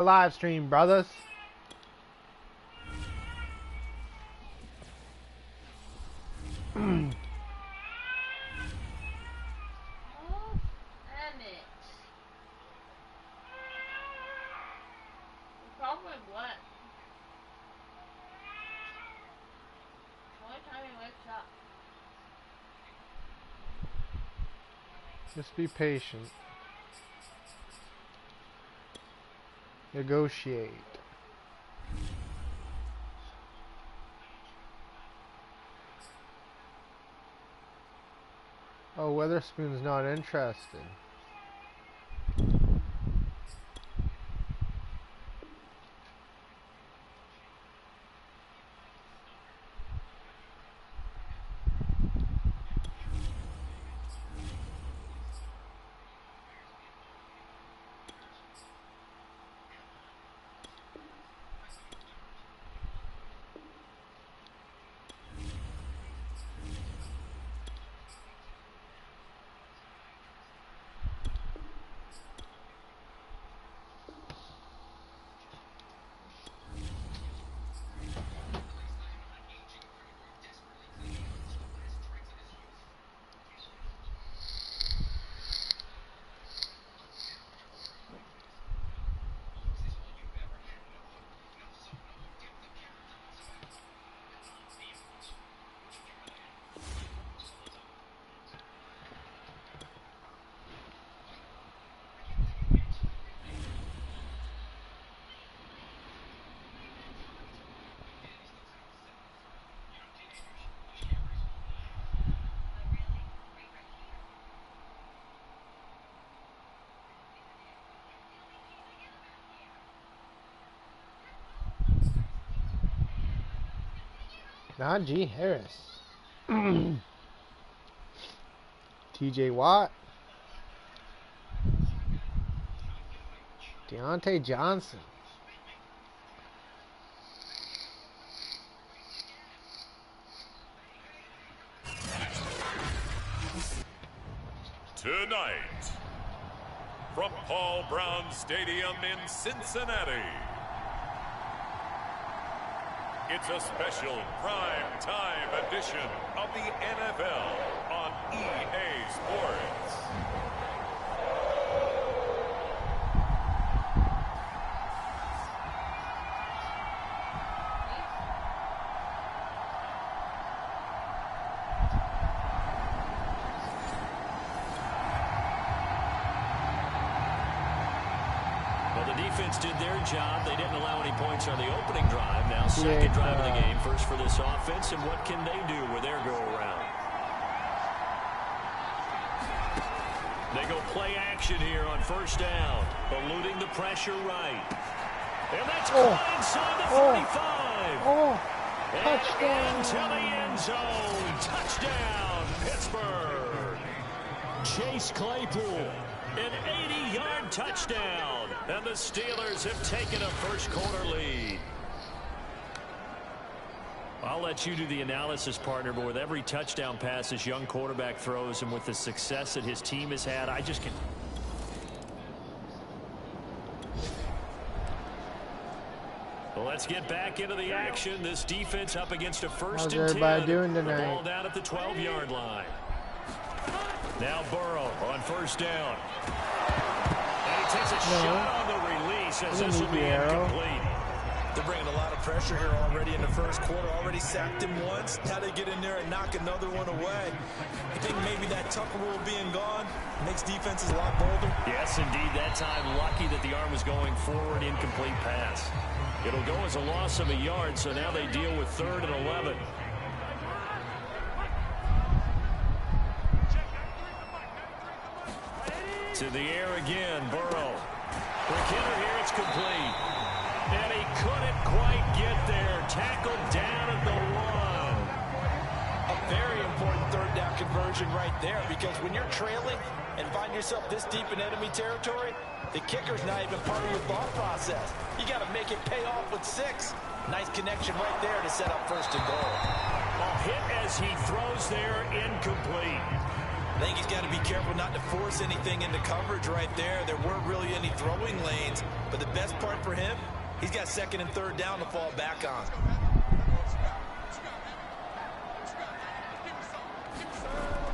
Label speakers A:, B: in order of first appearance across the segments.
A: Live stream, brothers.
B: Emmett. Probably what? Only time he wakes up.
A: Just be patient. Negotiate. Oh, Weatherspoon's not interested. Najee Harris. TJ Watt. Deontay Johnson.
C: Tonight, from Paul Brown Stadium in Cincinnati, it's a special prime time edition of the NFL on EA Sports.
D: Did their job. They didn't allow any points on the opening drive. Now second drive of the game. First for this offense, and what can they do with their go-around? They go play action here on first down. Eluding the pressure right. And that's caught inside the 45.
A: Touchdown.
D: And into the end zone. Touchdown, Pittsburgh. Chase Claypool. An 80-yard touchdown, and the Steelers have taken a first-quarter lead. I'll let you do the analysis, partner, but with every touchdown pass this young quarterback throws and with the success that his team has had, I just can't. Well, let's get back into the action. This defense up against a first and 10.
A: How's everybody doing tonight?
D: The ball down at the 12-yard line. Now Burrow on first down. And he takes a shot on the release as this will be incomplete.
E: They're bringing a lot of pressure here already in the first quarter. Already sacked him once. Now they get in there and knock another one away. I think maybe that Tucker rule being gone makes defenses a lot bolder.
D: Yes, indeed. That time lucky that the arm was going forward. Incomplete pass. It'll go as a loss of a yard, so now they deal with 3rd and 11. To the air again, Burrow. Quick hitter here, it's complete. And he couldn't quite get there. Tackled down at the 1.
E: A very important third down conversion right there, because when you're trailing and find yourself this deep in enemy territory, the kicker's not even part of your thought process. You got to make it pay off with 6. Nice connection right there to set up 1st and goal.
D: A hit as he throws there, incomplete.
E: I think he's got to be careful not to force anything into coverage right there. There weren't really any throwing lanes, but the best part for him, he's got second and third down to fall back on.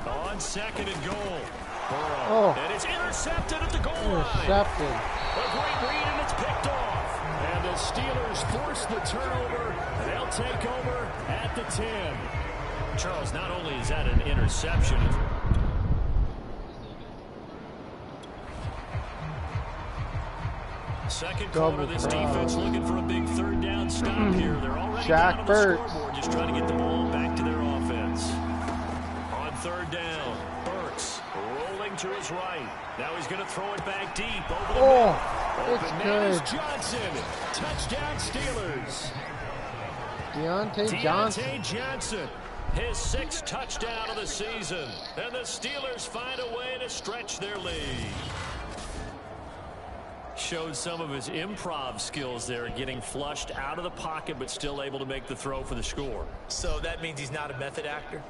D: On second and goal. Burrow.
A: Oh.
D: And it's intercepted at the goal line.
A: Intercepted.
D: A great read, and it's picked off. And the Steelers force the turnover. They'll take over at the 10. Charles, not only is that an interception. Second quarter, this defense looking for a big third down stop here. They're already down on the scoreboard, just trying to get the ball back to their offense. On third down, Burks rolling to his right. Now he's going to throw it back deep over the middle. Open man is Johnson. Touchdown Steelers.
A: Deontay
D: Johnson. His 6th touchdown of the season. And the Steelers find a way to stretch their lead. Showed some of his improv skills there, getting flushed out of the pocket, but still able to make the throw for the score.
E: So that means he's not a method actor?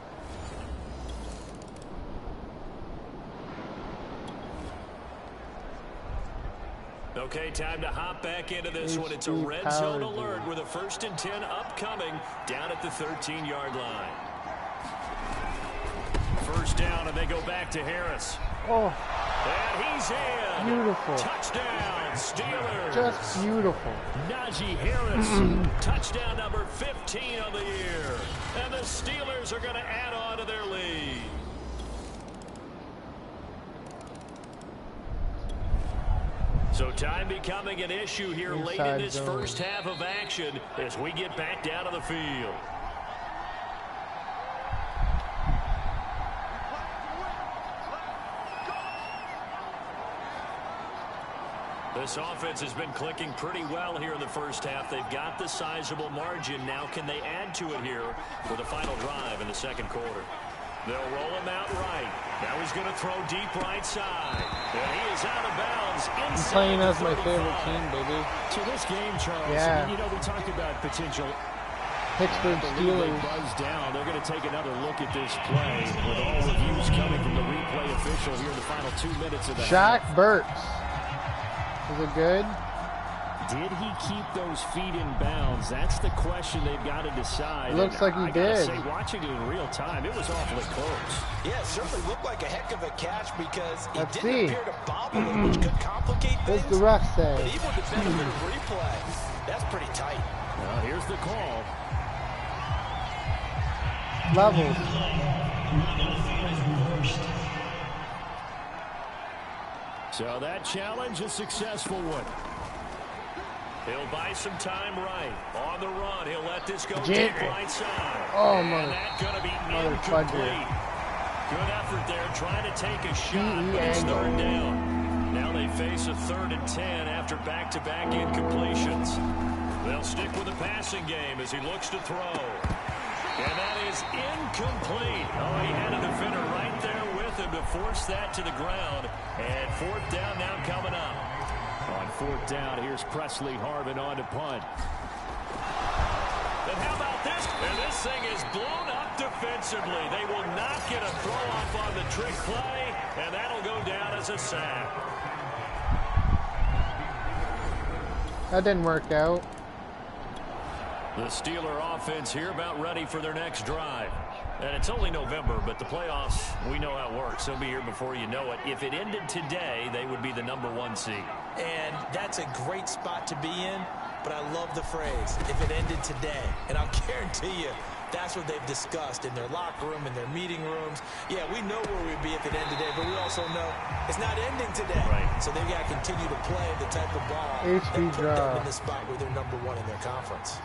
D: Okay, time to hop back into this one. It's a red zone alert with a 1st and 10 upcoming down at the 13-yard line. First down, and they go back to Harris.
A: Oh.
D: And he's in.
A: Beautiful.
D: Touchdown, Steelers.
A: Just beautiful.
D: Najee Harris, touchdown number 15 on the year. And the Steelers are going to add on to their lead. So time becoming an issue here late in this first half of action as we get back down to the field. This offense has been clicking pretty well here in the first half. They've got the sizable margin. Now can they add to it here for the final drive in the second quarter? They'll roll him out right. Now he's going to throw deep right side. And he is out of bounds.
A: I'm playing as my favorite team, baby.
D: To this game, Charles,
A: yeah.
D: I mean, you know, we talked about potential.
A: Pittsburgh Steelers.
D: Buzz down. They're going to take another look at this play with all reviews coming from the replay official here in the final 2 minutes of the half.
A: Burks. Is it good?
D: Did he keep those feet in bounds? That's the question they've got to decide.
A: Looks like he did.
D: Say, watching it in real time, it was awfully close.
E: Yeah, it certainly looked like a heck of a catch because it didn't appear to bobble him, which could complicate things.
A: What's the ref say?
E: But even with the benefit of replay, that's pretty tight.
D: Well, here's the call.
A: Levels.
D: So that challenge, a successful one. He'll buy some time right. On the run, he'll let this go deep right side.
A: Oh,
D: and that's going to be incomplete. Good effort there, trying to take a shot, but it's third down. Now they face a 3rd and 10 after back-to-back incompletions. They'll stick with the passing game as he looks to throw. And that is incomplete. Oh, he had a defender right there with him to force that to the ground. And 4th down now coming up. On 4th down, here's Presley Harvin on to punt. And how about this? And this thing is blown up defensively. They will not get a throw off on the trick play, and that'll go down as a sack.
A: That didn't work out.
D: The Steeler offense here about ready for their next drive. And it's only November, but the playoffs, we know how it works. They'll be here before you know it. If it ended today, they would be the #1 seed.
E: And that's a great spot to be in, but I love the phrase, if it ended today. And I'll guarantee you, that's what they've discussed in their locker room, in their meeting rooms. Yeah, we know where we'd be if it ended today, but we also know it's not ending today.
D: Right.
E: So they've got to continue to play the type of ball that put them in the spot where they're #1 in their conference.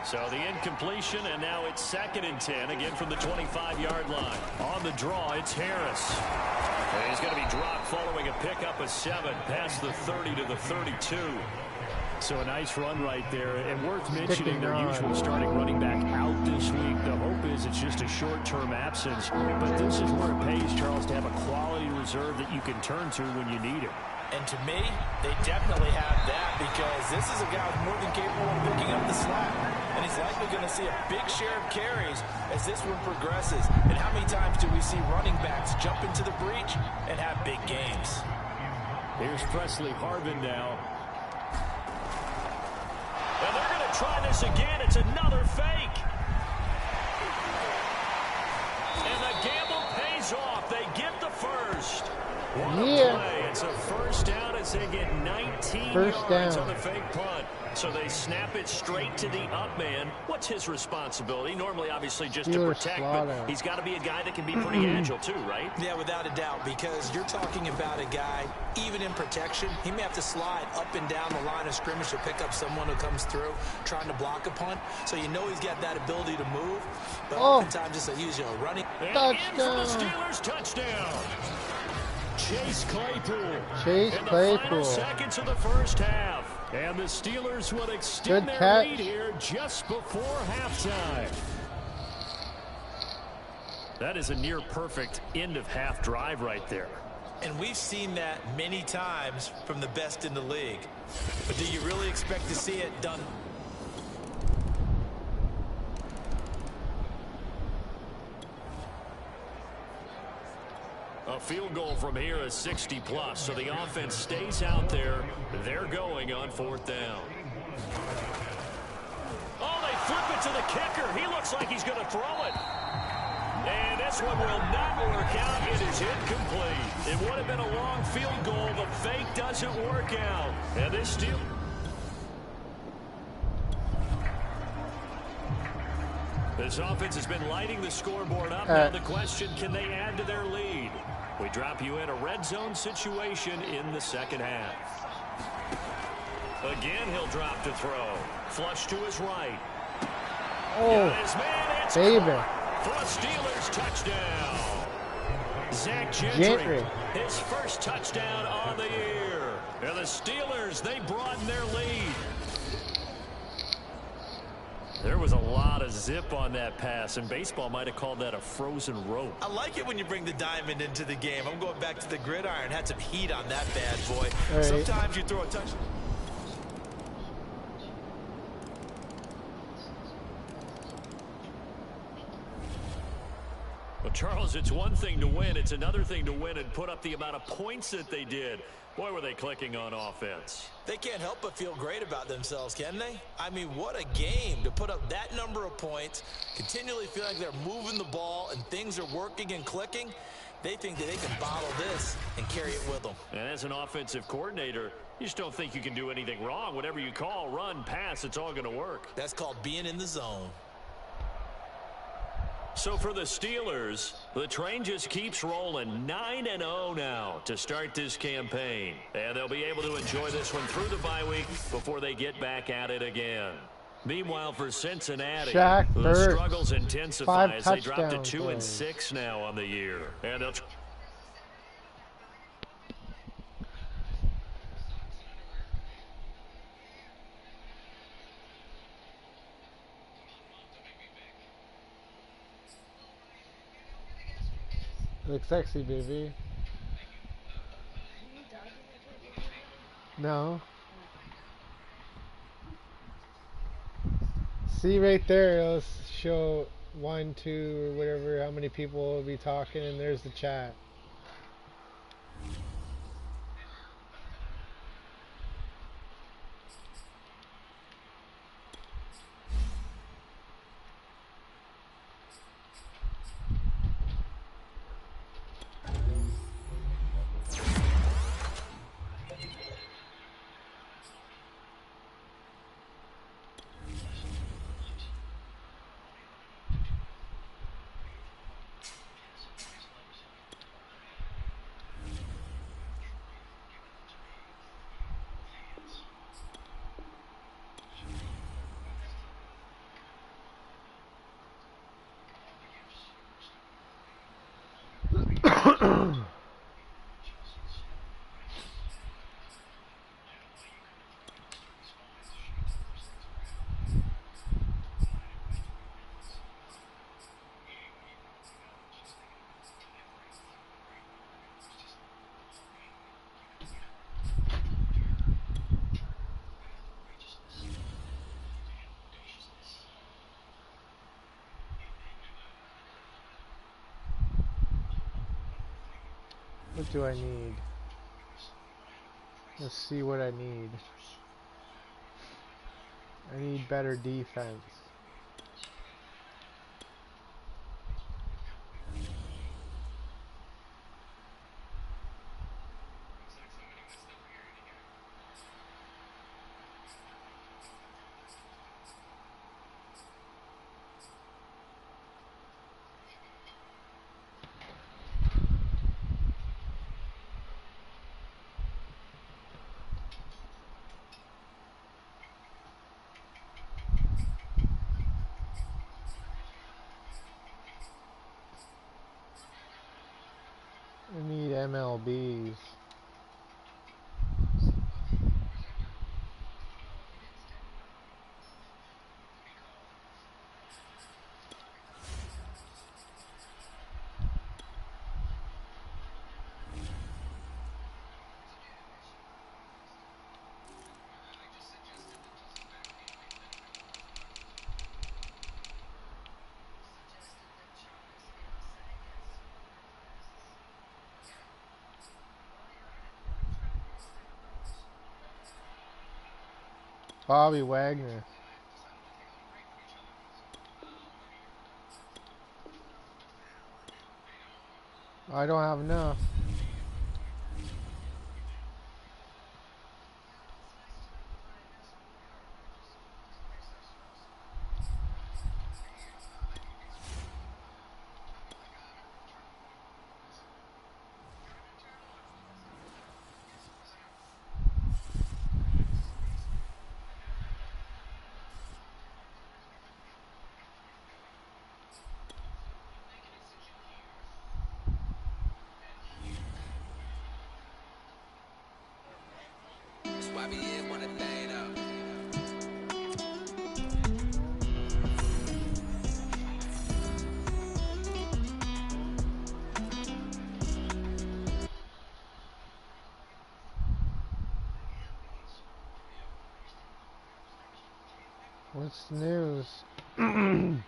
D: So the incompletion, and now it's 2nd and 10, again from the 25-yard line. On the draw, it's Harris. And he's going to be dropped following a pickup of 7 past the 30 to the 32. So a nice run right there, and worth mentioning their
A: on.
D: usual starting running back out this week. The hope is it's just a short-term absence, but this is where it pays, Charles, to have a quality reserve that you can turn to when you need it.
E: And to me, they definitely have that, because this is a guy who's more than capable of picking up the slack. And he's likely going to see a big share of carries as this one progresses. And how many times do we see running backs jump into the breach and have big games?
D: Here's Presley Harvin now. And they're going to try this again. It's another fake. And the gamble pays off. They get the first. What a play. It's a first down as they get 19 yards on the fake punt. So they snap it straight to the up man. What's his responsibility? Normally, obviously, just to protect, but he's got to be a guy that can be pretty agile too, right?
E: Yeah, without a doubt, because you're talking about a guy, even in protection, he may have to slide up and down the line of scrimmage to pick up someone who comes through trying to block a punt. So you know he's got that ability to move, but oftentimes just a use, running.
D: And in for the Steelers, touchdown. Chase Claypool.
A: Chase
D: in the
A: Claypool.
D: final seconds of the first half. And the Steelers would extend their lead here just before halftime. That is a near-perfect end-of-half drive right there.
E: And we've seen that many times from the best in the league. But do you really expect to see it done?
D: A field goal from here is 60-plus, so the offense stays out there. They're going on fourth down. Oh, they flip it to the kicker. He looks like he's going to throw it. And this one will not work out. It is incomplete. It would have been a long field goal. The fake doesn't work out. And this still... This offense has been lighting the scoreboard up. Now the question, can they add to their lead? We drop you in a red zone situation in the second half. Again, he'll drop to throw. Flush to his right.
A: Oh,
D: his man, it's
A: David.
D: For a Steelers touchdown. Zach Gentry. His first touchdown on the year. And the Steelers, they broaden their lead. There was a lot of zip on that pass, and baseball might have called that a frozen rope.
E: I like it when you bring the diamond into the game. I'm going back to the gridiron. Had some heat on that bad boy.
A: Right.
E: Sometimes you throw a touch.
D: Well, Charles, it's one thing to win. It's another thing to win and put up the amount of points that they did. Boy, were they clicking on offense.
E: They can't help but feel great about themselves, can they? I mean, what a game to put up that number of points, continually feel like they're moving the ball and things are working and clicking. They think that they can bottle this and carry it with them.
D: And as an offensive coordinator, you just don't think you can do anything wrong. Whatever you call, run, pass, it's all going to work.
E: That's called being in the zone.
D: So for the Steelers, the train just keeps rolling. 9-0 now to start this campaign. And they'll be able to enjoy this one through the bye week before they get back at it again. Meanwhile, for Cincinnati,
A: Shaq
D: the
A: Burks,
D: struggles intensify as they drop to
A: touchdowns.
D: 2-6 now on the year. And they'll...
A: Look sexy, baby. No. See right there, it'll show 1, 2, or whatever, how many people will be talking, and there's the chat. What do I need? Let's see what I need. I need better defense. I need MLBs. Bobby Wagner. I don't have enough. What's the news?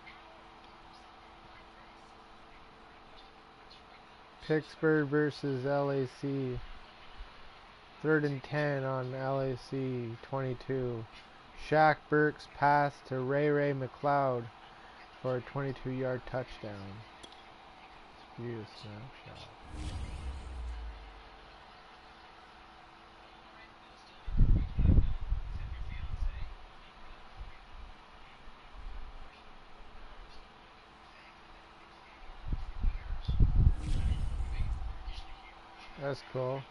A: Pittsburgh versus LAC. 3rd and 10 on LAC 22. Shaq Burks pass to Ray McLeod for a 22-yard touchdown. View snapshot. That's cool.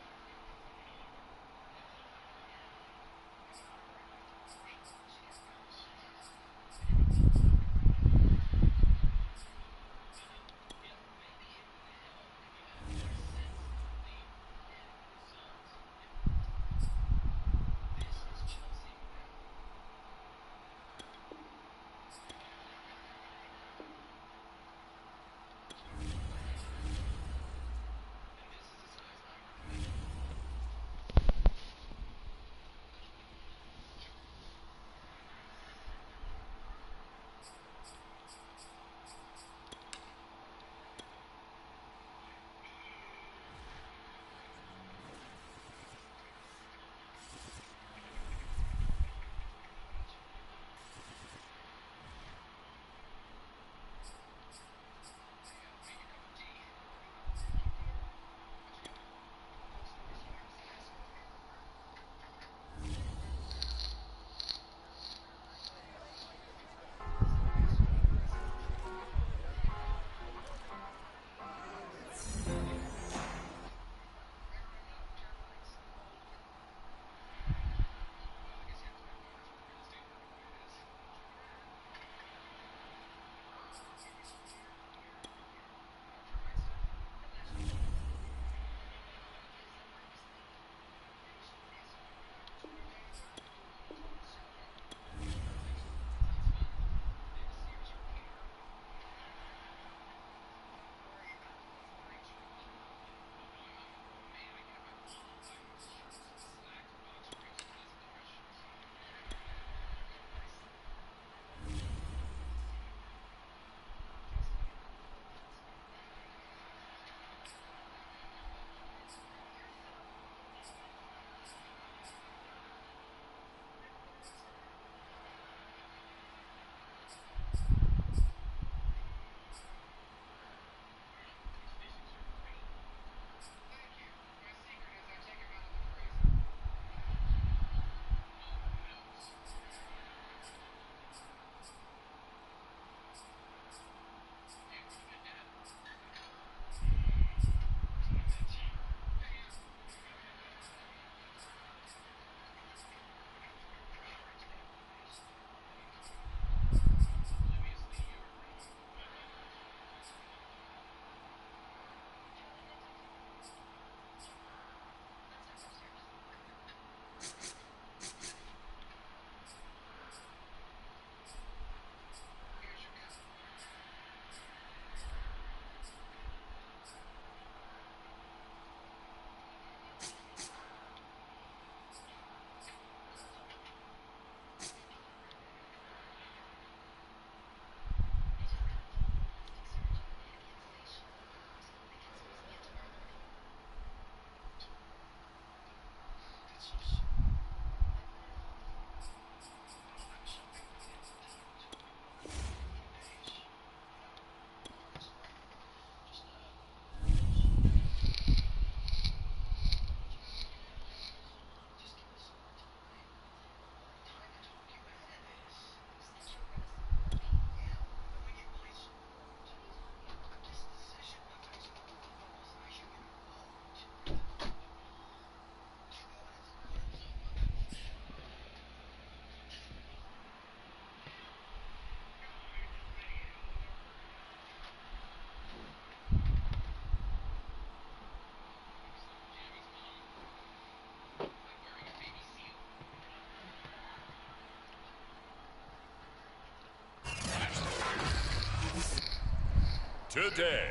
C: Today,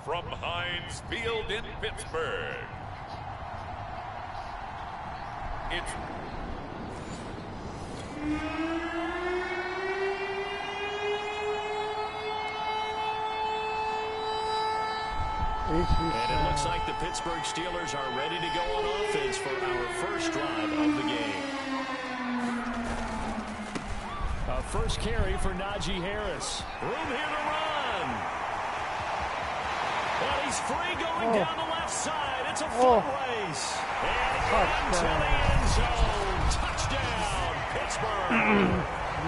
C: from Heinz Field in Pittsburgh, it's
D: and it looks like the Pittsburgh Steelers are ready to go on offense for our first drive of the game. A first carry for Najee Harris. Room here to run. And he's free going down the left side. It's a foot race. And into the end zone. Touchdown, Pittsburgh.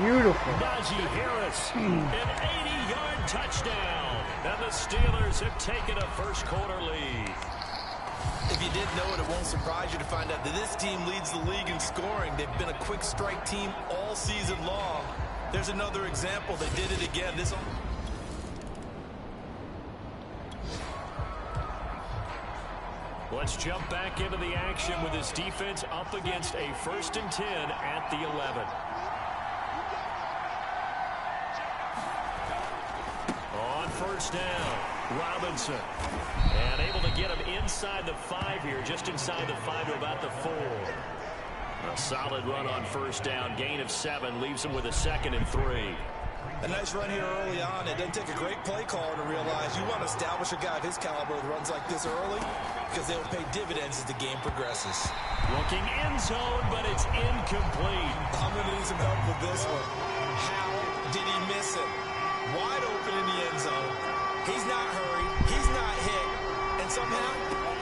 A: Beautiful.
D: Najee Harris, an 80-yard touchdown. And the Steelers have taken a first-quarter lead.
E: If you didn't know it, it won't surprise you to find out that this team leads the league in scoring. They've been a quick strike team all season long. There's another example. They did it again.
D: Let's jump back into the action with this defense up against a 1st and 10 at the 11. On first down, Robinson. And able to get him inside the 5 here, just inside the 5 to about the 4. A solid run on first down. Gain of 7 leaves him with a 2nd and 3.
E: A nice run here early on. It doesn't take a great play caller to realize you want to establish a guy of his caliber with runs like this early because they will pay dividends as the game progresses.
D: Looking end zone, but it's incomplete.
E: I'm going to need some help with this one. How did he miss it? Wide open in the end zone. He's not hurried. He's not hit. And somehow,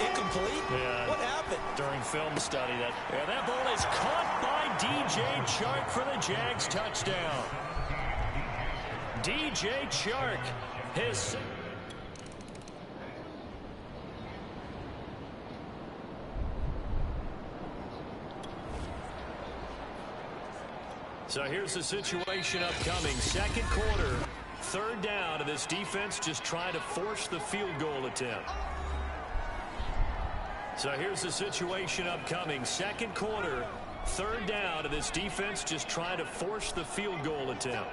E: incomplete?
D: Yeah.
E: What happened?
D: During film study, that ball is caught by DJ Chark for the Jags touchdown. DJ Chark, his... So here's the situation upcoming. 2nd quarter, 3rd down, and this defense just trying to force the field goal attempt. So here's the situation upcoming. 2nd quarter, 3rd down, and this defense just trying to force the field goal attempt.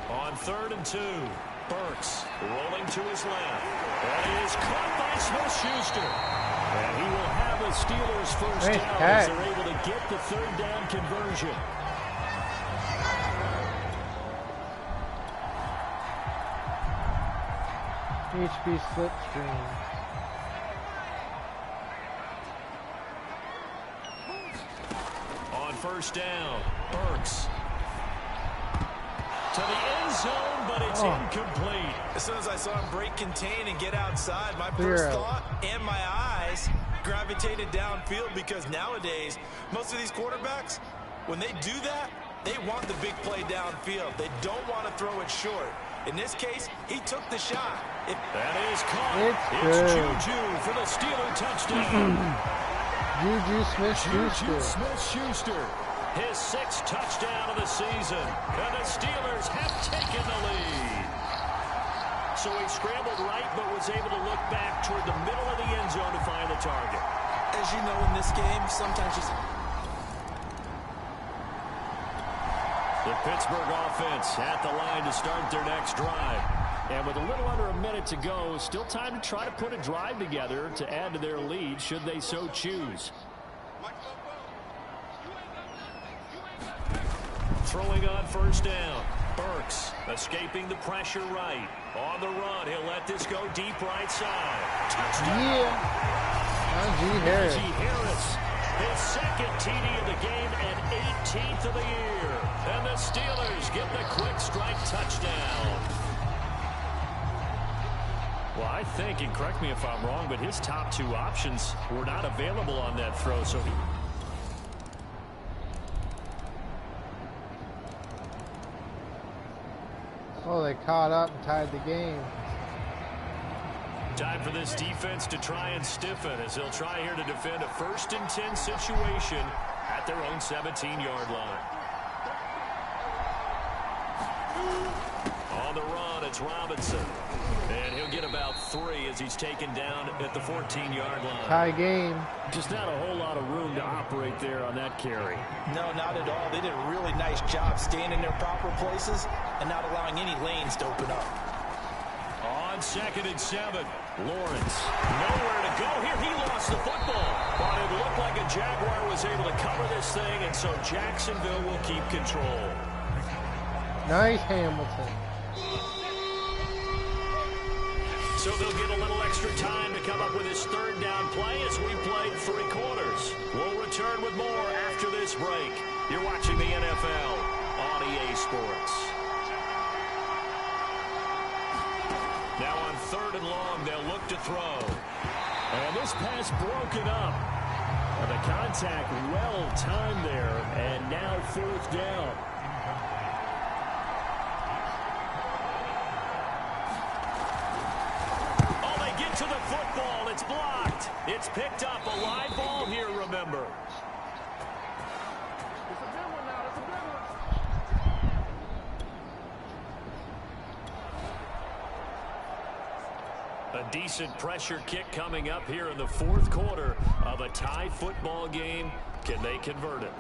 D: On 3rd and 2, Burks rolling to his left. And he is caught by Smith-Schuster. And he will have the Steelers first down as they're able to get the 3rd down conversion.
A: HB slip screen.
D: On first down, Burks. To the end zone, but it's incomplete.
E: As soon as I saw him break contain and get outside, my first thought and my eyes gravitated downfield because nowadays, most of these quarterbacks, when they do that, they want the big play downfield. They don't want to throw it short. In this case, he took the shot.
D: That is caught. It's Juju for the Steeler touchdown.
A: Juju Smith-Schuster.
D: Juju Smith-Schuster. His 6th touchdown of the season. And the Steelers have taken the lead. So he scrambled right, but was able to look back toward the middle of the end zone to find the target.
E: As you know in this game, sometimes just...
D: The Pittsburgh offense at the line to start their next drive. And with a little under a minute to go, still time to try to put a drive together to add to their lead should they so choose. Throwing on first down. Burks escaping the pressure right. On the run, he'll let this go deep right side. Touchdown!
A: Yeah. Harris.
D: Najee Harris, his second TD of the game and 18th of the year. And the Steelers get the quick strike touchdown. Well, I think, and correct me if I'm wrong, but his top two options were not available on that throw. So he...
A: Oh, they caught up and tied the game.
D: Time for this defense to try and stiffen as they'll try here to defend a 1st and 10 situation at their own 17-yard line. On the run, it's Robinson. And he'll get about 3 as he's taken down at the 14-yard line.
A: Tie game.
D: Just not a whole lot of room to operate there on that carry.
E: No, not at all. They did a really nice job staying in their proper places and not allowing any lanes to open up.
D: On 2nd and 7, Lawrence. Nowhere to go here. He lost the football. But it looked like a Jaguar was able to cover this thing, and so Jacksonville will keep control.
A: Nice Hamilton.
D: So they'll get a little extra time to come up with his 3rd down play as we played 3 quarters. We'll return with more after this break. You're watching the NFL on EA Sports. Now on 3rd and long, they'll look to throw. And this pass broken up. The contact well timed there, and now 4th down. To the football, it's blocked. It's picked up, a live ball here, remember.
B: It's a good one now. It's a good one.
D: A decent pressure kick coming up here in the 4th quarter of a tie football game. Can they convert it?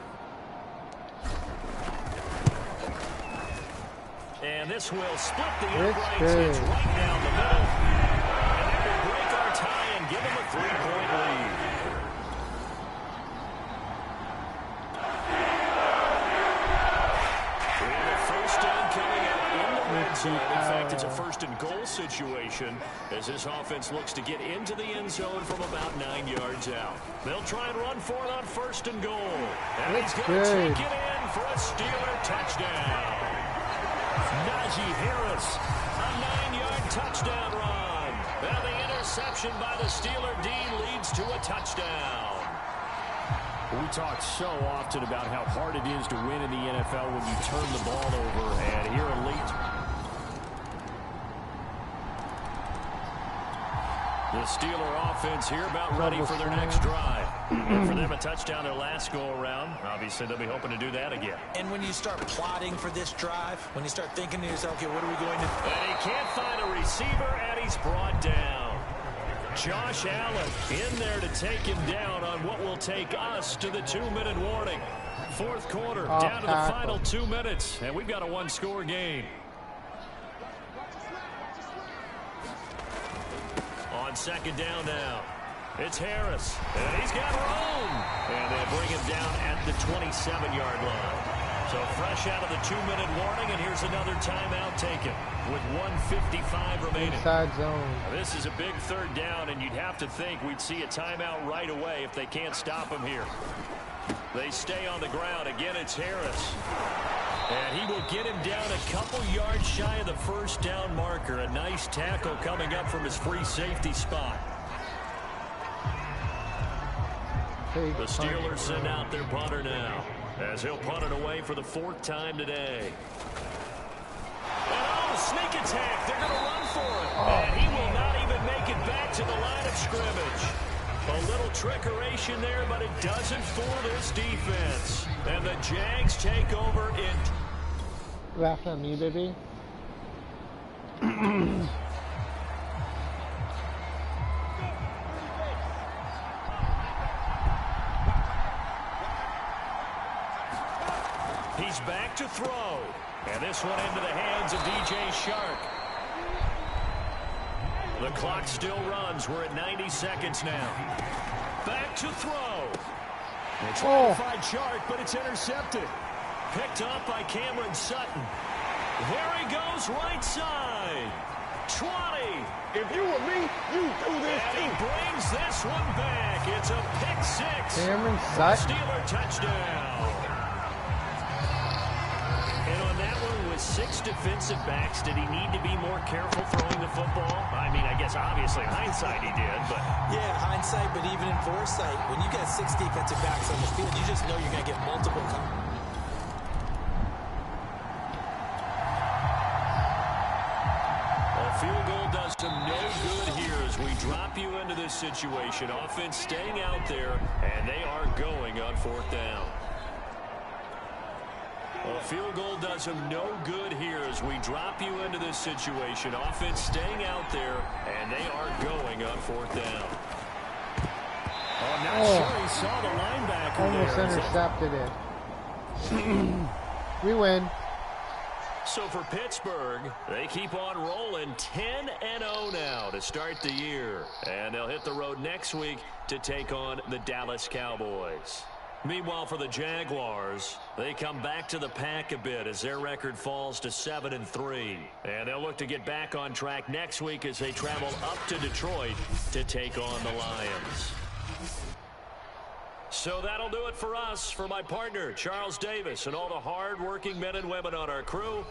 D: And this will split the uprights. It's right down the middle. Break our tie and give them a 3-point lead. We have a 1st down coming out in the red zone. In fact, it's a 1st and goal situation as this offense looks to get into the end zone from about 9 yards out. They'll try and run for it on 1st and goal. And he's going to take it in for a Steeler touchdown. Najee Harris, a 9-yard touchdown run. Now the interception by the Steeler D leads to a touchdown. We talk so often about how hard it is to win in the NFL when you turn the ball over, and here late. The Steeler offense here about ready for their next drive. And for them, a touchdown their last go-around. Obviously, they'll be hoping to do that again.
E: And when you start plotting for this drive, when you start thinking to yourself, okay, what are we going to do?
D: And he can't find a receiver, and he's brought down. Josh Allen in there to take him down on what will take us to the 2-minute warning. 4th quarter, down to the final 2 minutes, and we've got a 1-score game. On 2nd down now, it's Harris, and he's got room. And they bring him down at the 27-yard line. So fresh out of the 2-minute warning, and here's another timeout taken with 1:55 remaining.
A: Inside zone.
D: Now, this is a big 3rd down, and you'd have to think we'd see a timeout right away if they can't stop him here. They stay on the ground. Again, it's Harris. And he will get him down a couple yards shy of the 1st down marker. A nice tackle coming up from his free safety spot. The Steelers send out their punter now, as he'll punt it away for the 4th time today. And sneak attack. They're going to run for it. And he will not even make it back to the line of scrimmage. A little trickeration there, but it doesn't fool this defense. And the Jags take over in...
A: Laugh at me, baby.
D: He's back to throw. And this one into the hands of DJ Shark. The clock still runs. We're at 90 seconds now. Back to throw. They try to find Shark, but it's intercepted. Picked up by Cameron Sutton. There he goes, right side. 20.
B: If you were me, you do this
D: And he
B: too.
D: brings this one back. It's a pick six.
A: Cameron Sutton.
D: Steeler touchdown. And on that one, with 6 defensive backs, did he need to be more careful throwing the football? I mean, I guess obviously hindsight he did, but...
E: Yeah, hindsight, but even in foresight, when you got 6 defensive backs on the field, you just know you're going to get multiple
D: A field goal does him no good here as we drop you into this situation. Offense staying out there, and they are going on 4th down. A field goal does him no good here as we drop you into this situation. Offense staying out there, and they are going on 4th down. Oh, not sure he saw the linebacker
A: Almost
D: there.
A: intercepted it. We win.
D: So for Pittsburgh, they keep on rolling 10-0 now to start the year. And they'll hit the road next week to take on the Dallas Cowboys. Meanwhile, for the Jaguars, they come back to the pack a bit as their record falls to 7-3. And they'll look to get back on track next week as they travel up to Detroit to take on the Lions. So that'll do it for us. For my partner, Charles Davis, and all the hard-working men and women on our crew,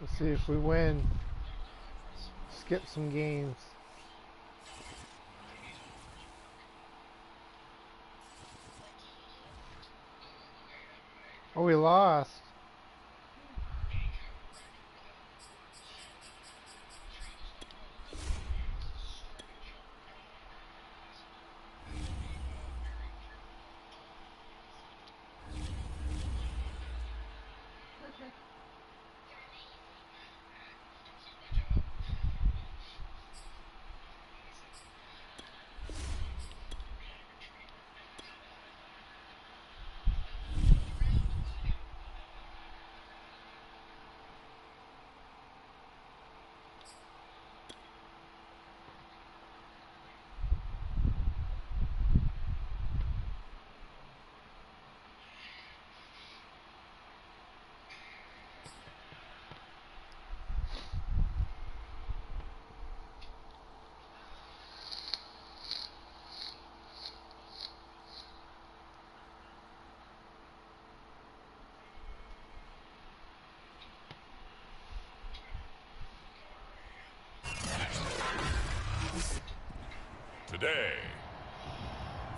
A: Let's see if we win. Skip some games. Oh, we lost.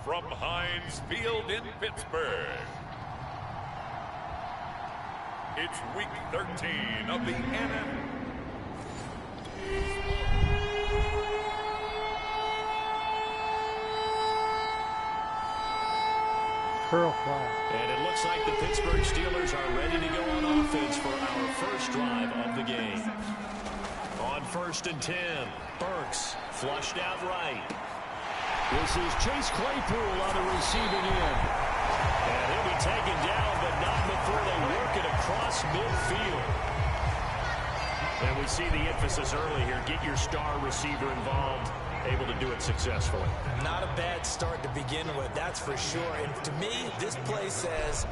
C: from Heinz Field in Pittsburgh. It's week 13 of the NFL.
A: Curl fly.
D: And it looks like the Pittsburgh Steelers are ready to go on offense for our first drive of the game. On 1st and 10, Burks flushed out right. This is Chase Claypool on the receiving end. And he'll be taken down, but not before they work it across midfield. And we see the emphasis early here. Get your star receiver involved. Able to do it successfully.
E: Not a bad start to begin with, that's for sure. And to me, this play says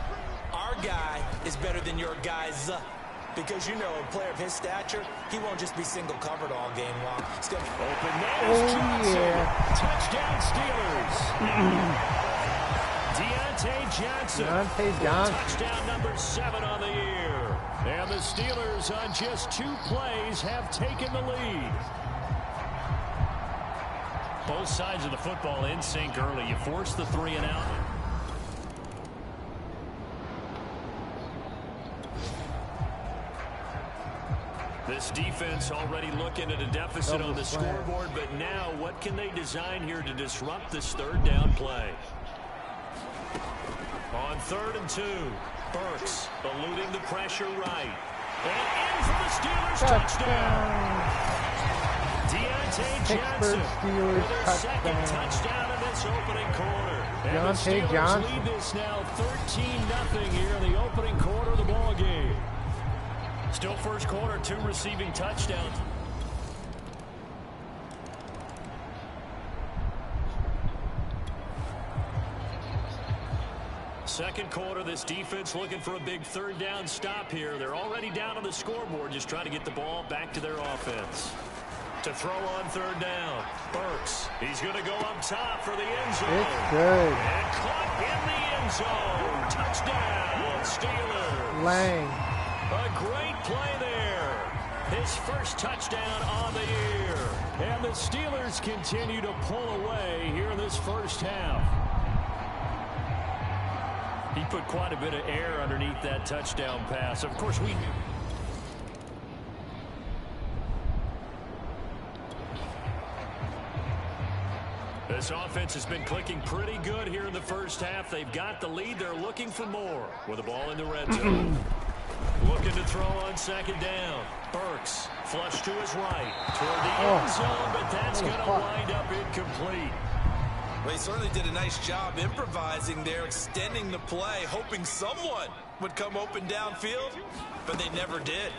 E: our guy is better than your guys. Because, you know, a player of his stature, he won't just be single covered all game long. He's going to
D: open nose. Johnson.
A: Yeah.
D: Touchdown Steelers. Deontay Johnson. Touchdown number 7 on the year. And the Steelers on just 2 plays have taken the lead. Both sides of the football in sync early. You force the 3 and out. This defense already looking at a deficit on the scoreboard, but now what can they design here to disrupt this 3rd down play? On 3rd and 2, Burks eluding the pressure right. And in for the Steelers touchdown. Deontay Johnson with their second touchdown in this opening quarter. And the Steelers lead this now 13-0 here in the opening quarter of the ball game. Still first quarter, 2 receiving touchdowns. Second quarter, this defense looking for a big 3rd down stop here. They're already down on the scoreboard, just trying to get the ball back to their offense. To throw on 3rd down, Burks. He's going to go up top for the end zone.
A: It's good.
D: And caught in the end zone. Touchdown, Steelers.
A: Lang.
D: A great play there. His first touchdown on the year. And the Steelers continue to pull away here in this first half. He put quite a bit of air underneath that touchdown pass. Of course, we knew. This offense has been clicking pretty good here in the first half. They've got the lead. They're looking for more with the ball in the red zone. Looking to throw on 2nd down. Burks flush to his right toward the end zone, but that's going to wind up incomplete.
E: Well, he certainly did a nice job improvising there, extending the play, hoping someone would come open downfield, but they never did.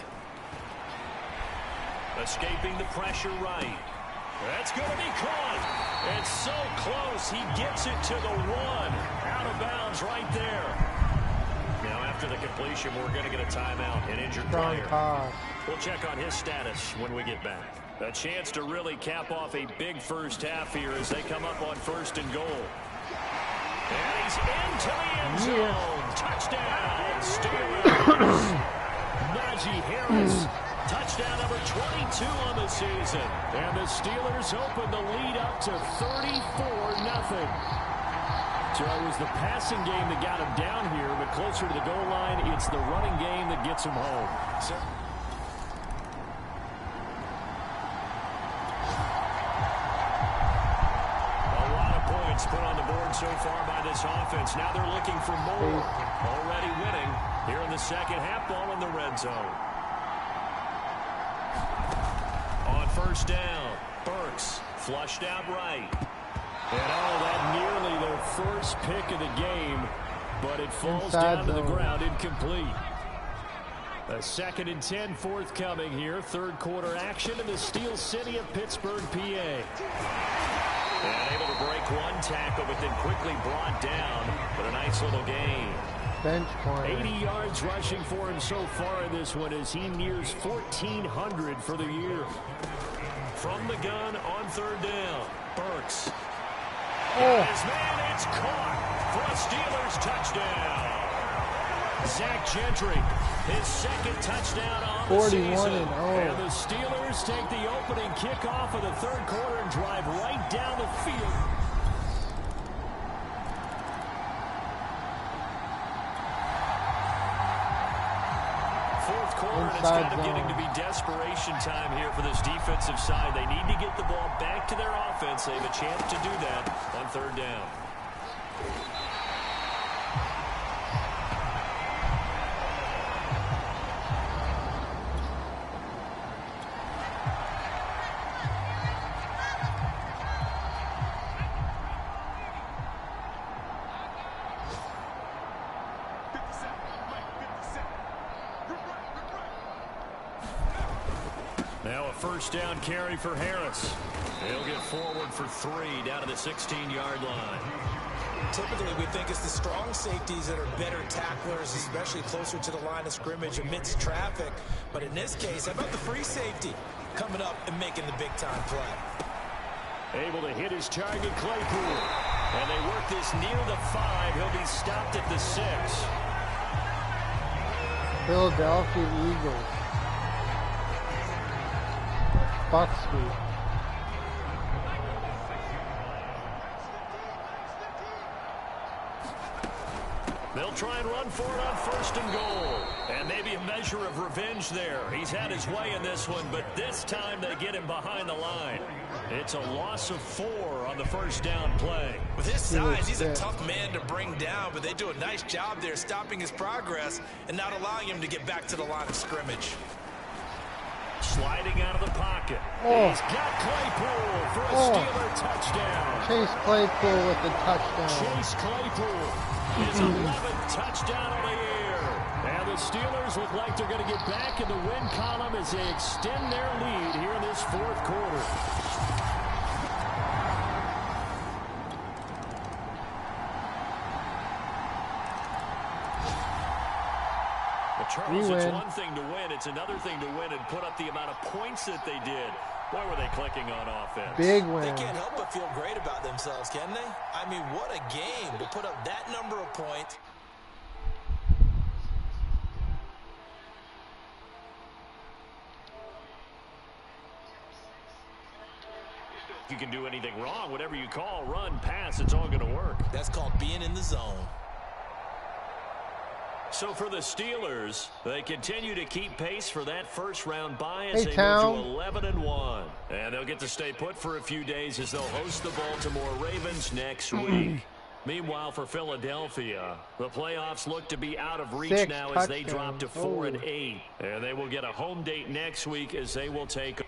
D: Escaping the pressure right. That's going to be caught. It's so close. He gets it to the 1. Out of bounds right there. Now, after the completion, we're going to get a timeout, an injured player. We'll check on his status when we get back. A chance to really cap off a big first half here as they come up on 1st and goal. And he's into the end zone. Touchdown, Steelers. Najee Harris. Touchdown number 22 on the season. And the Steelers open the lead up to 34-0. So it was the passing game that got him down here, but closer to the goal line, it's the running game that gets him home. Sir. A lot of points put on the board so far by this offense. Now they're looking for more. Already winning here in the second half, ball in the red zone. On 1st down, Burks flushed out right. And that nearly their first pick of the game, but it falls down to the ground incomplete. A 2nd and 10 forthcoming here. 3rd quarter action in the Steel City of Pittsburgh, PA. And able to break 1 tackle, but then quickly brought down. But a nice little gain.
A: Bench corner.
D: 80 yards rushing for him so far in this one as he nears 1,400 for the year. From the gun on 3rd down, Burks. His man, it's caught for a Steelers touchdown. Zach Gentry, his 2nd touchdown on the season. And the Steelers take the opening kickoff of the 3rd quarter and drive right down the field. it's
A: outside
D: kind of getting
A: zone.
D: to be desperation time here for this defensive side. They need to get the ball back to their offense. They have a chance to do that on third down. Now a first down carry for Harris. He'll get forward for 3 down to the 16-yard line.
E: Typically, we think it's the strong safeties that are better tacklers, especially closer to the line of scrimmage amidst traffic. But in this case, how about the free safety coming up and making the big-time play?
D: Able to hit his target, Claypool. And they work this near the 5. He'll be stopped at the 6.
A: Philadelphia Eagles. Bucksby.
D: They'll try and run for it on first and goal. And maybe a measure of revenge there. He's had his way in this one, but this time they get him behind the line. It's a loss of 4 on the first down play.
E: With his size, he's a tough man to bring down, but they do a nice job there stopping his progress and not allowing him to get back to the line of scrimmage.
D: Sliding out of the pocket.
A: Oh.
D: He's got Claypool for a Steeler touchdown.
A: Chase Claypool with the touchdown.
D: Chase Claypool. His 11th touchdown on the year. And the Steelers look like they're going to get back in the win column as they extend their lead here in this fourth quarter. Well, Charles, it's one thing to win. It's another thing to win and put up the amount of points that they did. Boy, were they clicking on offense.
A: Big win.
E: They can't help but feel great about themselves, can they? I mean, what a game to put up that number of points.
D: You can do anything wrong. Whatever you call, run, pass, it's all going to work.
E: That's called being in the zone.
D: So for the Steelers, they continue to keep pace for that first-round bye as they move to 11-1. And they'll get to stay put for a few days as they'll host the Baltimore Ravens next week. Meanwhile, for Philadelphia, the playoffs look to be out of reach now as they drop to 4-8. And they will get a home date next week as they will take...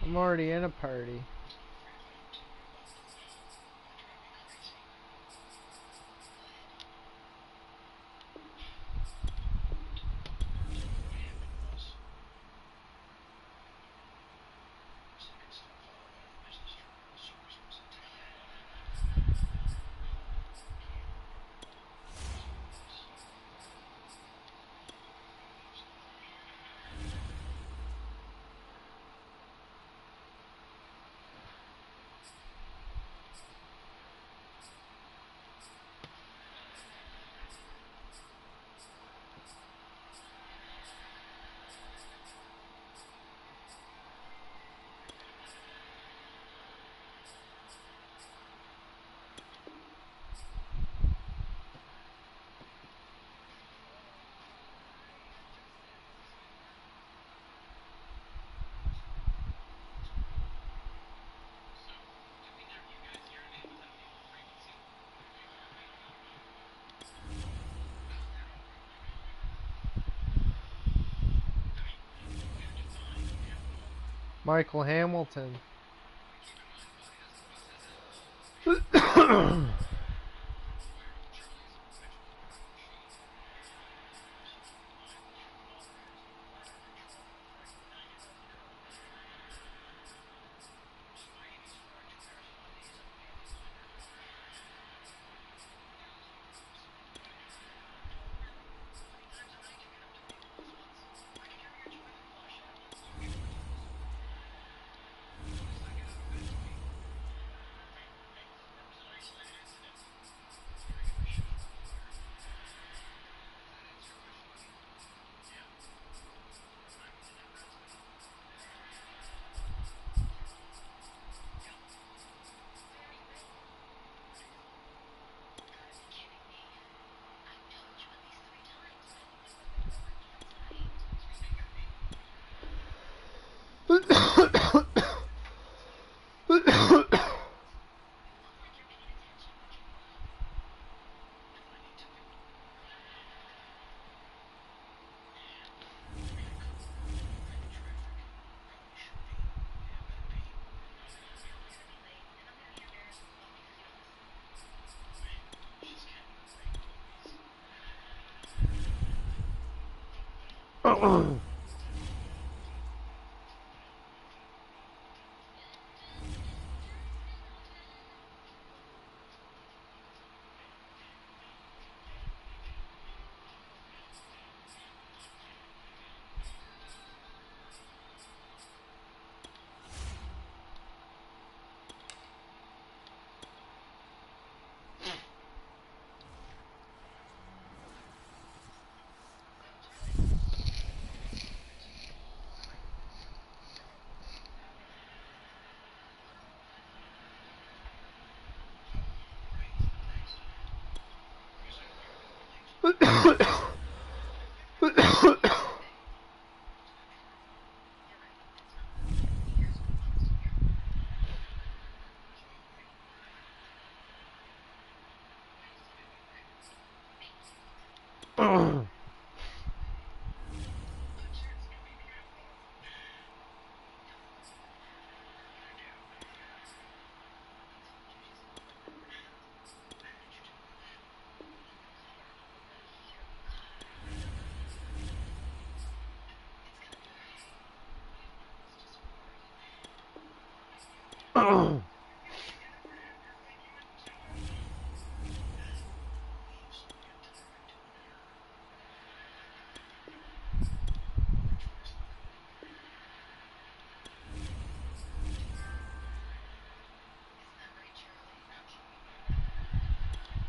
A: I'm already in a party. Michael Hamilton.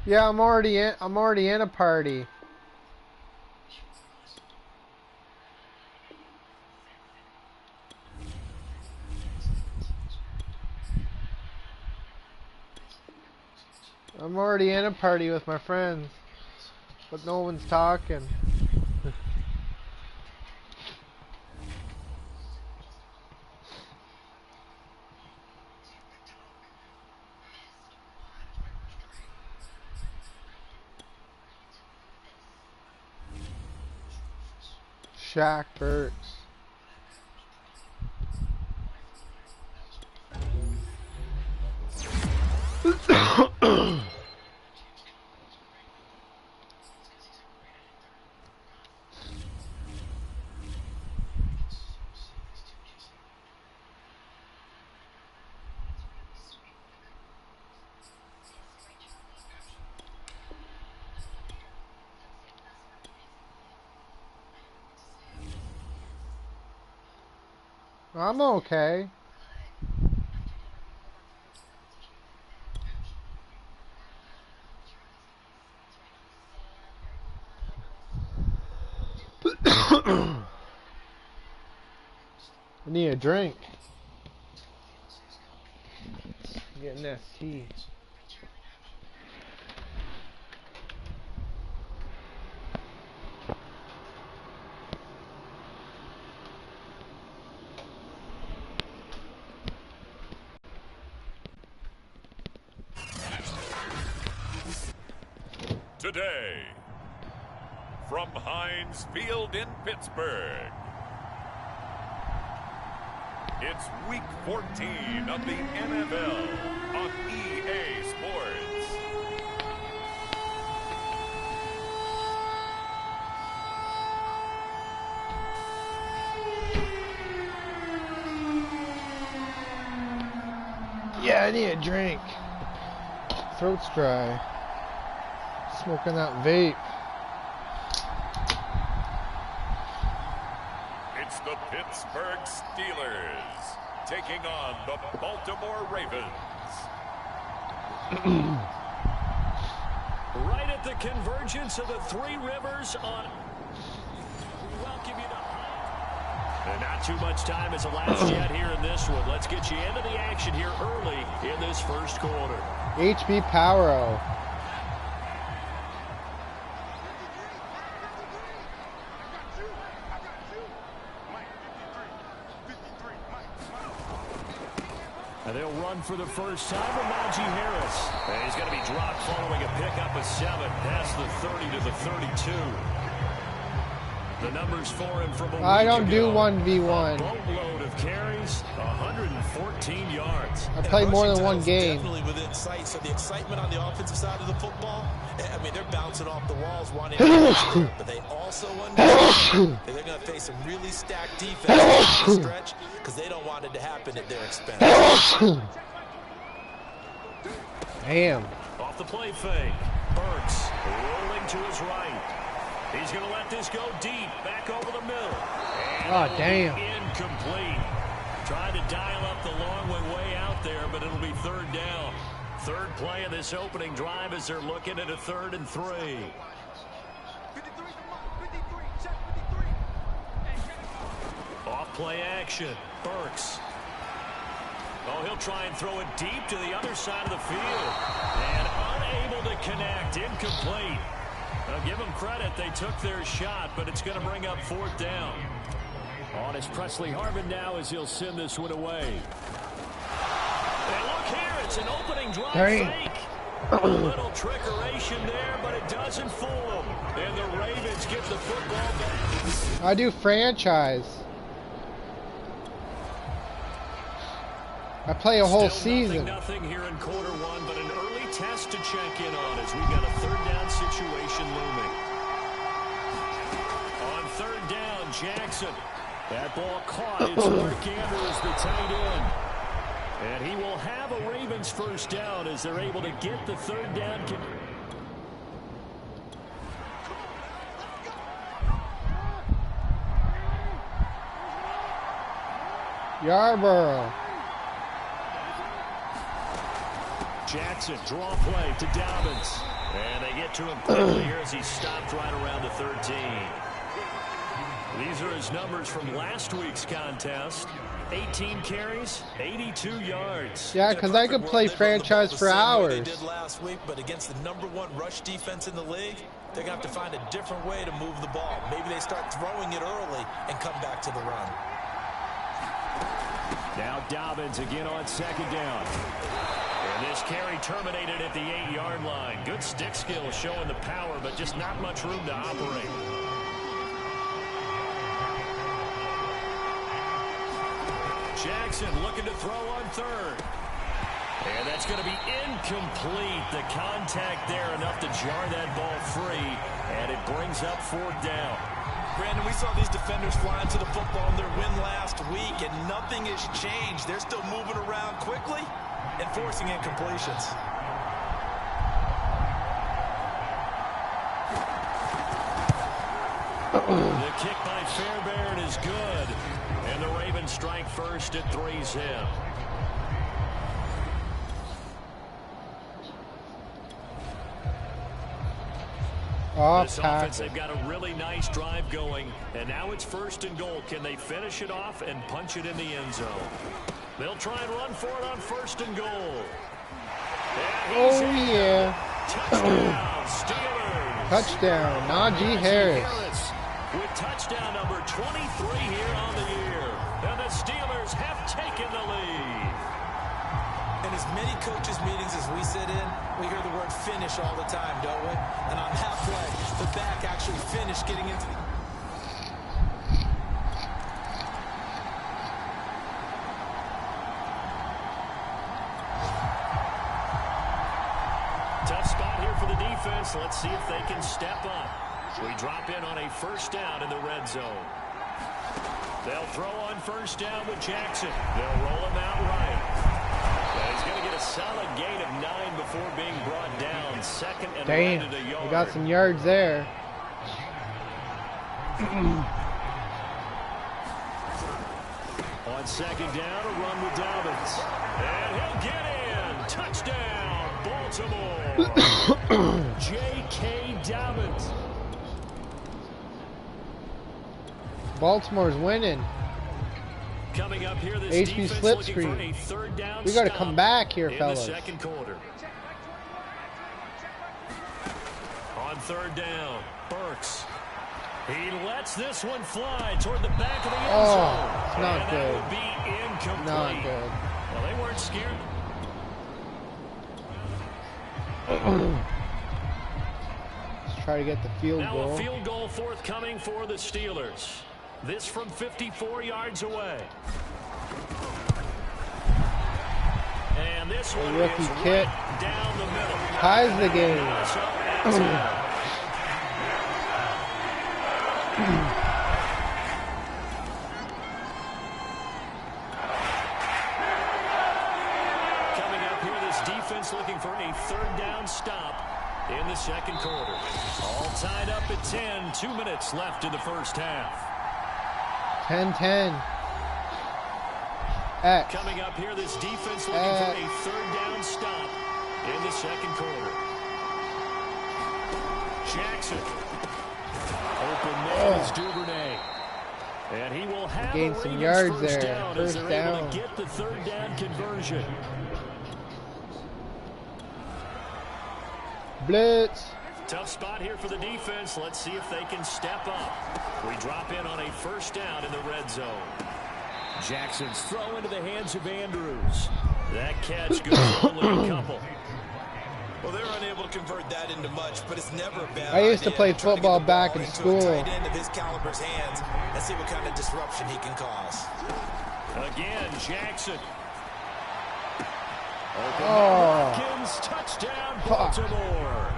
A: Yeah, I'm already in a party. I'm already in a party with my friends, but no one's talking. Shaq, Burks. I'm okay. I need a drink. I'm getting that tea.
C: Today, from Heinz Field in Pittsburgh, it's Week 14 of the NFL on EA Sports.
A: Yeah, I need a drink. Throat's dry. Smoking that vape.
C: It's the Pittsburgh Steelers taking on the Baltimore Ravens.
D: Right at the convergence of the three rivers on... We welcome you to... And not too much time has elapsed yet here in this one. Let's get you into the action here early in this first quarter.
A: HB Powero.
D: And they'll run for the first time with Najee Harris. And he's going to be dropped following a pickup of 7 past the 30 to the 32. The numbers for him from a
A: I
D: week
A: don't do
D: ago.
A: 1v1.
D: A boatload of 5 carries, 114 yards.
A: I played more than one game.
E: Definitely within sight. So the excitement on the offensive side of the football, I mean, they're bouncing off the walls wanting to but they also understand that they're going to face some really stacked defense in the stretch because they don't want it to happen at their expense.
A: Damn.
D: Off the play fake. Burks rolling to his right. He's going to let this go deep. Back over the middle.
A: Oh, damn.
D: Incomplete. Trying to dial up the long way out there, but it'll be 3rd down. 3rd play of this opening drive as they're looking at a 3rd and 3. Off play action. Burks. Oh, he'll try and throw it deep to the other side of the field. And unable to connect. Incomplete. Now, give them credit. They took their shot, but it's going to bring up 4th down. On is Presley Harvin now as he'll send this one away. And look here. It's an opening drive fake. A little trickeration there, but it doesn't fool them. And the Ravens get the football back.
A: I do franchise. I play a whole season.
D: Nothing here in quarter 1, but an early test to check in on as we've got a 3rd down situation looming. On 3rd down, Jackson. That ball caught. It's Mark Andrews, the tight end. And he will have a Ravens 1st down as they're able to get the 3rd down.
A: Yarborough.
D: Jackson, draw play to Dobbins. And they get to him quickly here as he stopped right around the 13. These are his numbers from last week's contest. 18 carries, 82 yards.
A: Yeah, because I could play franchise for hours.
E: They did last week, but against the #1 rush defense in the league, they're going to have to find a different way to move the ball. Maybe they start throwing it early and come back to the run.
D: Now Dobbins again on 2nd down. And this carry terminated at the 8-yard line. Good stick skill showing the power, but just not much room to operate. Jackson looking to throw on 3rd. And that's going to be incomplete. The contact there enough to jar that ball free. And it brings up 4th down.
E: Brandon, we saw these defenders flying to the football in their win last week, and nothing has changed. They're still moving around quickly and forcing incompletions.
D: The kick by Fairbairn is good. And the Ravens strike first at 3-zip. This offense, they've got a really nice drive going, and now it's 1st and goal. Can they finish it off and punch it in the end zone? They'll try and run for it on 1st and goal.
A: Oh, yeah.
D: Touchdown, Steelers.
A: Touchdown, Najee Harris.
D: With touchdown number 23 here on the year. And the Steelers have taken the lead.
E: In as many coaches' meetings as we sit in, we hear the word finish all the time, don't we? And on that play, the back actually finished getting into the...
D: Tough spot here for the defense. Let's see if they can step up. We drop in on a 1st down in the red zone. They'll throw on 1st down with Jackson. They'll roll him out right. And he's going to get a solid gain of 9 before being brought down. 2nd and right at a yard.
A: We got some yards there.
D: On 2nd down, a run with Dobbins. And he'll get in. Touchdown, Baltimore. J.K. Dobbins.
A: Baltimore's winning.
D: Coming up here, this
A: HB slip screen. We got to come back here, fellas.
D: In the 2nd quarter. On 3rd down, Burks. He lets this one fly toward the back of the end zone.
A: Oh, it's not good.
D: That would be incomplete.
A: Not good.
D: Well, they weren't scared.
A: Let's try to get the field goal.
D: Now a field goal forthcoming for the Steelers. This from 54 yards away. And this
A: A
D: one
A: rookie
D: is
A: kit.
D: right down the middle.
A: Ties the game.
D: Coming up here, this defense looking for a third down stop in the second quarter. All tied up at 10. 2 minutes left in the first half.
A: 10-10. X.
D: Coming up here, this defense looking for a third down stop in the second quarter. Jackson. Open man is Duvernay. And he will have
A: Gained
D: a
A: some
D: Ravens
A: yards
D: first
A: there.
D: down
A: First
D: as they're able
A: down.
D: to get the third down conversion.
A: Blitz.
D: Tough spot here for the defense. Let's see if they can step up. We drop in on a first down in the red zone. Jackson's throw into the hands of Andrews. That catch goes only a couple.
E: Well, they're unable to convert that into much, but it's never a bad
A: I used to
E: idea
A: play
E: try to get
A: football
E: the
A: back
E: ball
A: in
E: into
A: school.
E: a tight end of his caliber's hands and see what kind of disruption he can cause.
D: Again, Jackson. Watkins, touchdown, Baltimore.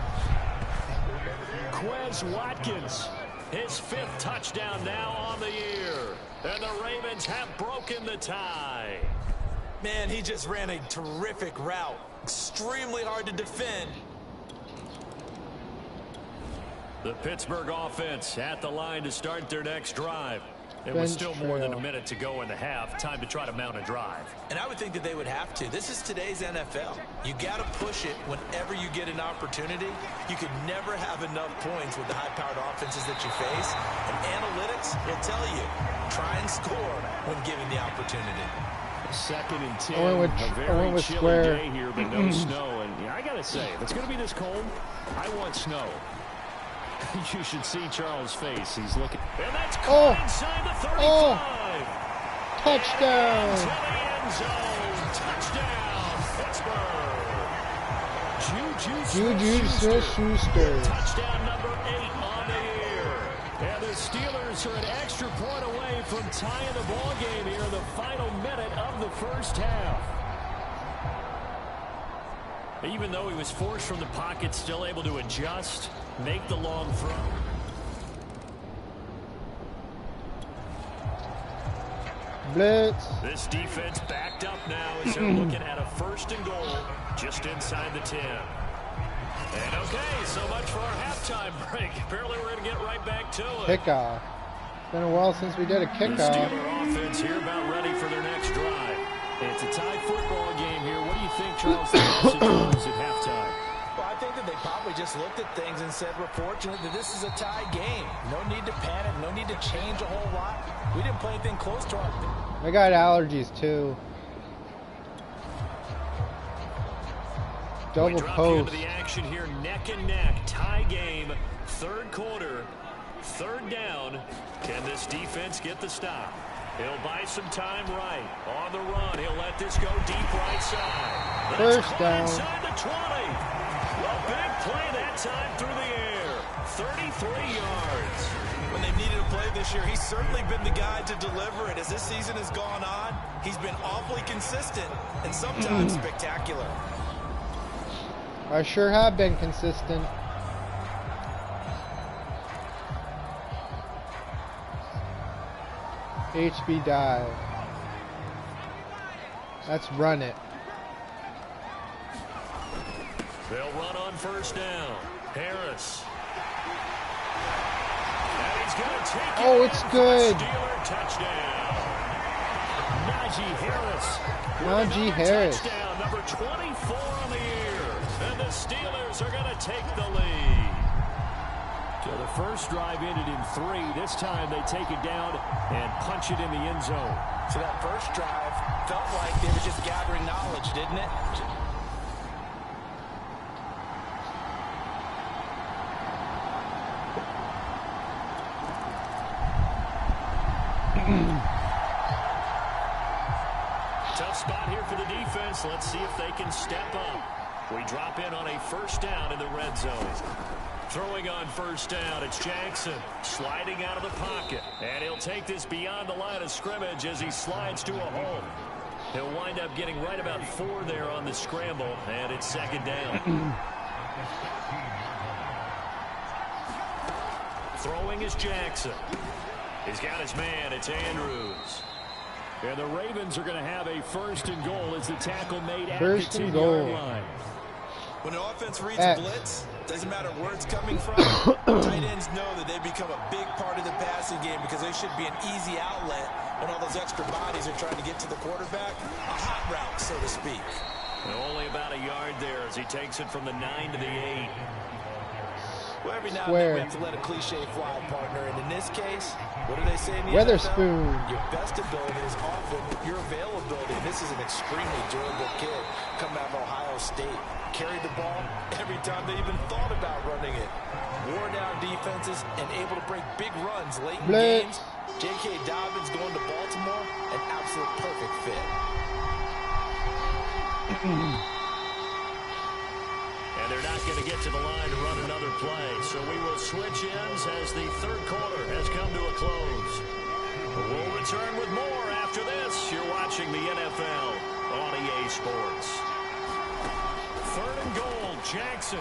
D: Quez Watkins, his 5th touchdown now on the year. And the Ravens have broken the tie.
E: Man, he just ran a terrific route. Extremely hard to defend.
D: The Pittsburgh offense at the line to start their next drive. It was still more than a minute to go in the half. Time to try to mount a drive.
E: And I would think that they would have to. This is today's NFL. You got to push it whenever you get an opportunity. You could never have enough points with the high-powered offenses that you face. And analytics will tell you, try and score when given the opportunity.
D: 2nd and 10.
A: I went with
D: chilly
A: square.
D: day here, but no snow. And yeah, I got to say, if it's going to be this cold, I want snow. You should see Charles' face. He's looking. And that's caught inside the 35.
A: Touchdown.
D: To the end zone. Touchdown, Pittsburgh.
A: Juju Smith-Schuster.
D: Touchdown number 8 on the year. And the Steelers are an extra point away from tying the ball game here in the final minute of the first half. Even though he was forced from the pocket, still able to adjust, make the long throw.
A: Blitz.
D: This defense backed up now as they're looking at a 1st and goal just inside the 10. And okay, so much for our halftime break. Apparently we're going to get right back to it.
A: Kickoff. Been a while since we did a
D: The
A: kickoff.
D: Steeler offense here about ready for their next drive. It's a tie football game here. What do you think, Charles, the message was at halftime?
E: Well, I think that they probably just looked at things and said, we're fortunate that this is a tie game. No need to panic. No need to change a whole lot. We didn't play anything close to our...
A: I got allergies too. Double
D: we drop
A: post.
D: you into the action here, neck and neck, tie game, 3rd quarter, 3rd down. Can this defense get the stop? He'll buy some time right. On the run, he'll let this go deep right side.
A: First down.
D: Inside the 20. A big play that time through the air. 33 yards.
E: When they've needed a play this year, he's certainly been the guy to deliver it. As this season has gone on, he's been awfully consistent and sometimes spectacular.
A: I sure have been consistent. HB dive. Let's run it.
D: They'll run on 1st down. Harris. And he's going to take it.
A: Oh, it's good.
D: Steeler touchdown. Najee Harris.
A: Najee Harris.
D: Touchdown, number 24 on the year. And the Steelers are going to take the lead. So the first drive ended in 3. This time they take it down and punch it in the end zone.
E: So that first drive felt like they were just gathering knowledge, didn't it?
D: Tough spot here for the defense. Let's see if they can step up. We drop in on a 1st down in the red zone. Throwing on 1st down, it's Jackson sliding out of the pocket. And he'll take this beyond the line of scrimmage as he slides to a hole. He'll wind up getting right about 4 there on the scramble, and it's second down. Throwing is Jackson. He's got his man. It's Andrews. And the Ravens are going to have a first and goal as the tackle made at the 10-yard line.
E: When an offense reads a blitz, doesn't matter where it's coming from, tight ends know that they become a big part of the passing game because they should be an easy outlet when all those extra bodies are trying to get to the quarterback. A hot route, so to speak.
D: And only about a yard there as he takes it from the 9 to the 8.
E: Well, every now and then we have to let a cliche fly, partner. And in this case, what do they say in the
A: Weatherspoon.
E: NFL? Your best ability is often your availability. And this is an extremely durable kid coming out of Ohio State. Carried the ball every time they even thought about running it. Wore down defenses and able to break big runs late in games. J.K. Dobbins going to Baltimore, an absolute perfect fit.
D: And they're not going to get to the line to run another play. So we will switch ends as the third quarter has come to a close. We'll return with more after this. You're watching the NFL on EA Sports. Third and goal, Jackson.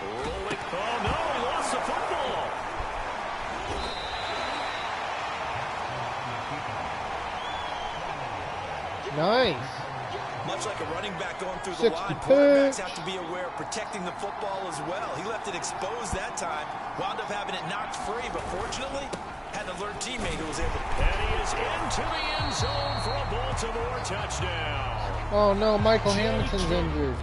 D: Rolling. Oh, no, he lost the football.
A: Nice.
E: Much like a running back going through the line, quarterbacks have to be aware of protecting the football as well. He left it exposed that time, wound up having it knocked free, but fortunately, had an alert teammate who was able to...
D: And he is into the end zone for a Baltimore touchdown.
A: Oh, no, Michael Hamilton's injured.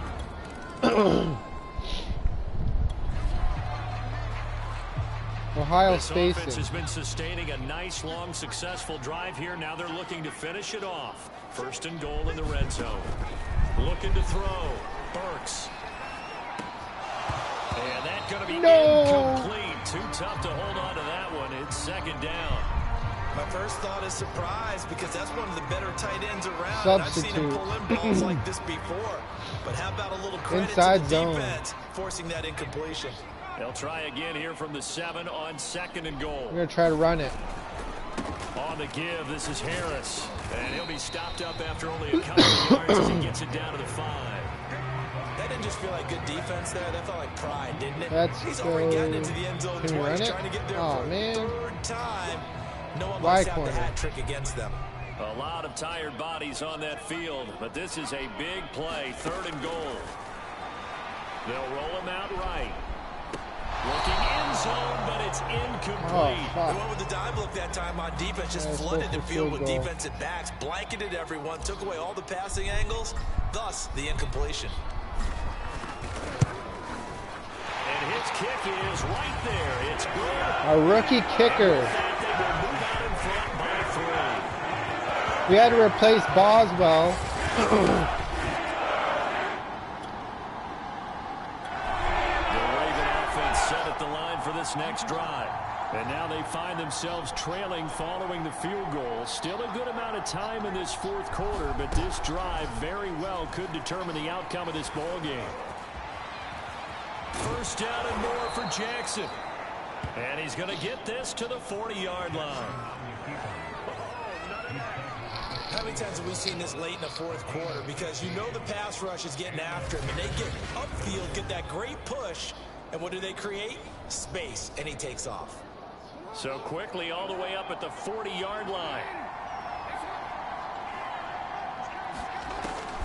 A: Ohio State
D: has been sustaining a nice, long, successful drive here. Now they're looking to finish it off. First and goal in the red zone. Looking to throw. Burks. And that's going to be incomplete. Too tough to hold on to that one. It's second down.
E: My first thought is surprise because that's one of the better tight ends around.
A: Substitute.
E: I've seen him pull in balls like this before. But how about a little credit
A: Inside
E: to the
A: zone.
E: defense forcing that incompletion?
D: They'll try again here from the 7 on second and goal.
A: We're going to try to run it.
D: On the give, this is Harris. And he'll be stopped up after only a couple of yards as he gets it down to the 5.
E: That didn't just feel like good defense there. That felt like pride, didn't it?
A: That's
E: He's already gotten into the end zone twice, trying to get there for a third time. No one likes to have the hat trick against them.
D: A lot of tired bodies on that field, but this is a big play. Third and goal. They'll roll him out right. Looking in zone, but it's incomplete.
E: They went with the dive look that time on defense, just flooded the field with defensive backs, blanketed everyone, took away all the passing angles, thus the incompletion.
D: And his kick is right there. It's good.
A: A rookie kicker. We had to replace Boswell.
D: This next drive. And now they find themselves trailing following the field goal. Still a good amount of time in this fourth quarter, but this drive very well could determine the outcome of this ball game. First down and more for Jackson. And he's going to get this to the 40-yard line.
E: How many times have we seen this late in the fourth quarter? Because you know the pass rush is getting after him, and they get upfield, get that great push, and what do they create? Space, and he takes off.
D: So quickly all the way up at the 40-yard line.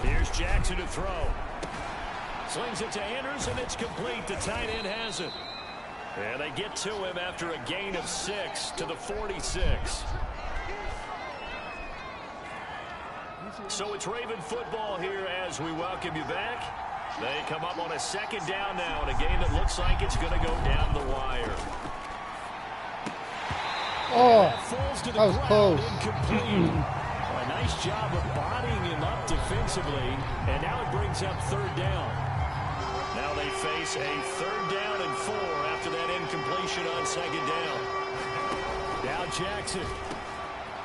D: Here's Jackson to throw. Slings it to Andrews, and it's complete. The tight end has it. And they get to him after a gain of 6 to the 46. So it's Raven football here as we welcome you back. They come up on a second down now in a game that looks like it's going to go down the wire.
A: Oh, that was close.
D: A nice job of bodying him up defensively, and now it brings up third down. Now they face a third down and 4 after that incompletion on second down. Now Jackson.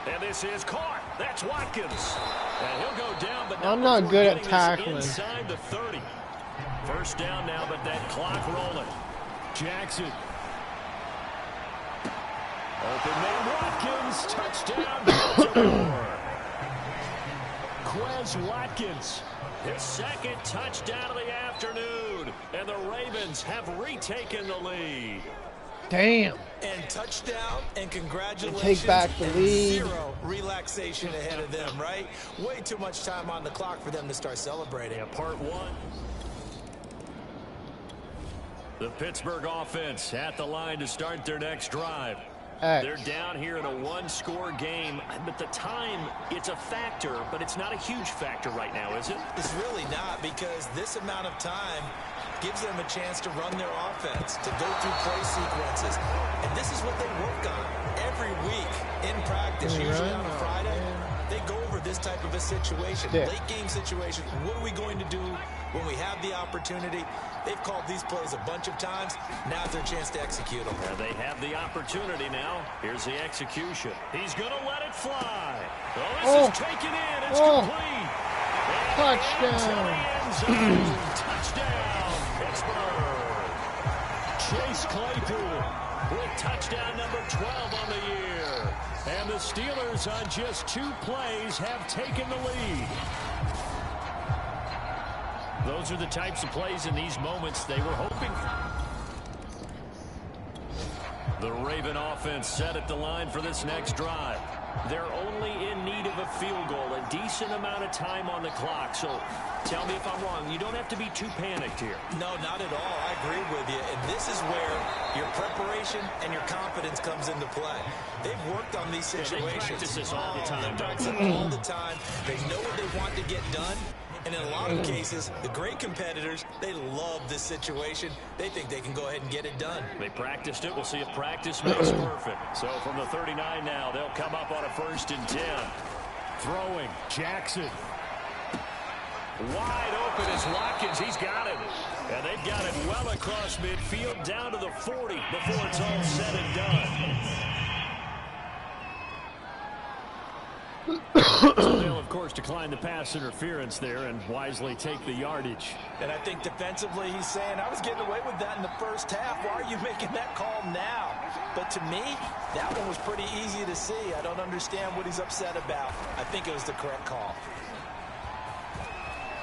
D: And this is caught. That's Watkins. And he'll go down, but
A: I'm not good at tackling.
D: Inside the 30. First down now, but that clock rolling. Jackson. Open man Watkins. Touchdown. Baltimore. Watkins. His second touchdown of the afternoon. And the Ravens have retaken the lead.
A: Damn.
E: And touchdown and congratulations.
A: Take back the lead.
E: Zero relaxation ahead of them, right? Way too much time on the clock for them to start celebrating.
D: Yeah, part one. The Pittsburgh offense at the line to start their next drive. They're down here in a one-score game. But the time, it's a factor, but it's not a huge factor right now, is it?
E: It's really not, because this amount of time gives them a chance to run their offense, to go through play sequences. And this is what they work on every week in practice, usually on a Friday. They go over this type of a situation, late game situation. What are we going to do when we have the opportunity? They've called these plays a bunch of times. Now's their chance to execute them.
D: They have the opportunity now. Here's the execution. He's going to let it fly. Oh, this is taken in. It's complete.
A: Touchdown.
D: Touchdown, Pittsburgh. Chase Claypool with touchdown number 12 on the year. And the Steelers on just 2 plays have taken the lead. Those are the types of plays in these moments they were hoping for. The Raven offense set at the line for this next drive. They're only in need of a field goal, a decent amount of time on the clock. So tell me if I'm wrong. You don't have to be too panicked here.
E: No, not at all. I agree with you. And this is where your preparation and your confidence comes into play. They've worked on these situations.
D: They practice this all the time.
E: They practice it all the time. They know what they want to get done. And in a lot of cases, the great competitors, they love this situation. They think they can go ahead and get it done.
D: They practiced it. We'll see if practice makes perfect. So from the 39 now, they'll come up on a 1st and 10. Throwing, Jackson. Wide open is Watkins. He's got it. And they've got it well across midfield down to the 40 before it's all said and done. So they'll, of course, decline the pass interference there and wisely take the yardage.
E: And I think defensively he's saying, I was getting away with that in the first half. Why are you making that call now? But to me, that one was pretty easy to see. I don't understand what he's upset about. I think it was the correct call.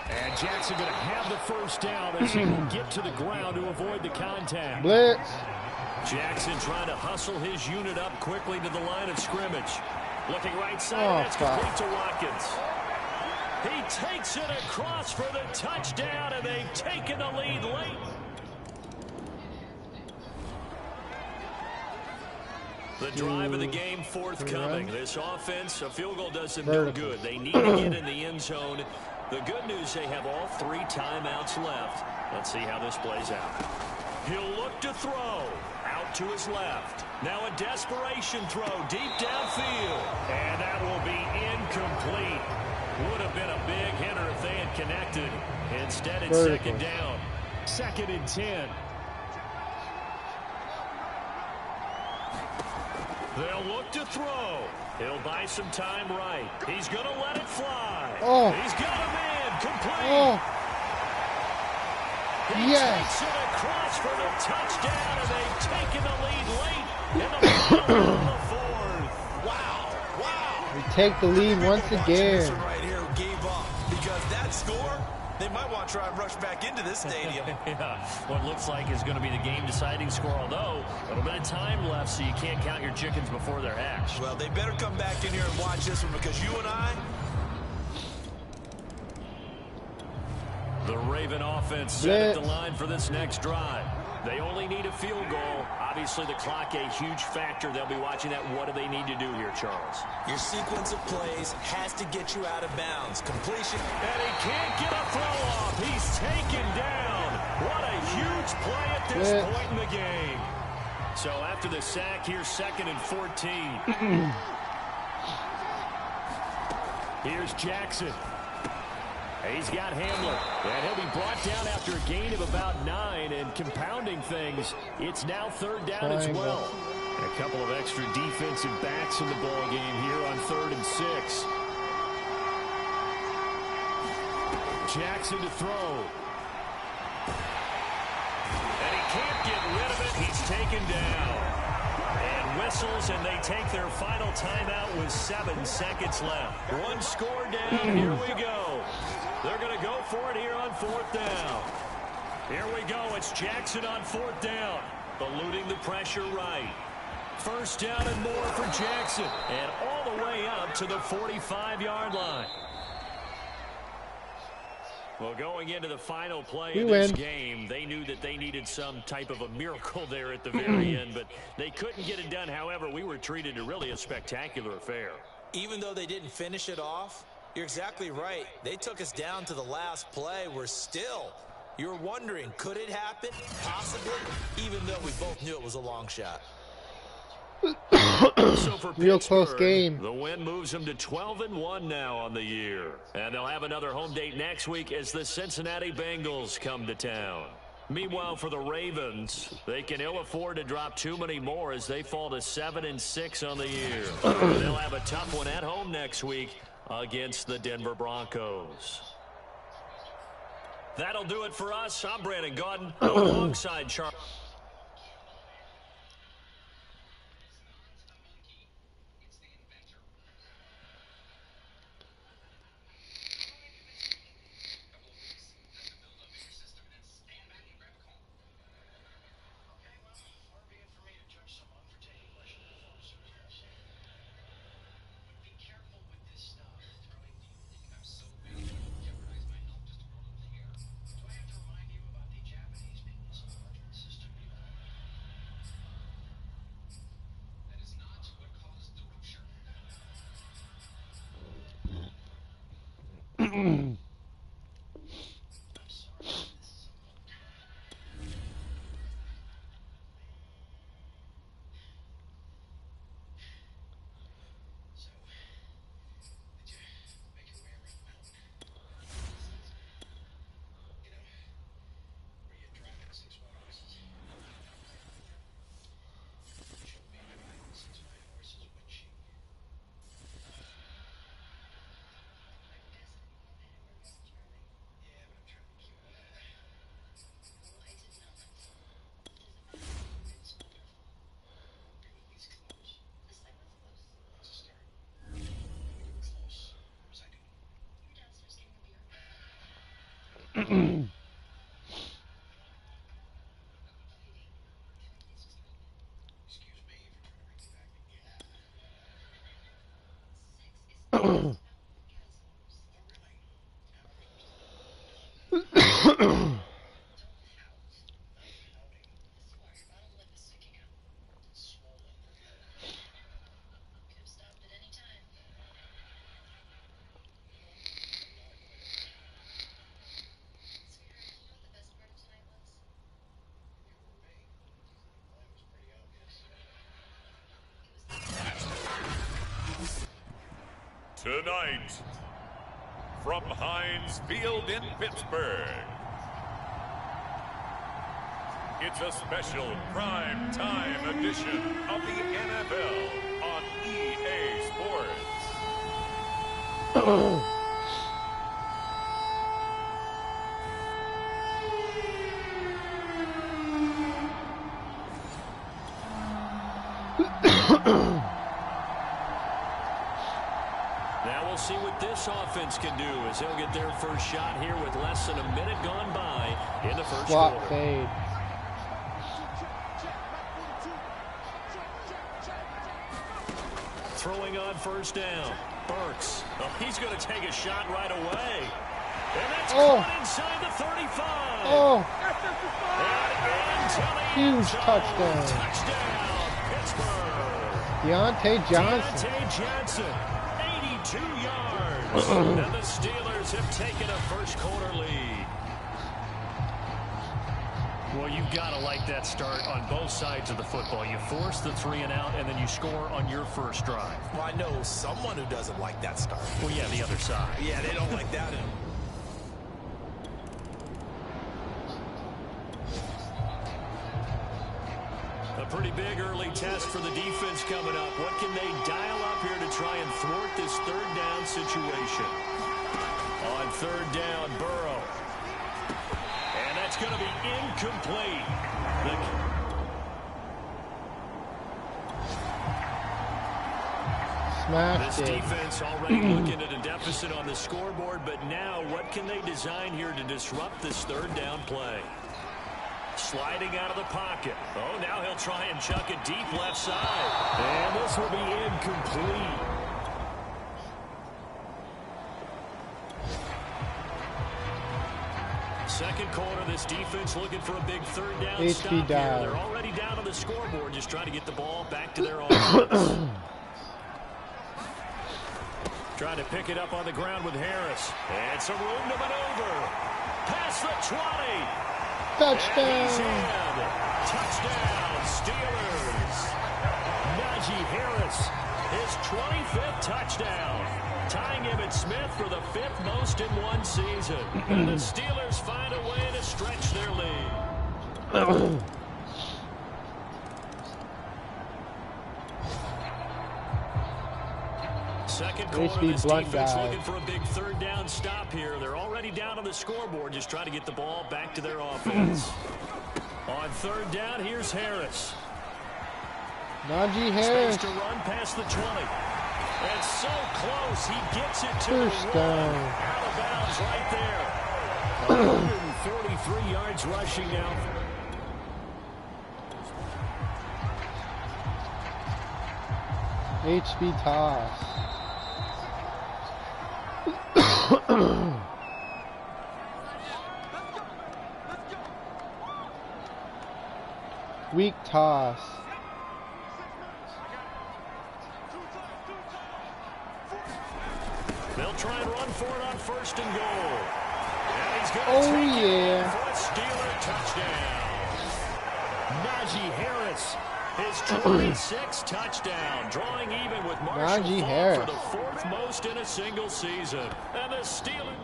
D: And Jackson going to have the first down as he will get to the ground to avoid the contact.
A: Blitz.
D: Jackson trying to hustle his unit up quickly to the line of scrimmage. Looking right side, that's complete to Watkins. He takes it across for the touchdown, and they've taken the lead late. The drive of the game forthcoming. This offense, a field goal does them no good. They need to get in the end zone. The good news, they have all 3 timeouts left. Let's see how this plays out. He'll look to throw. Out to his left. Now a desperation throw deep downfield. And that will be incomplete. Would have been a big hitter if they had connected. Instead, it's second down. 2nd and 10. They'll look to throw. He'll buy some time right. He's going to let it fly. He's got him in. Complete. He takes it across for the touchdown, and they've taken the lead late in the bottom of the 4th.
E: Wow.
A: We take the lead once again.
E: Right here who gave up, because that score, they might want to try and rush back into this stadium.
D: Yeah, what looks like is going to be the game-deciding score, although a little bit of time left, so you can't count your chickens before they're hatched.
E: Well, they better come back in here and watch this one, because you and I...
D: The Raven offense set at the line for this next drive. They only need a field goal. Obviously, the clock a huge factor. They'll be watching that. What do they need to do here, Charles?
E: Your sequence of plays has to get you out of bounds. Completion.
D: And he can't get a throw off. He's taken down. What a huge play at this point in the game. So after the sack, here's 2nd and 14. Here's Jackson. He's got Hamler, and he'll be brought down after a gain of about 9, and compounding things, it's now 3rd down as well. And a couple of extra defensive backs in the ball game here on 3rd and 6. Jackson to throw. And he can't get rid of it. He's taken down. And whistles, and they take their final timeout with 7 seconds left. One score down. Here we go. They're going to go for it here on 4th down. Here we go. It's Jackson on 4th down. Eluding the pressure right. 1st down and more for Jackson. And all the way up to the 45-yard line. Well, going into the final play of this game, they knew that they needed some type of a miracle there at the very end, but they couldn't get it done. However, we were treated to really a spectacular affair.
E: Even though they didn't finish it off, you're exactly right. They took us down to the last play. We're still, you're wondering, could it happen? Possibly, even though we both knew it was a long shot.
D: So for
A: real close game.
D: The win moves them to 12-1 now on the year. And they'll have another home date next week as the Cincinnati Bengals come to town. Meanwhile, for the Ravens, they can ill afford to drop too many more as they fall to 7-6 on the year. They'll have a tough one at home next week against the Denver Broncos. That'll do it for us. I'm Brandon Gaudin alongside Charles.
C: Tonight, from Heinz Field in Pittsburgh, it's a special prime time edition of the NFL on EA Sports.
D: Now we'll see what this offense can do as they'll get their first shot here with less than a minute gone by in the first quarter.
A: Fade.
D: Throwing on 1st down. Burks. Oh, he's going to take a shot right away. And that's caught inside the 35.
A: Oh.
D: And
A: huge touchdown.
D: Touchdown, Pittsburgh.
A: Deontay Johnson.
D: Deontay Johnson, 82 yards. And the Steelers have taken a first quarter lead. Well, you've got to like that start on both sides of the football. You force the 3 and out, and then you score on your first drive.
E: Well, I know someone who doesn't like that start.
D: Well, yeah, the other side.
E: Yeah, they don't like that.
D: A pretty big early test for the defense coming up. What can they dial up here to try and thwart this 3rd down situation? On 3rd down, Burrow. And that's going to be incomplete.
A: Smashed
D: This
A: it.
D: defense already looking at a deficit on the scoreboard, but now what can they design here to disrupt this third down play? Sliding out of the pocket. Oh, now he'll try and chuck it deep left side. And this will be incomplete. Second quarter, this defense looking for a big third down stop here. They're already down on the scoreboard, just trying to get the ball back to their offense. Trying to pick it up on the ground with Harris. And some room to maneuver. Past the 20.
A: Touchdown.
D: Touchdown, Steelers. Najee Harris, his 25th touchdown. Tying Emmett Smith for the 5th most in one season. And the Steelers find a way to stretch their lead. Second quarter, this defense looking for a big third down stop here. They're already down on the scoreboard, just trying to get the ball back to their offense. On third down, here's Harris.
A: Najee Harris.
D: Space to run past the 20. And so close, he gets it to
A: First
D: the
A: down.
D: Out of bounds right there. 143 yards rushing now.
A: HB toss. Weak toss.
D: They'll try and run for it on first and goal. And he's going to
A: take it
D: for a Steeler touchdown. Najee Harris, his 26th touchdown, drawing even with Marshall Faulk for the 4th most in a single season. And the Steelers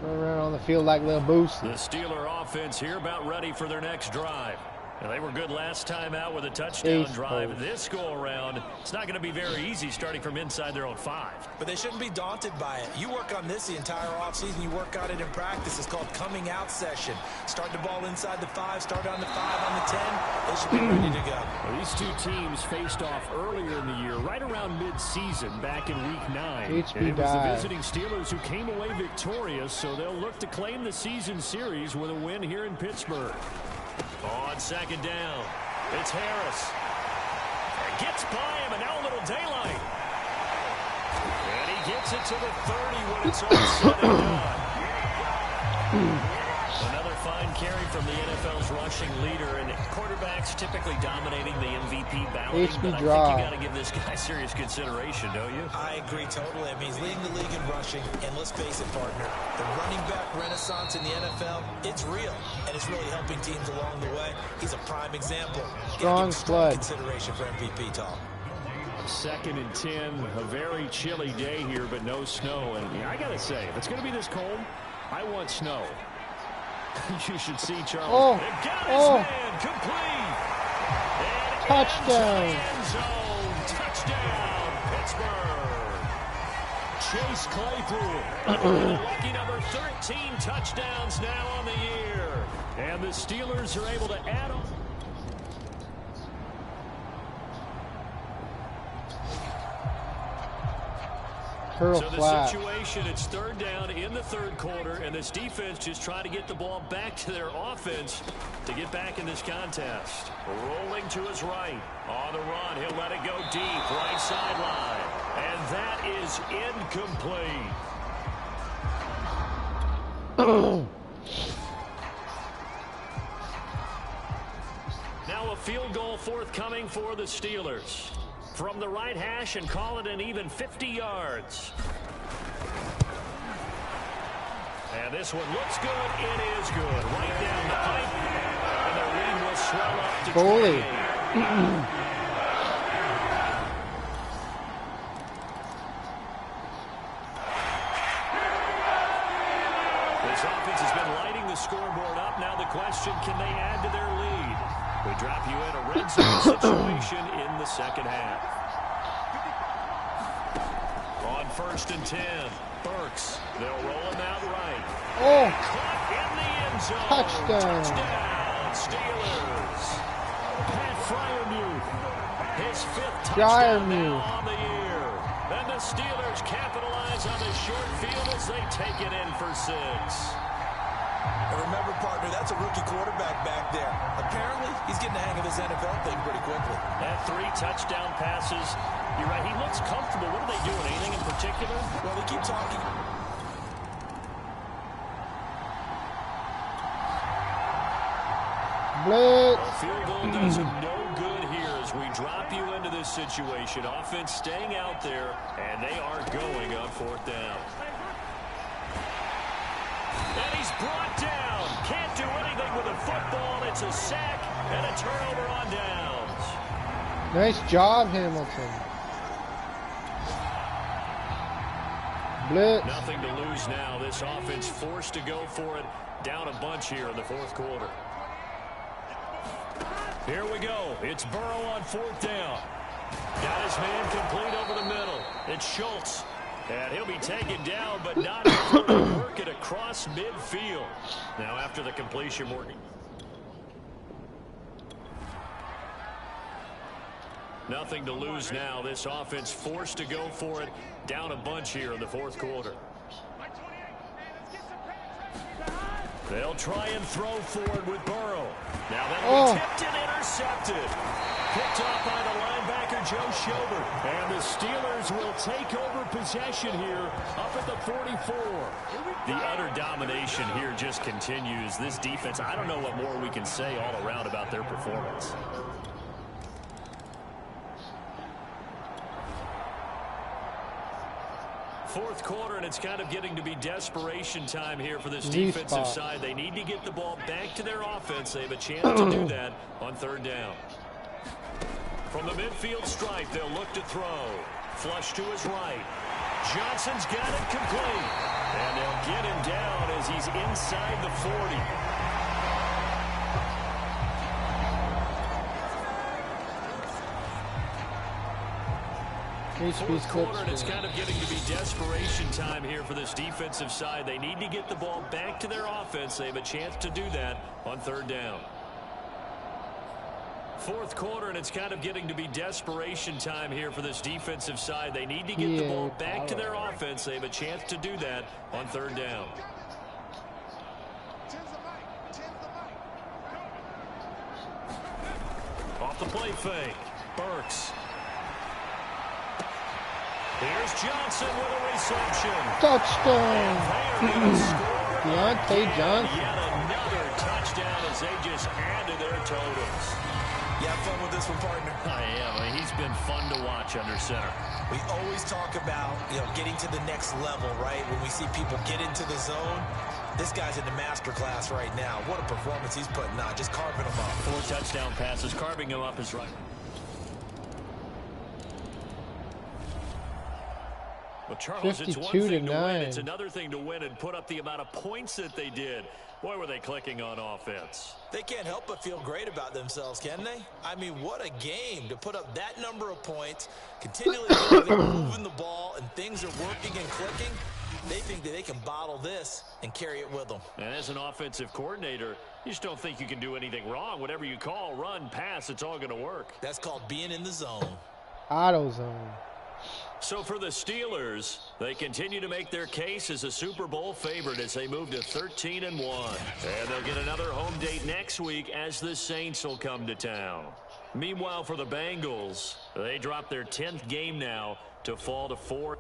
A: run around on the field like little Boosie.
D: The Steeler offense here about ready for their next drive. And they were good last time out with a touchdown drive. This go-around, it's not going to be very easy starting from inside their own 5.
E: But they shouldn't be daunted by it. You work on this the entire offseason. You work on it in practice. It's called coming out session. Start the ball inside the 5, start on the 5, on the 10. They should be ready to go.
D: Well, these two teams faced off earlier in the year, right around mid-season, back in Week 9. And it was the visiting Steelers who came away victorious, so they'll look to claim the season series with a win here in Pittsburgh. On second down, it's Harris. Gets by him, and now a little daylight. And he gets it to the 30 when it's all said and done. Another fine carry from the NFL's rushing leader, and quarterbacks typically dominating the MVP ballot. But I think you got to give this guy serious consideration, don't you?
E: I agree totally. I mean, he's leading the league in rushing, and let's face it, partner, the running back renaissance in the NFL, it's real, and it's really helping teams along the way. He's a prime example.
A: Strong flood.
E: Consideration for MVP, Tom.
D: 2nd and 10, a very chilly day here, but no snow. And I got to say, if it's going to be this cold, I want snow. You should see Charles.
A: Oh,
D: got his man complete. And
A: touchdown.
D: End zone. Touchdown, Pittsburgh. Chase Claypool. Lucky number 13 touchdowns now on the year. And the Steelers are able to add on.
A: Curl
D: so
A: flat.
D: The situation, it's third down in the third quarter, and this defense just trying to get the ball back to their offense to get back in this contest. Rolling to his right. On the run, he'll let it go deep, right sideline. And that is incomplete. Now a field goal forthcoming for the Steelers. From the right hash and call it an even 50 yards. And this one looks good. It is good. Right down the pipe. And the lead will swell up to 28. This offense has been lighting the scoreboard up. Now the question, can they add to their lead? We drop you in a red zone situation in the second half. On 1st and 10, Burks. They'll roll him out right.
A: Oh,
D: caught in the end zone.
A: Touchdown.
D: Touchdown, Steelers. Pat Fryermuth. His 5th
A: Fire
D: touchdown
A: me.
D: now on the year. And the Steelers capitalize on the short field as they take it in for 6.
E: And remember, partner, that's a rookie quarterback back there. Apparently, he's getting the hang of this NFL thing pretty quickly.
D: Had 3 touchdown passes. You're right, he looks comfortable. What are they doing? Anything in particular?
E: Well, they keep talking.
A: Blitz.
D: A field goal does him no good here as we drop you into this situation. Offense staying out there, and they are going on 4th down. And he's brought down. Can't do anything with a football. It's a sack and a turnover on downs.
A: Nice job, Hamilton. Blitz.
D: Nothing to lose now. This offense forced to go for it. Down a bunch here in the 4th quarter. Here we go. It's Burrow on 4th down. Got his man complete over the middle. It's Schultz. And he'll be taken down, but not before they work it across midfield. Now after the completion, Morgan. Nothing to lose now. This offense forced to go for it. Down a bunch here in the 4th quarter. They'll try and throw forward with Burrow. Now that'll be tipped and intercepted. Picked off by the linebacker, Joe Schobert. And the Steelers will take over possession here up at the 44. The utter domination here just continues. This defense, I don't know what more we can say all around about their performance. Fourth quarter, and it's kind of getting to be desperation time here for this defensive side. They need to get the ball back to their offense. They have a chance to do that on 3rd down. From the midfield stripe, they'll look to throw. Flush to his right. Johnson's got it complete. And they'll get him down as he's inside the 40. Fourth quarter, and it's kind of getting to be desperation time here for this defensive side. They need to get the ball back to their offense. They have a chance to do that on 3rd down. Fourth quarter, and it's kind of getting to be desperation time here for this defensive side. They need to get the ball back to their offense. They have a chance to do that on 3rd down. Off the play fake. Burks. Here's Johnson with a reception.
A: Touchdown. Deontay Johnson.
D: Yet another touchdown as they just add to their totals.
E: You have fun with this one, partner?
D: I am. I mean, he's been fun to watch under center.
E: We always talk about, getting to the next level, right? When we see people get into the zone, this guy's in the master class right now. What a performance he's putting on, just carving them up.
D: 4 touchdown passes, carving him up is right. Well, Charles, it's one thing to win. It's another thing to win and put up the amount of points that they did. Boy, were they clicking on offense.
E: They can't help but feel great about themselves, can they? I mean, what a game to put up that number of points, continually moving the ball, and things are working and clicking. They think that they can bottle this and carry it with them.
D: And as an offensive coordinator, you just don't think you can do anything wrong. Whatever you call, run, pass, it's all going to work.
E: That's called being in the zone.
A: Auto zone.
D: So for the Steelers, they continue to make their case as a Super Bowl favorite as they move to 13-1. And they'll get another home date next week as the Saints will come to town. Meanwhile, for the Bengals, they drop their 10th game now to fall to 4.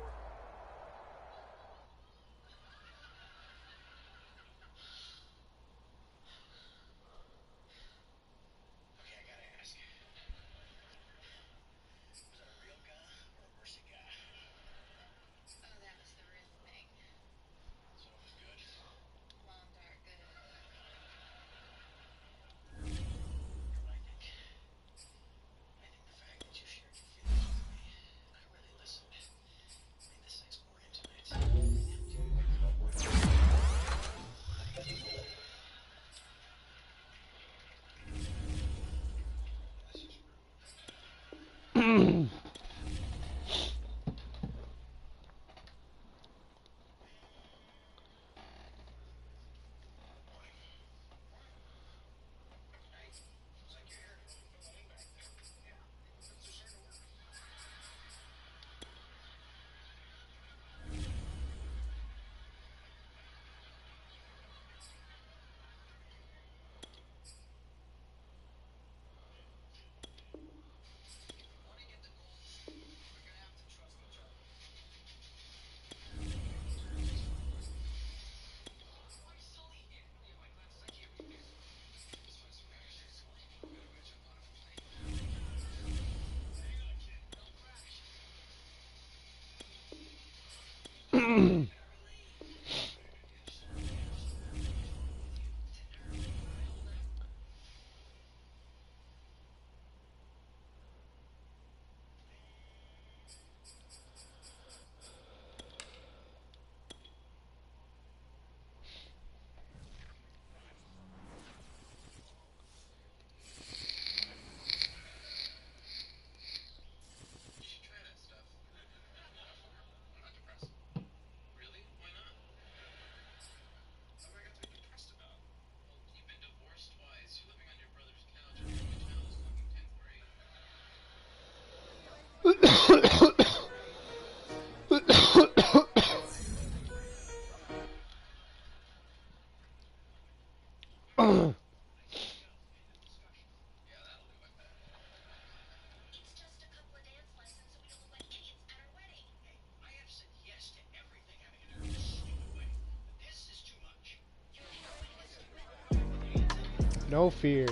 A: No fear.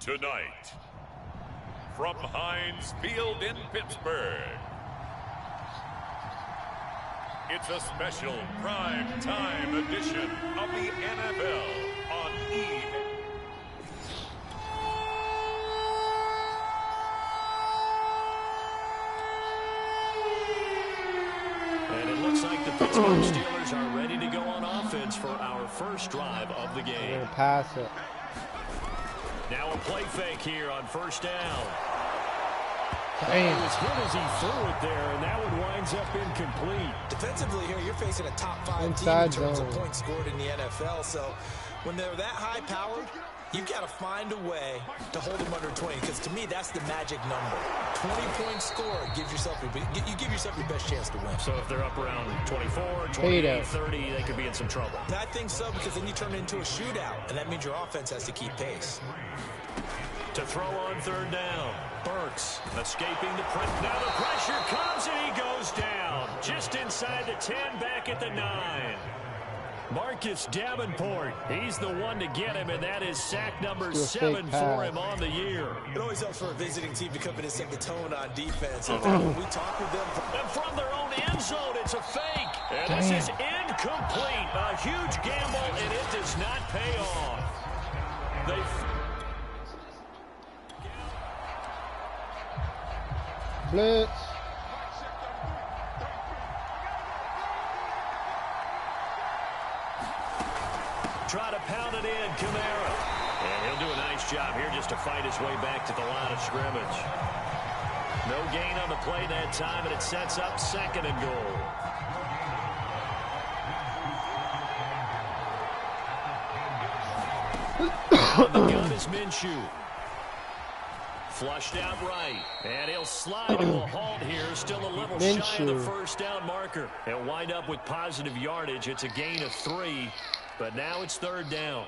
C: Tonight, from Heinz Field in Pittsburgh, it's a special prime time edition of the NFL on EA.
D: And it looks like the Pittsburgh Steelers are ready to go on offense for our first drive of the game.
A: They're gonna pass it.
D: Now a play fake here on first down.
A: Damn.
D: He was hit as he threw it there, and that one winds up incomplete.
E: Defensively here, you're facing a top 5
A: Inside
E: team in terms
A: zone.
E: of points scored in the NFL. So when they're that high powered, you've got to find a way to hold them under 20, because to me, that's the magic number. 20-point score gives yourself you give yourself your best chance to win.
D: So if they're up around 24,
A: Potato.
D: 28, 30, they could be in some trouble.
E: I think so, because then you turn it into a shootout, and that means your offense has to keep pace.
D: To throw on third down, Burks escaping the pressure. Now the pressure comes and he goes down. Just inside the 10, back at the 9. Marcus Davenport, he's the one to get him, and that is sack number 7 for him on the year.
E: It always helps for a visiting team to come in and set the tone on defense. In fact, when we talk with them
D: And from their own end zone, it's a fake. And this is incomplete. A huge gamble, and it does not pay off.
A: Blitz.
D: Try to pound it in, Kamara. And he'll do a nice job here just to fight his way back to the line of scrimmage. No gain on the play that time, and it sets up 2nd and goal. On the gun is Minshew. Flushed out right, and he'll slide to a halt here, still a little shy of the first down marker. He'll wind up with positive yardage. It's a gain of 3, but now it's 3rd down.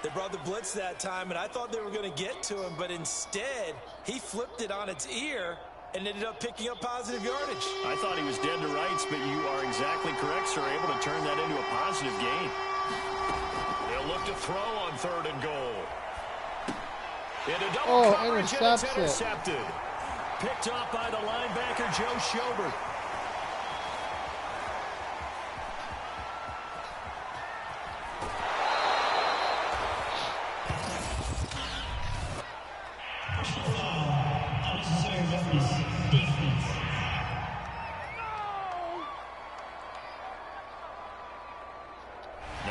E: They brought the blitz that time, and I thought they were going to get to him, but instead, he flipped it on its ear and ended up picking up positive yardage.
D: I thought he was dead to rights, but you are exactly correct, are able to turn that into a positive gain. They'll look to throw on 3rd and goal. Into double coverage, and it's intercepted. Picked off by the linebacker, Joe Schobert.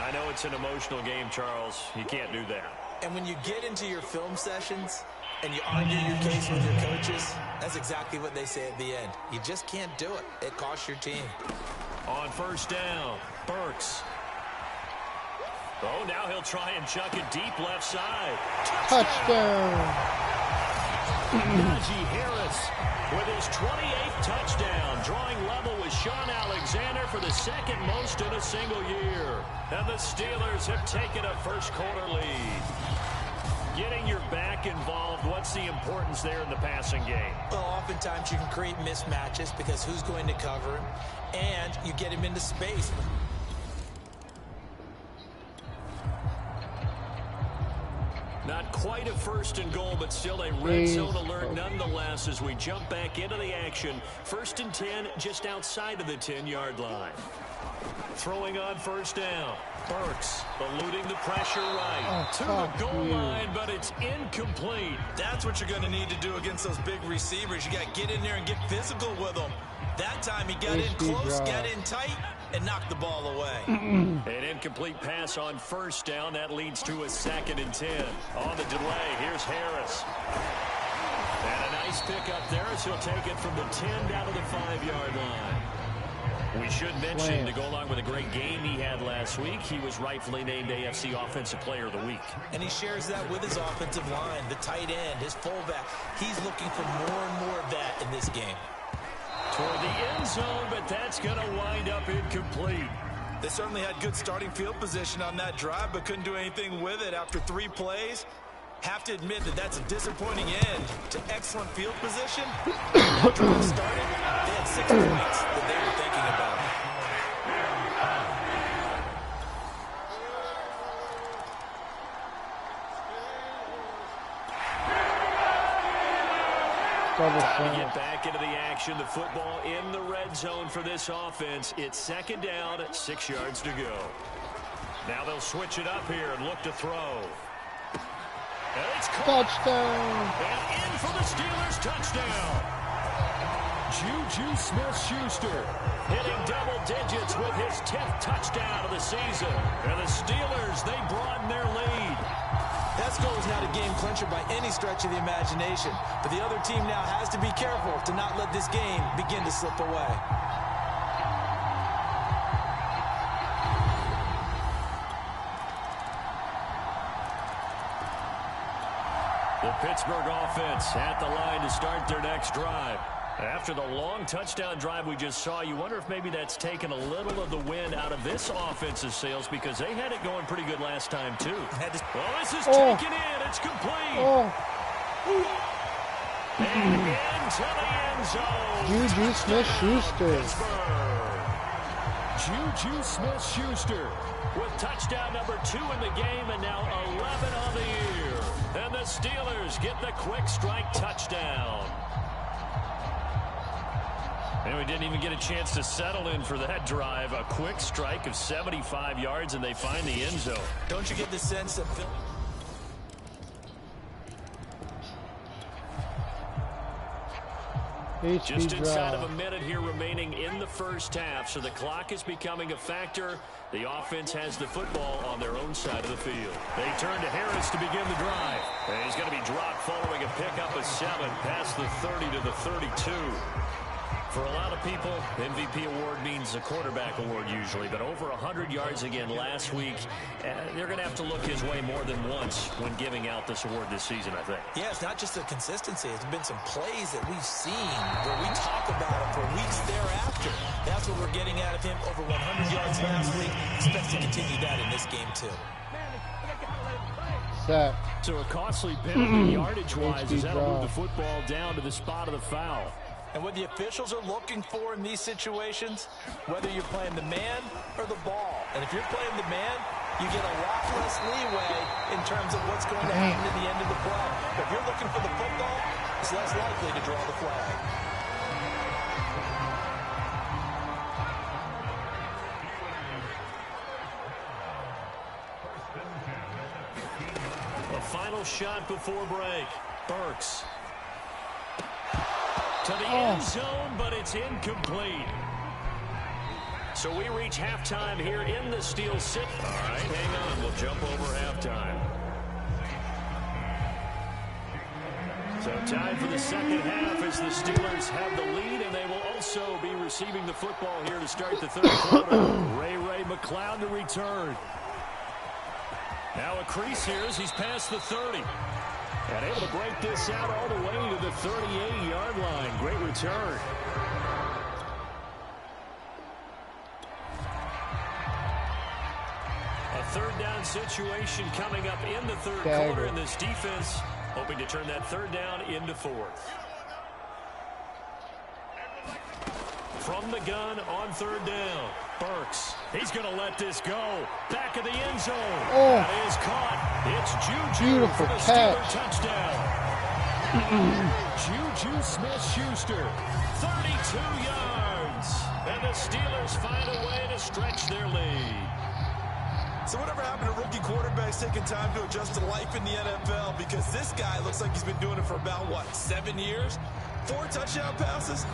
D: I know it's an emotional game, Charles. You can't do that.
E: And when you get into your film sessions and you argue your case with your coaches, that's exactly what they say at the end. You just can't do it. It costs your team.
D: On 1st down, Burks. Oh, now he'll try and chuck it deep left side.
A: Touchdown.
D: Najee Harris with his 28th touchdown, drawing level with Sean Alexander for the 2nd most in a single year. And the Steelers have taken a first-quarter lead. Getting your back involved, what's the importance there in the passing game?
E: Well, oftentimes you can create mismatches because who's going to cover him, and you get him into space.
D: Not quite a 1st and goal, but still a red zone alert nonetheless as we jump back into the action. 1st and 10, just outside of the 10-yard line. Throwing on 1st down. Burks eluding the pressure right to the goal line, but it's incomplete.
E: That's what you're going to need to do against those big receivers. You got to get in there and get physical with them. That time he got in close, got in tight, and knocked the ball away.
D: An incomplete pass on 1st down. That leads to a 2nd and 10. On the delay, here's Harris. And a nice pickup there as he'll take it from the 10 down to the 5-yard line. We should mention, to go along with a great game he had last week, he was rightfully named AFC Offensive Player of the Week.
E: And he shares that with his offensive line, the tight end, his fullback. He's looking for more and more of that in this game.
D: Toward the end zone, but that's going to wind up incomplete.
E: They certainly had good starting field position on that drive, but couldn't do anything with it after 3 plays. Have to admit that that's a disappointing end to excellent field position. After they started, they had 6 points that they were thinking about.
D: Time to get back into the action. The football in the red zone for this offense. It's 2nd down at 6 yards to go. Now they'll switch it up here and look to throw. And it's caught.
A: Touchdown.
D: And in for the Steelers touchdown. Juju Smith-Schuster hitting double digits with his 10th touchdown of the season. And the Steelers, they broaden their lead.
E: That goal is not a game clincher by any stretch of the imagination. But the other team now has to be careful to not let this game begin to slip away.
D: The Pittsburgh offense at the line to start their next drive. After the long touchdown drive we just saw, you wonder if maybe that's taken a little of the wind out of this offensive sails because they had it going pretty good last time, too. Well, this is taken in. It's complete. And into the end zone.
A: Juju Smith-Schuster.
D: Juju Smith-Schuster with touchdown number 2 in the game and now 11 on the year. And the Steelers get the quick strike touchdown. And we didn't even get a chance to settle in for that drive. A quick strike of 75 yards, and they find the end zone.
E: Don't you get the sense that
D: just inside of a minute here remaining in the first half, so the clock is becoming a factor. The offense has the football on their own side of the field. They turn to Harris to begin the drive. And he's going to be dropped following a pickup of 7 past the 30 to the 32. For a lot of people, MVP award means a quarterback award usually, but over 100 yards again last week, they're going to have to look his way more than once when giving out this award this season, I think.
E: Yeah, it's not just the consistency. It's been some plays that we've seen where we talk about him for weeks thereafter. That's what we're getting out of him. Over 100 yards last week. Expects to continue that in this game, too.
D: So a costly penalty yardage-wise as that'll move the football down to the spot of the foul.
E: And what the officials are looking for in these situations, whether you're playing the man or the ball. And if you're playing the man, you get a lot less leeway in terms of what's going to happen at the end of the play. But if you're looking for the football, it's less likely to draw the flag.
D: A final shot before break. Burks. To the end zone, but it's incomplete. So we reach halftime here in the Steel City. All right, hang on. We'll jump over halftime. So tied for the second half as the Steelers have the lead, and they will also be receiving the football here to start the third quarter. Ray McCloud to return. Now a crease here as he's past the 30. And able to break this out all the way to the 38-yard line. Great return. A third down situation coming up in the third quarter, and this defense hoping to turn that third down into fourth. From the gun on third down, Burks. He's going to let this go. Back of the end zone. That is caught. It's Juju for the Steeler touchdown. Juju Smith-Schuster, 32 yards. And the Steelers find a way to stretch their lead.
E: So whatever happened to rookie quarterbacks taking time to adjust to life in the NFL? Because this guy looks like he's been doing it for about, 7 years? 4 touchdown passes?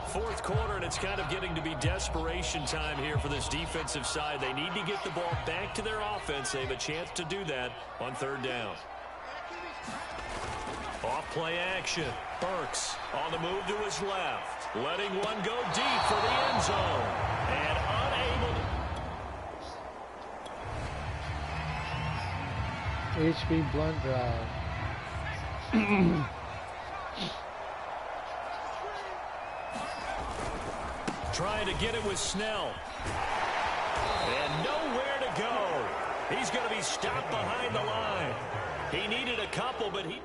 D: Fourth quarter, and it's kind of getting to be desperation time here for this defensive side. They need to get the ball back to their offense. They have a chance to do that on third down. Off play action. Burks on the move to his left. Letting one go deep for the end zone. And unable to...
A: HB blunt drive.
D: Trying to get it with Snell. And nowhere to go. He's going to be stopped behind the line. He needed a couple, but he...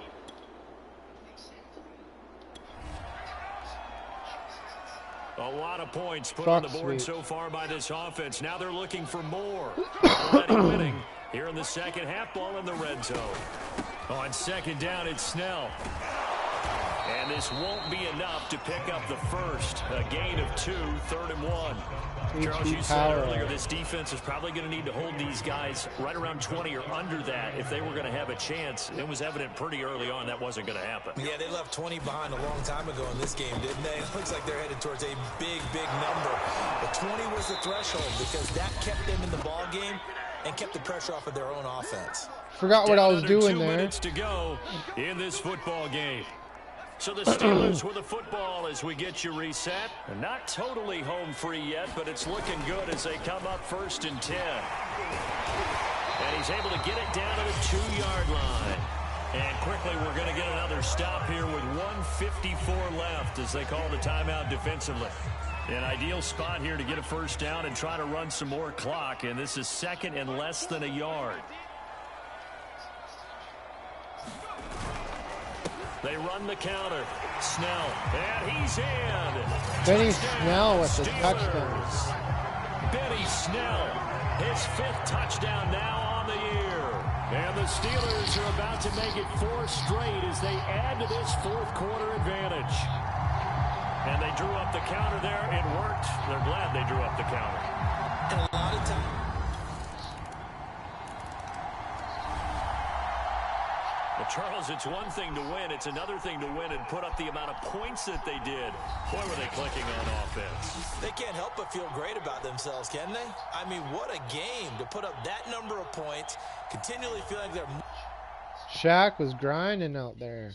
D: A lot of points put on the board so far by this offense. Now they're looking for more. Already winning here in the second half. Ball in the red zone. On second down, it's Snell. And this won't be enough to pick up the first. A gain of 2, 3rd and 1. Charles, you said earlier this defense is probably going to need to hold these guys right around 20 or under that if they were going to have a chance. It was evident pretty early on that wasn't going to happen.
E: Yeah, they left 20 behind a long time ago in this game, didn't they? It looks like they're headed towards a big, big number. But 20 was the threshold because that kept them in the ball game and kept the pressure off of their own offense.
A: Forgot what I was doing
D: 2
A: there.
D: minutes to go in this football game. So the Steelers with the football as we get you reset. Not totally home free yet, but it's looking good as they come up 1st and 10. And he's able to get it down to the 2-yard line. And quickly we're going to get another stop here with 1:54 left as they call the timeout defensively. An ideal spot here to get a first down and try to run some more clock. And this is 2nd and less than a yard. They run the counter. Snell. And he's in.
A: Benny Snell with the touchdown.
D: Benny Snell. His 5th touchdown now on the year. And the Steelers are about to make it 4 straight as they add to this 4th quarter advantage. And they drew up the counter there. It worked. They're glad they drew up the counter.
E: And a lot of time.
D: Well, Charles, it's one thing to win. It's another thing to win and put up the amount of points that they did. Boy, were they clicking on offense.
E: They can't help but feel great about themselves, can they? I mean, what a game to put up that number of points, continually feel like they're...
A: Shaq was grinding out there.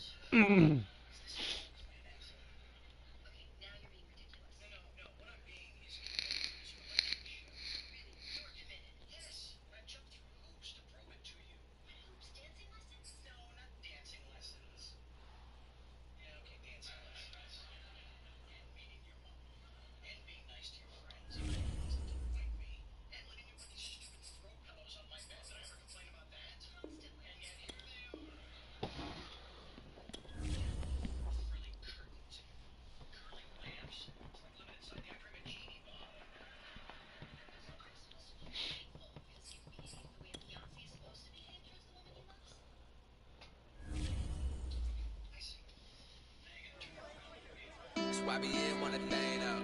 F: YBN want a thing up.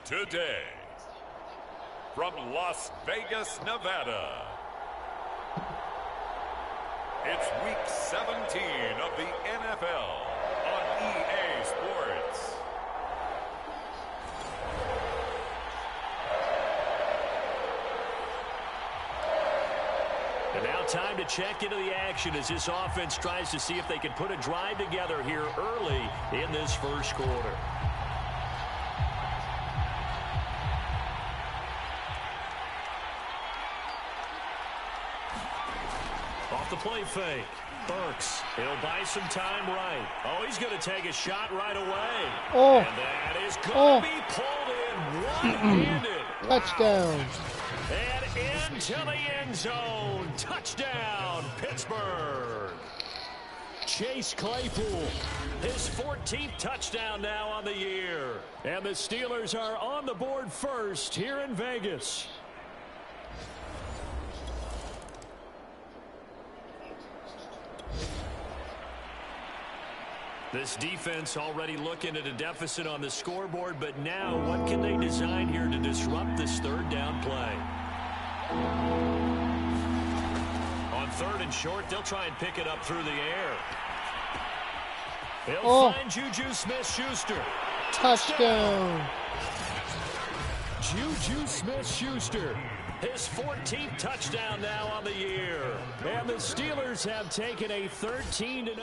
C: Today, from Las Vegas, Nevada, it's Week 17 of the NFL on EA Sports.
D: And now time to check into the action as this offense tries to see if they can put a drive together here early in this first quarter. Off the play fake. Burks. He'll buy some time right. Oh, he's going to take a shot right away.
A: Oh.
D: And that is going to be pulled in one-handed.
A: Touchdown.
D: And into the end zone. Touchdown, Pittsburgh. Chase Claypool, his 14th touchdown now on the year. And the Steelers are on the board first here in Vegas. This defense already looking at a deficit on the scoreboard, but now what can they design here to disrupt this third down play? On third and short, they'll try and pick it up through the air. He'll find Juju Smith-Schuster.
A: Touchdown.
D: Juju Smith-Schuster, his 14th touchdown now on the year. And the Steelers have taken a 13-0.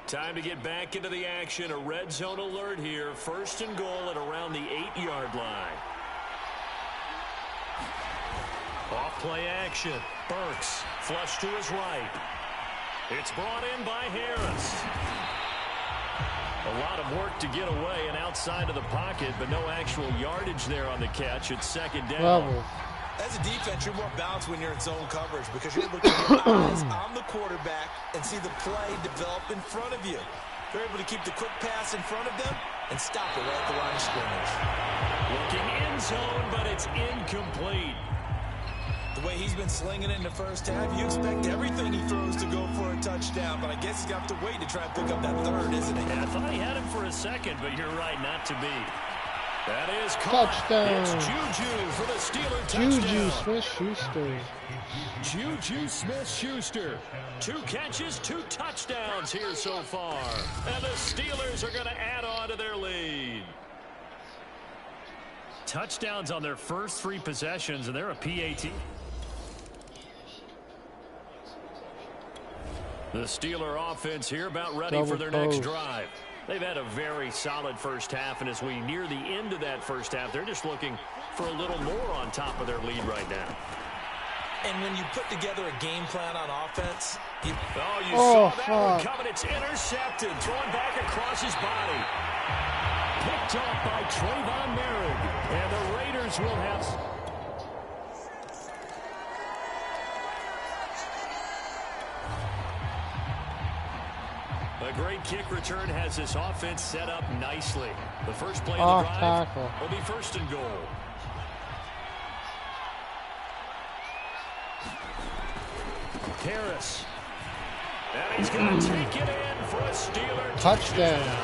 D: Time to get back into the action. A red zone alert here. First and goal at around the 8-yard line. Off play action. Burks flush to his right. It's brought in by Harris. A lot of work to get away and outside of the pocket, but no actual yardage there on the catch. It's second down.
A: Level.
E: As a defense, you're more balanced when you're in zone coverage because you're able to keep your eyes on the quarterback and see the play develop in front of you. If you're able to keep the quick pass in front of them, and stop it right at the line of scrimmage.
D: Looking end zone, but it's incomplete.
E: The way he's been slinging it in the first half, you expect everything he throws to go for a touchdown, but I guess he's got to wait to try and pick up that third, isn't he?
D: Yeah, I thought he had him for a second, but you're right, not to be. That is caught.
A: Touchdown.
D: It's Juju for the Steeler
A: Juju
D: touchdown.
A: Smith-Schuster.
D: Juju Smith-Schuster. 2 catches, 2 touchdowns here so far. And the Steelers are going to add on to their lead. Touchdowns on their first 3 possessions, and they're a PAT. The Steeler offense here about ready for their next drive. They've had a very solid first half, and as we near the end of that first half, they're just looking for a little more on top of their lead right now.
E: And when you put together a game plan on offense,
D: you saw that one coming. It's intercepted, throwing back across his body. Picked off by Trayvon Merrick, and the Raiders will have... A great kick return has this offense set up nicely. The first play of the drive will be first and goal. Harris. And he's going to take it in for a Steeler touchdown.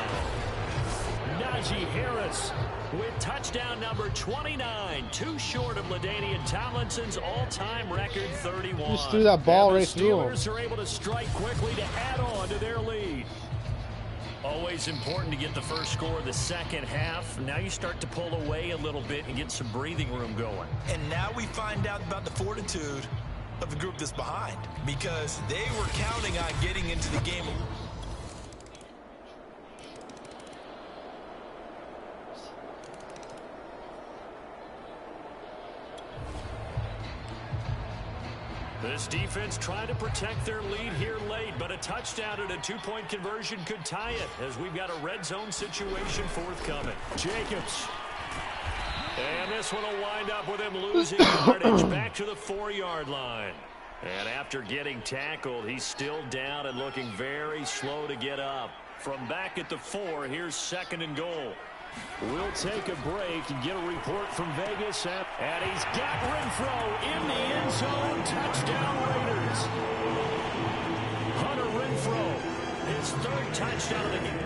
D: Najee Harris with touchdown number 29. Too short of LaDainian Tomlinson's all-time record 31.
A: Just threw that ball right through him.
D: The Steelers are able to strike quickly to add on to their lead. Always important to get the first score of the second half. Now you start to pull away a little bit and get some breathing room going.
E: And now we find out about the fortitude of the group that's behind, because they were counting on getting into the game.
D: This defense trying to protect their lead here late, but a touchdown and a 2-point conversion could tie it as we've got a red zone situation forthcoming. Jacobs. And this one will wind up with him losing yardage back to the 4-yard line. And after getting tackled, he's still down and looking very slow to get up. From back at the 4, here's second and goal. We'll take a break and get a report from Vegas. And he's got Renfro in the end zone. Touchdown Raiders. Hunter Renfro, his 3rd touchdown of the game.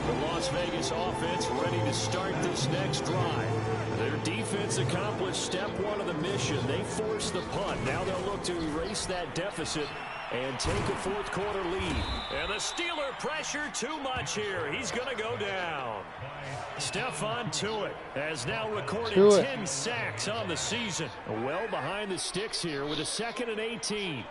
D: The Las Vegas offense ready to start this next drive. Their defense accomplished step 1 of the mission. They forced the punt. Now they'll look to erase that deficit and take a 4th quarter lead. And the Steeler pressure too much here. He's going to go down. Stephon Tuitt has now recorded 10 sacks on the season. Well behind the sticks here with a 2nd and 18.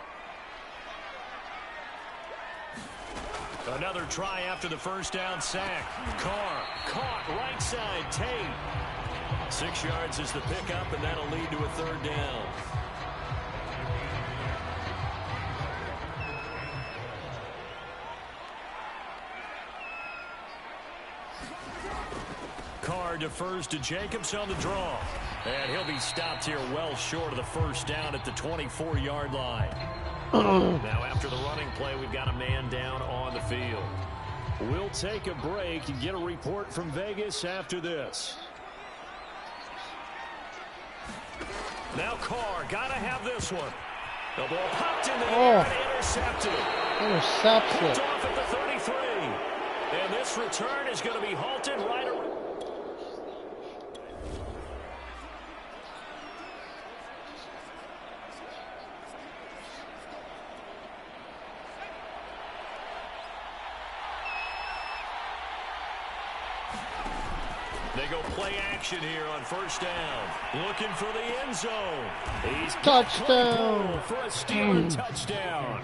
D: Another try after the first down sack. Carr caught right side. Tate. 6 yards is the pickup, and that'll lead to a 3rd down. Carr defers to Jacobs on the draw. And he'll be stopped here well short of the first down at the 24-yard line. Now after the running play, we've got a man down on the field. We'll take a break and get a report from Vegas after this. Now Carr, gotta have this one. The ball popped in the air and intercepted.
A: Intercepted.
D: Off at the 33. And this return is going to be halted right around. They go play action here on first down. Looking for the end zone. He's
A: touchdown
D: for a Steeler touchdown.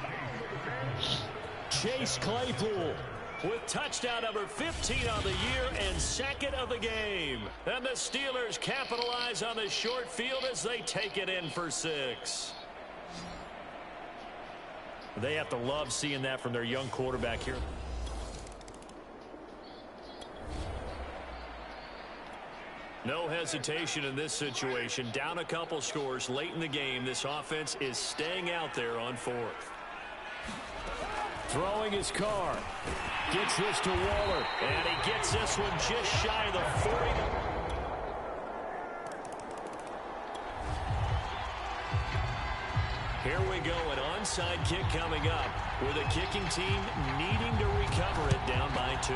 D: Chase Claypool with touchdown number 15 on the year and 2nd of the game. And the Steelers capitalize on the short field as they take it in for 6. They have to love seeing that from their young quarterback here. No hesitation in this situation. Down a couple scores late in the game. This offense is staying out there on 4th. Throwing his car. Gets this to Waller. And he gets this one just shy of the 40. Here we go, an onside kick coming up with a kicking team needing to recover it down by 2.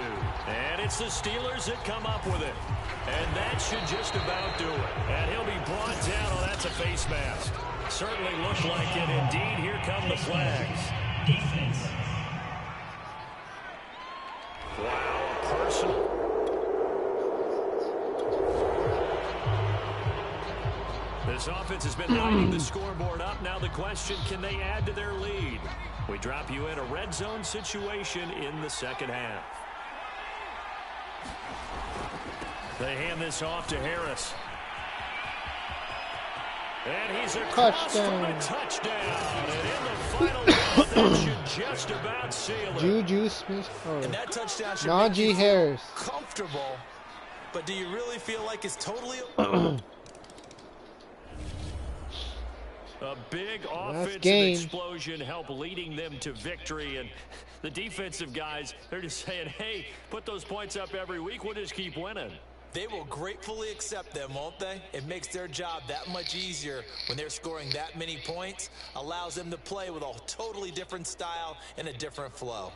D: And it's the Steelers that come up with it. And that should just about do it. And he'll be brought down. Oh, that's a face mask. Certainly looked like it. Indeed, here come the flags.
F: Defense.
D: Wow, a personal. This offense has been lighting the scoreboard up. Now the question, can they add to their lead? We drop you in a red zone situation in the second half. They hand this off to Harris. And he's across from a touchdown. And in the final minute, that should just about seal it.
A: Juju Smith. Oh.
E: And that touchdown should
A: Najee
E: make you
A: Harris.
E: comfortable. But do you really feel like it's totally...
D: A big offensive explosion helped leading them to victory. And the defensive guys, they're just saying, hey, put those points up every week. We'll just keep winning.
E: They will gratefully accept them, won't they? It makes their job that much easier when they're scoring that many points. Allows them to play with a totally different style and a different flow.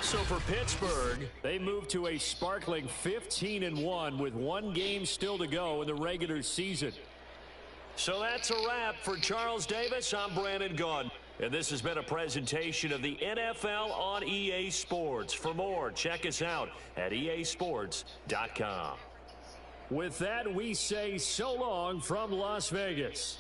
D: So for Pittsburgh, they move to a sparkling 15-1 with 1 game still to go in the regular season. So that's a wrap for Charles Davis. I'm Brandon Gunn. And this has been a presentation of the NFL on EA Sports. For more, check us out at easports.com. With that, we say so long from Las Vegas.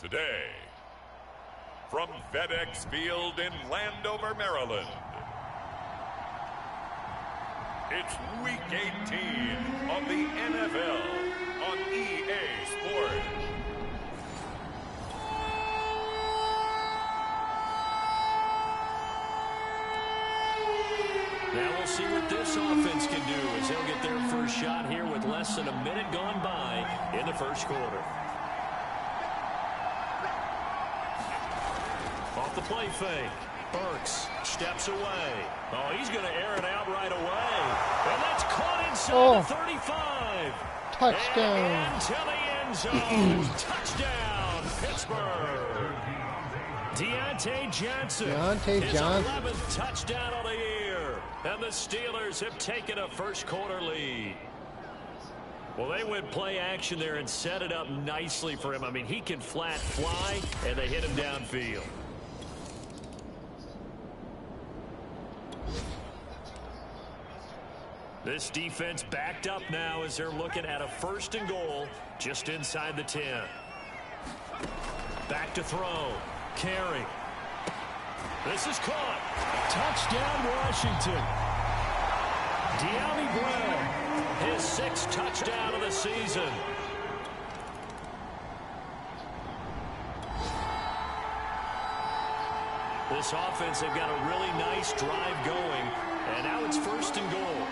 C: the day. From FedEx Field in Landover, Maryland, it's Week 18 of the NFL on EA Sports.
D: Now we'll see what this offense can do as they'll get their first shot here with less than a minute gone by in the first quarter. Off the play fake. Burks steps away. Oh, he's going to air it out right away. And that's caught inside the 35.
A: Touchdown.
D: And into the end zone. Touchdown, Pittsburgh. Deontay Johnson. His 11th touchdown of the year. And the Steelers have taken a first quarter lead. Well, they went play action there and set it up nicely for him. I mean, he can flat fly, and they hit him downfield. This defense backed up now as they're looking at a 1st and goal just inside the 10. Back to throw. Carry. This is caught. Touchdown, Washington. De'Ami Brown, his 6th touchdown of the season. This offense, they've got a really nice drive going, and now it's 1st and goal.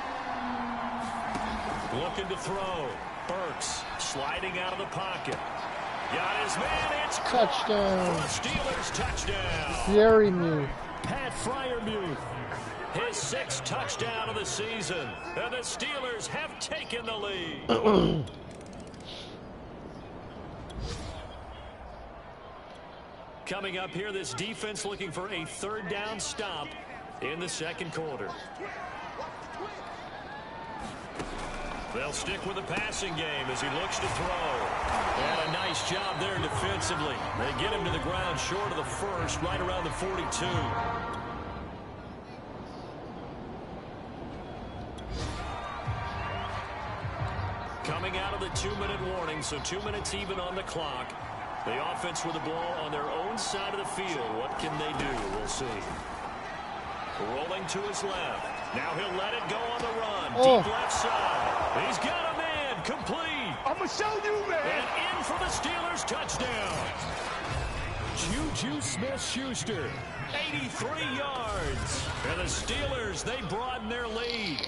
D: Looking to throw. Burks sliding out of the pocket. Got his man. It's
A: touchdown.
D: Steelers touchdown.
A: Freiermuth.
D: Pat Freiermuth. His 6th touchdown of the season. And the Steelers have taken the lead. Coming up here, this defense looking for a 3rd down stop in the 2nd quarter. They'll stick with the passing game as he looks to throw. And a nice job there defensively. They get him to the ground short of the 1st, right around the 42. Coming out of the 2-minute warning, so 2 minutes even on the clock. The offense with the ball on their own side of the field. What can they do? We'll see. Rolling to his left. Now he'll let it go on the run. Deep left side. He's got a man. Complete.
B: I'm going to show you, man.
D: And in for the Steelers touchdown. Juju Smith-Schuster. 83 yards. And the Steelers, they broaden their lead.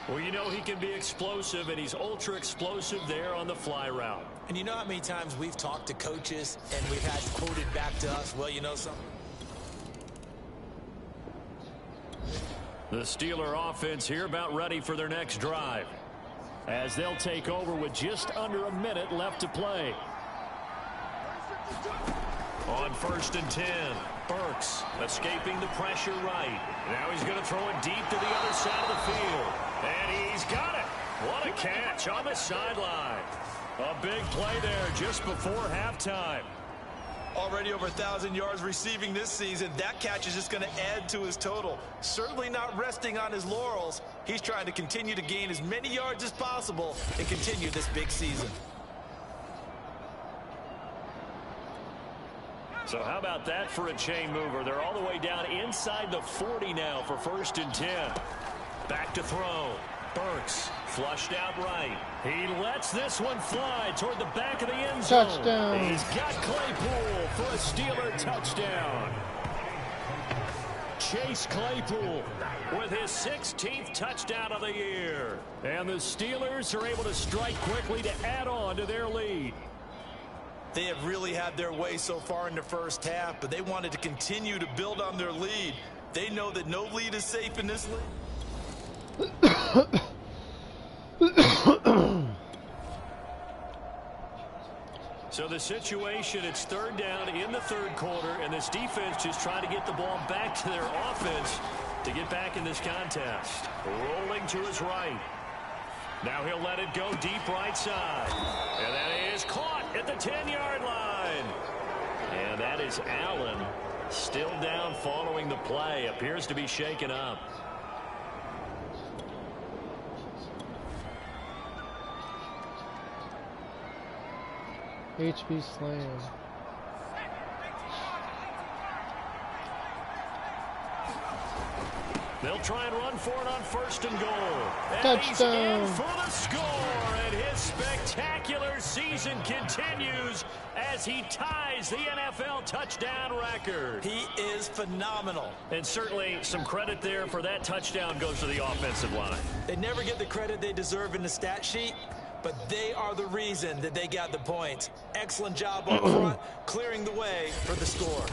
D: Well, you know he can be explosive, and he's ultra explosive there on the fly route.
E: And you know how many times we've talked to coaches and we've had quoted back to us, well, you know something?
D: The Steeler offense here about ready for their next drive as they'll take over with just under a minute left to play. On 1st and 10, Burks escaping the pressure right. Now he's going to throw it deep to the other side of the field. And he's got it. What a catch on the sideline. A big play there just before halftime.
E: Already over 1,000 yards receiving this season. That catch is just going to add to his total. Certainly not resting on his laurels. He's trying to continue to gain as many yards as possible and continue this big season.
D: So how about that for a chain mover? They're all the way down inside the 40 now for 1st and 10. Back to throw. Burks flushed out right. He lets this one fly toward the back of the end zone.
A: Touchdown.
D: He's got Claypool for a Steeler touchdown. Chase Claypool with his 16th touchdown of the year. And the Steelers are able to strike quickly to add on to their lead.
E: They have really had their way so far in the first half, but they wanted to continue to build on their lead. They know that no lead is safe in this league.
D: So the situation, it's 3rd down in the 3rd quarter, and this defense just trying to get the ball back to their offense to get back in this contest. Rolling to his right. Now he'll let it go deep right side. And that is caught at the 10-yard line. And that is Allen still down following the play. Appears to be shaken up.
A: HB slam.
D: They'll try and run for it on 1st and goal. And
A: Touchdown.
D: he's in for the score, and his spectacular season continues as he ties the NFL touchdown record.
E: He is phenomenal.
D: And certainly some credit there for that touchdown goes to the offensive line.
E: They never get the credit they deserve in the stat sheet, but they are the reason that they got the points. Excellent job up front, clearing the way for the score.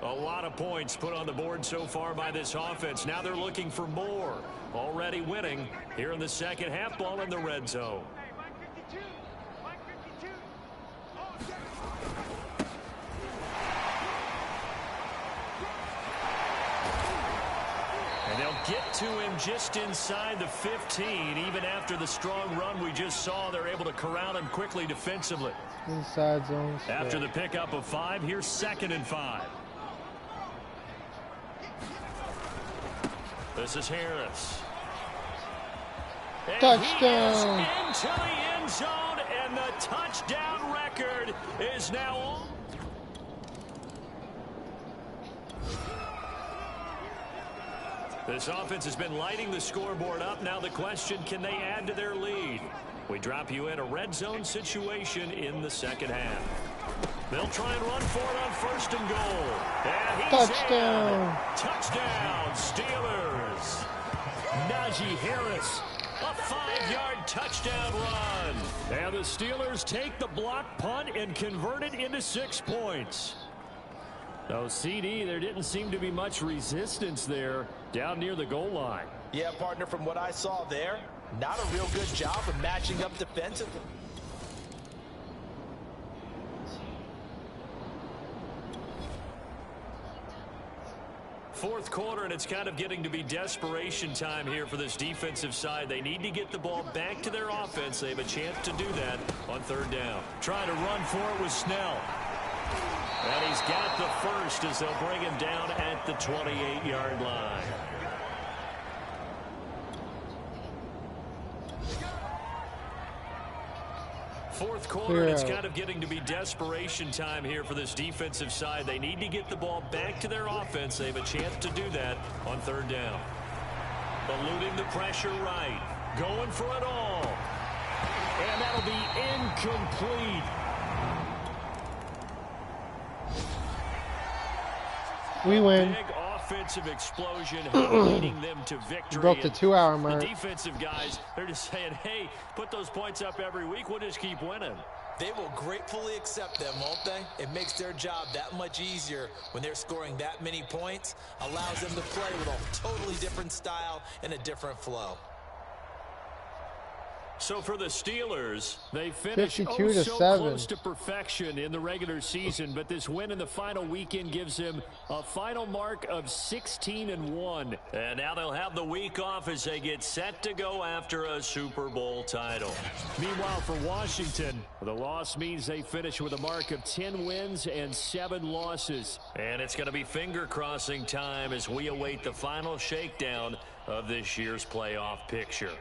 D: A lot of points put on the board so far by this offense. Now they're looking for more. Already winning here in the second half, ball in the red zone. And they'll get to him just inside the 15. Even after the strong run we just saw, they're able to corral him quickly defensively.
A: Inside zone.
D: After the pickup of 5, here's 2nd and 5. This is Harris. And
A: Touchdown.
D: he is into the end zone, and the touchdown record is now on. This offense has been lighting the scoreboard up. Now the question, can they add to their lead? We drop you in a red zone situation in the second half. They'll try and run for it on 1st and goal. And he's
A: Touchdown.
D: in. Touchdown, Steelers. Najee Harris, a 5-yard touchdown run. And the Steelers take the block punt and convert it into 6 points. Oh, CD, there didn't seem to be much resistance there down near the goal line.
E: Yeah, partner, from what I saw there, not a real good job of matching up defensively.
D: Fourth quarter, and it's kind of getting to be desperation time here for this defensive side. They need to get the ball back to their offense. They have a chance to do that on 3rd down. Trying to run for it with Snell. And he's got the first as they'll bring him down at the 28-yard line. Fourth quarter, and it's kind of getting to be desperation time here for this defensive side. They need to get the ball back to their offense. They have a chance to do that on 3rd down. Eluding the pressure right. Going for it all. And that'll be incomplete.
A: We win.
D: Big offensive explosion leading them to victory.
A: Broke the 2-hour mark.
D: The defensive guys, they're just saying, hey, put those points up every week. We'll just keep winning.
E: They will gratefully accept them, won't they? It makes their job that much easier when they're scoring that many points. Allows them to play with a totally different style and a different flow.
D: So for the Steelers, they finished
A: 52-7.
D: close to perfection in the regular season, but this win in the final weekend gives them a final mark of 16-1. And now they'll have the week off as they get set to go after a Super Bowl title. Meanwhile, for Washington, the loss means they finish with a mark of 10 wins and 7 losses. And it's going to be finger-crossing time as we await the final shakedown of this year's playoff picture.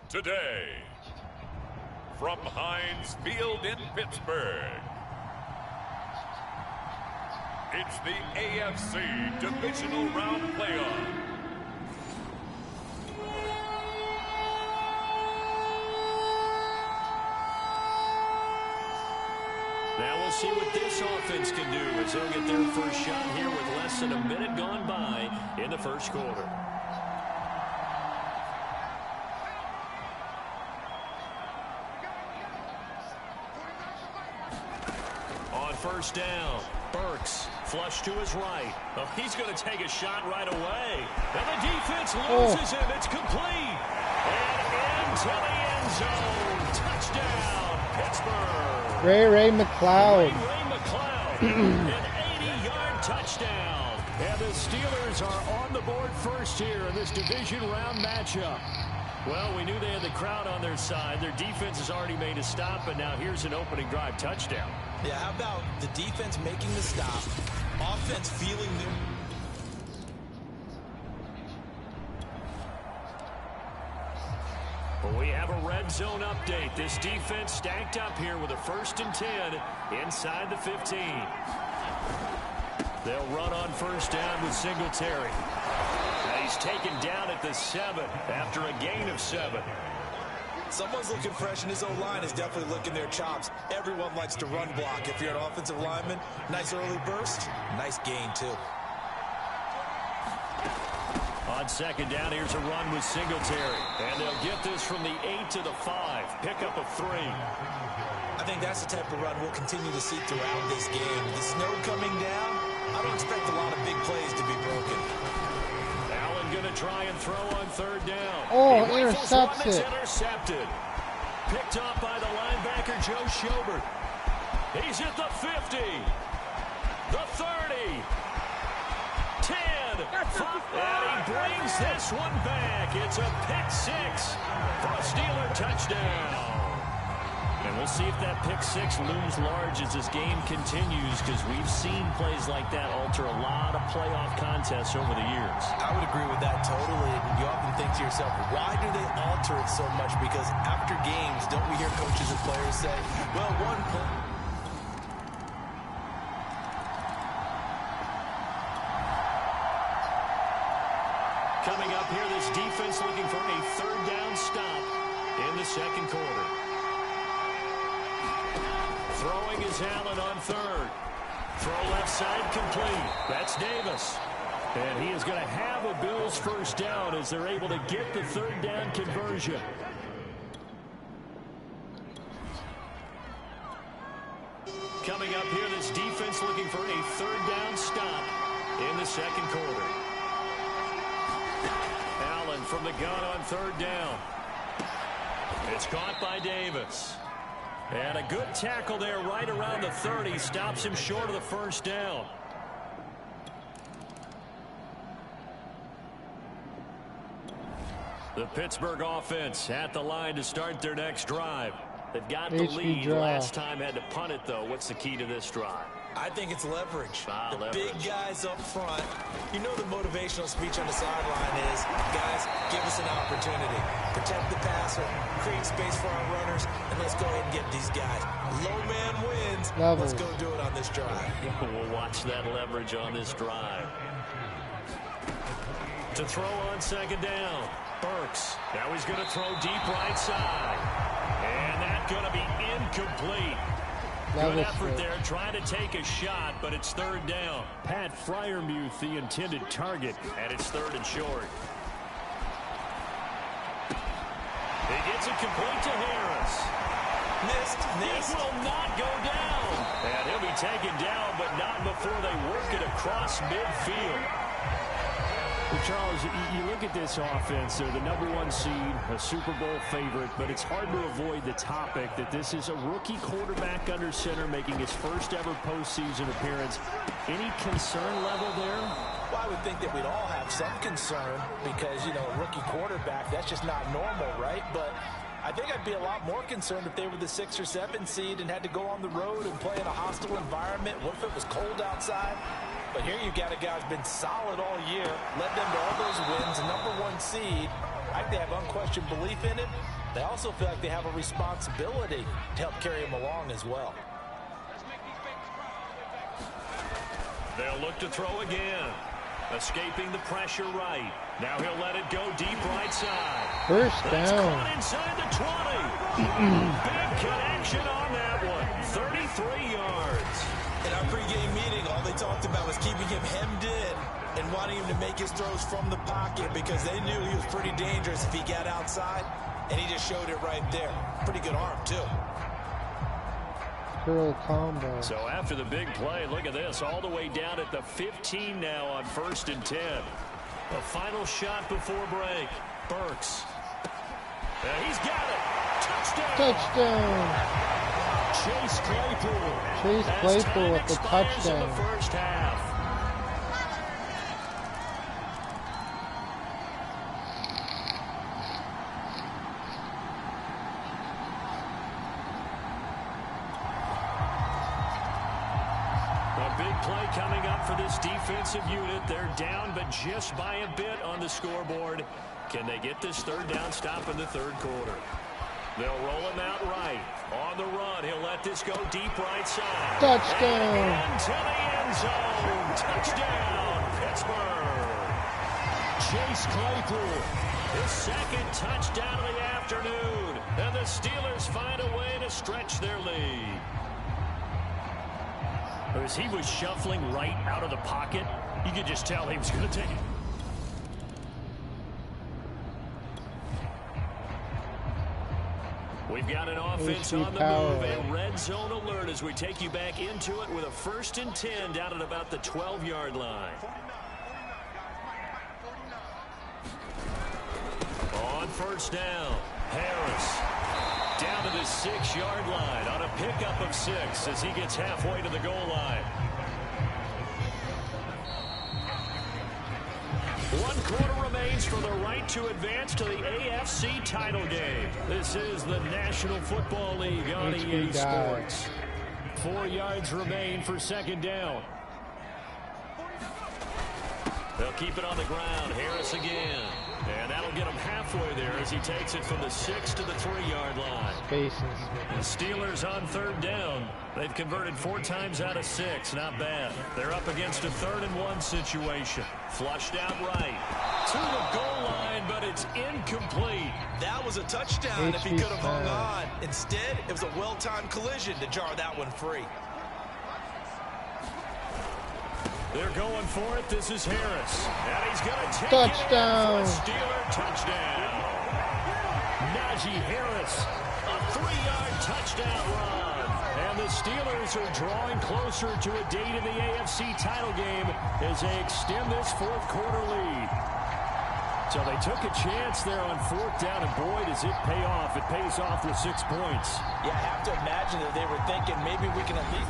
C: Today, from Heinz Field in Pittsburgh, it's the AFC Divisional Round Playoff.
D: Now we'll see what this offense can do as they'll get their first shot here with less than a minute gone by in the first quarter. First down. Burks flush to his right. Oh, he's going to take a shot right away. And the defense loses him. It's complete. And into the end zone. Touchdown, Pittsburgh.
A: Ray McLeod.
D: Ray McLeod. An 80-yard touchdown. And the Steelers are on the board first here in this division round matchup. Well, we knew they had the crowd on their side. Their defense has already made a stop, but now here's an opening drive touchdown.
E: Yeah, how about the defense making the stop, offense feeling the...
D: Well, we have a red zone update. This defense stacked up here with a 1st and 10 inside the 15. They'll run on first down with Singletary. He's taken down at the 7 after a gain of 7.
E: Someone's looking fresh, and his O-line is definitely licking their chops. Everyone likes to run block. If you're an offensive lineman, nice early burst, nice gain, too.
D: On second down, here's a run with Singletary. And they'll get this from the 8 to the 5. Pickup of 3.
E: I think that's the type of run we'll continue to see throughout this game. The snow coming down, I don't expect a lot of big plays to be broken.
D: Going to try and throw on third down.
A: Oh, intercepts it.
D: Intercepted. Picked up by the linebacker, Joe Schobert. He's at the 50. The 30. 10. 5. And he brings this one back. It's a pick-6 for a Steeler touchdown. And we'll see if that pick-6 looms large as this game continues, because we've seen plays like that alter a lot of playoff contests over the years.
E: I would agree with that totally. You often think to yourself, why do they alter it so much? Because after games, don't we hear coaches and players say, well, one play...
D: Coming up here, this defense looking for a third down stop in the second quarter. Throwing is Allen on third. Throw left side complete. That's Davis. And he is going to have a Bills first down as they're able to get the third down conversion. Coming up here, this defense looking for a third down stop in the second quarter. Allen from the gun on third down. It's caught by Davis. And a good tackle there right around the 30. Stops him short of the first down. The Pittsburgh offense at the line to start their next drive. They've got the lead.
A: draw.
D: Last time had to punt it, though. What's the key to this drive?
E: I think it's leverage. The
D: leverage.
E: big guys up front. You know the motivational speech on the sideline is, guys, give us an opportunity. Protect the passer, create space for our runners, and let's go ahead and get these guys. Low man wins.
A: Levels.
E: Let's go do it on this drive.
D: We'll watch that leverage on this drive. To throw on second down. Burks. Now he's going to throw deep right side. And that's going to be incomplete. Good effort there trying to take a shot, but it's third down. Pat Freiermuth, the intended target, and it's third and short. He gets it complete to Harris.
E: Missed.
D: It will not go down. And he'll be taken down, but not before they work it across midfield.
F: Well, Charles, you look at this offense, they're the #1 seed, a Super Bowl favorite, but it's hard to avoid the topic that this is a rookie quarterback under center making his first ever postseason appearance. Any concern level there?
E: Well, I would think that we'd all have some concern because, you know, a rookie quarterback, that's just not normal, right? But I think I'd be a lot more concerned if they were the 6 or 7 seed and had to go on the road and play in a hostile environment. What if it was cold outside? But here you got a guy who's been solid all year, led them to all those wins, #1 seed. I think they have unquestioned belief in him. They also feel like they have a responsibility to help carry him along as well.
D: They'll look to throw again. Escaping the pressure right. Now he'll let it go deep right side.
A: First
D: That's
A: down.
D: caught inside the 20. Big connection on that one. 33 yards.
E: In our pregame meeting, all they talked about was keeping him hemmed in and wanting him to make his throws from the pocket because they knew he was pretty dangerous if he got outside, and he just showed it right there. Pretty good arm, too.
A: Curl combo.
D: So after the big play, look at this, all the way down at the 15 now on 1st and 10. The final shot before break. Burks. He's got it. Touchdown.
A: Touchdown.
D: Chase Claypool.
A: Chase Claypool with the touchdown.
D: In the first half. A big play coming up for this defensive unit. They're down, but just by a bit on the scoreboard. Can they get this third down stop in the third quarter? They'll roll him out right. On the run, he'll let this go deep right side.
A: Touchdown.
D: And into the end zone. Touchdown, Pittsburgh. Chase Claypool, his second touchdown of the afternoon. And the Steelers find a way to stretch their lead. As he was shuffling right out of the pocket, you could just tell he was going to take it. We've got an offense on the move, a red zone alert as we take you back into it with a 1st and 10 down at about the 12-yard line. On 1st down, Harris down to the 6-yard line on a pickup of 6 as he gets halfway to the goal line. 1 quarter remains for the right to advance to the AFC title game. This is the National Football League on EA Sports. 4 yards remain for 2nd down. They'll keep it on the ground. Harris again. And that'll get him halfway there as he takes it from the 6 to the 3-yard line.
A: Spaces.
D: The Steelers on 3rd down. They've converted 4 times out of 6. Not bad. They're up against a 3rd and 1 situation. Flushed out right. To the goal line, but it's incomplete.
E: That was a touchdown if he could have hung on. Instead, it was a well-timed collision to jar that one free.
D: They're going for it. This is Harris. And he's going to take
A: touchdown.
D: It in for a Steeler touchdown. Najee Harris, a 3-yard touchdown run. And the Steelers are drawing closer to a date in the AFC title game as they extend this 4th quarter lead. So they took a chance there on 4th down, and boy, does it pay off. It pays off with 6 points.
E: Yeah, I have to imagine that they were thinking maybe we can at least...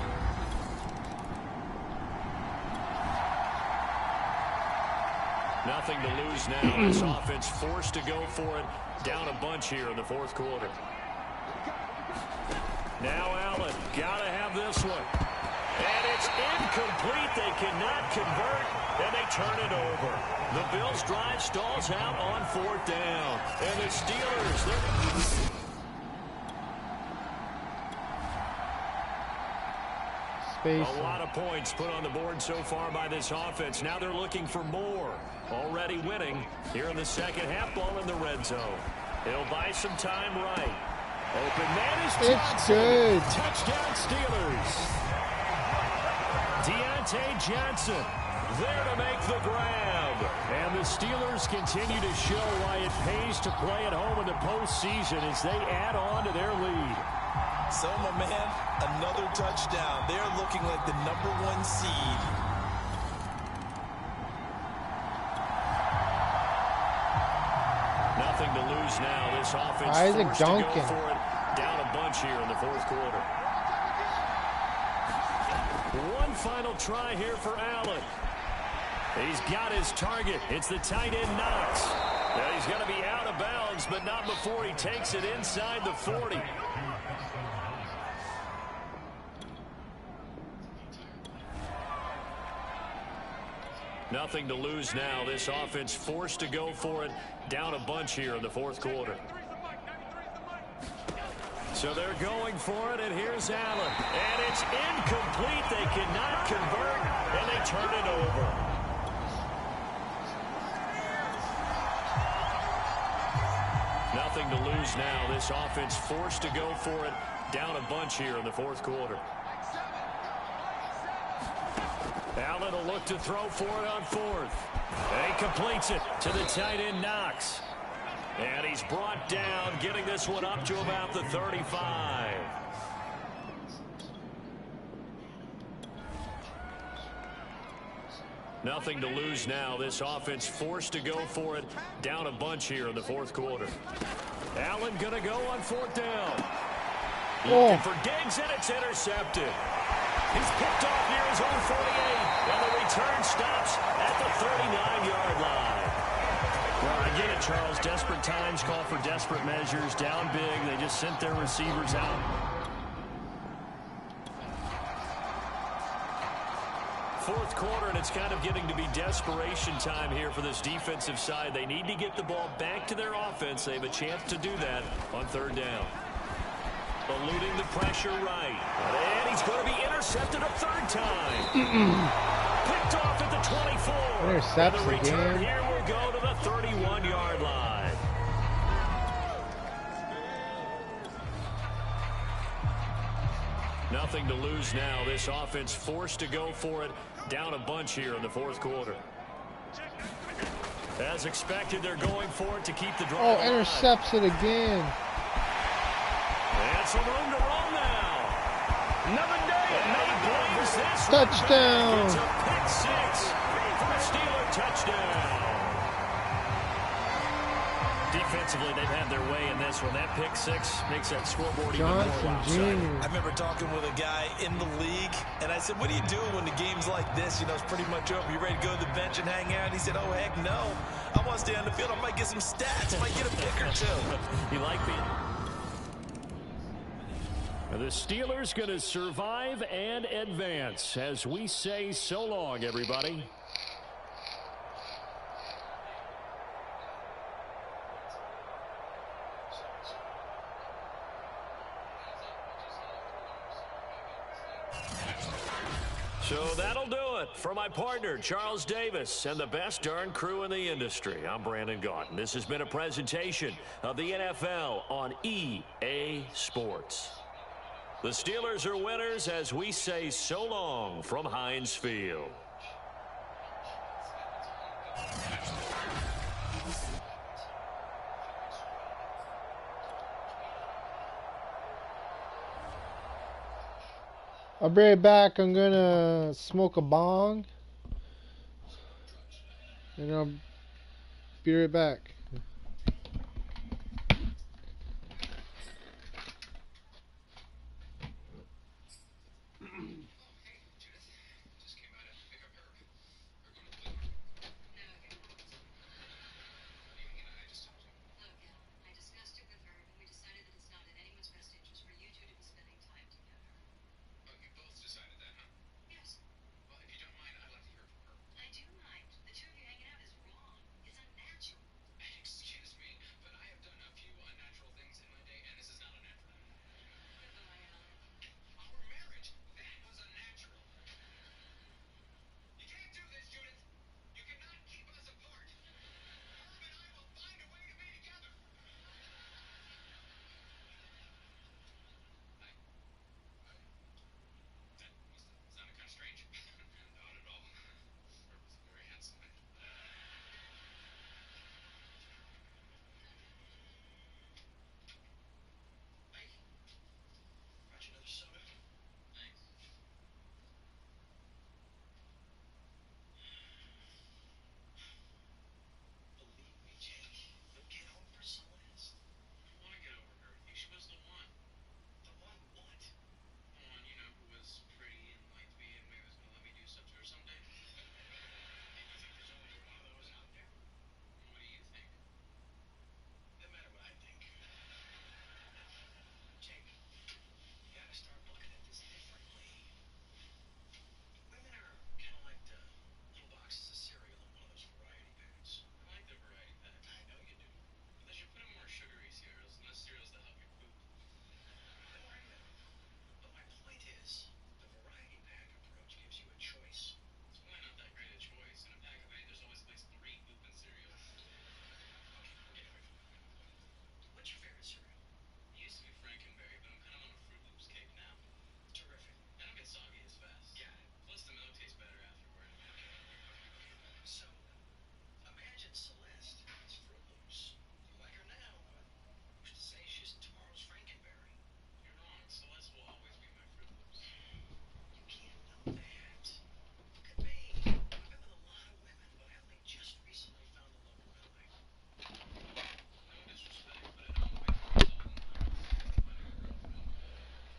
D: Nothing to lose now. This offense forced to go for it. Down a bunch here in the fourth quarter. Now Allen, gotta have this one. And it's incomplete. They cannot convert, and they turn it over. The Bills' drive stalls out on fourth down. And the Steelers, a lot of points put on the board so far by this offense. Now they're looking for more. Already winning here in the second half. Ball in the red zone. He'll buy some time right. Open man is Johnson.
A: It's good.
D: Touchdown Steelers. Deontay Johnson there to make the grab. And the Steelers continue to show why it pays to play at home in the postseason as they add on to their lead.
E: So, my man, another touchdown. They're looking like the #1 seed.
D: Nothing to lose now. This offense
A: Isaac
D: forced to
A: Duncan.
D: go for it. Down a bunch here in the fourth quarter. One final try here for Allen. He's got his target. It's the tight end Knox. Now he's going to be out of bounds, but not before he takes it inside the 40. Nothing to lose now. This offense forced to go for it. Down a bunch here in the fourth quarter. So they're going for it, and here's Allen. And it's incomplete. They cannot convert, and they turn it over. Nothing to lose now. This offense forced to go for it. Down a bunch here in the fourth quarter. Allen will look to throw for it on fourth. And he completes it to the tight end Knox. And he's brought down, getting this one up to about the 35. Nothing to lose now. This offense forced to go for it. Down a bunch here in the fourth quarter. Allen going to go on fourth down. Looking for Diggs, and it's intercepted. He's picked off near his own 48, and the return stops at the 39-yard line. Well, I get it, Charles. Desperate times call for desperate measures. Down big, they just sent their receivers out. Fourth quarter, and it's kind of getting to be desperation time here for this defensive side. They need to get the ball back to their offense. They have a chance to do that on third down. Eluding the pressure right. And he's going to be intercepted a third time. Picked off at the 24.
A: Intercepts
D: and the return
A: again.
D: here will go to the 31-yard line. Nothing to lose now. This offense forced to go for it. Down a bunch here in the fourth quarter. As expected, they're going for it to keep the drive alive.
A: Intercepts it again.
D: And some room to run now. Another day, and they brings this
A: Touchdown.
D: It's a pick six for a Steeler touchdown. Defensively, they've had their way in this one. That pick six makes that scoreboard even more lopsided.
E: I remember talking with a guy in the league, and I said, what do you do when the game's like this? You know, it's pretty much over. You ready to go to the bench and hang out? And he said, oh, heck no. I want to stay on the field. I might get some stats. I might get a pick or two.
D: You like being... The Steelers going to survive and advance as we say so long, everybody. So that'll do it for my partner, Charles Davis, and the best darn crew in the industry. I'm Brandon Gaudin. This has been a presentation of the NFL on EA Sports. The Steelers are winners as we say so long from Heinz Field.
A: I'll be right back. I'm gonna smoke a bong, and I'll be right back.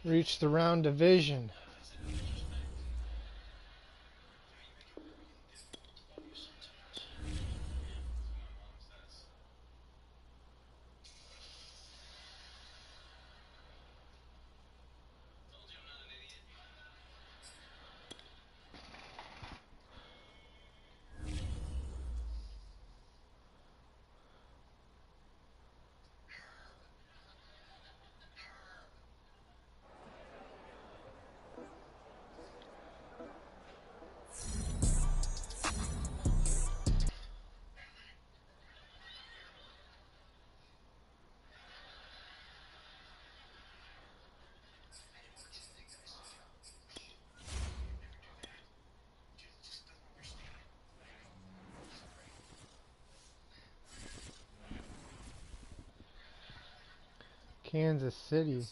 A: Reach the round division. Kansas City.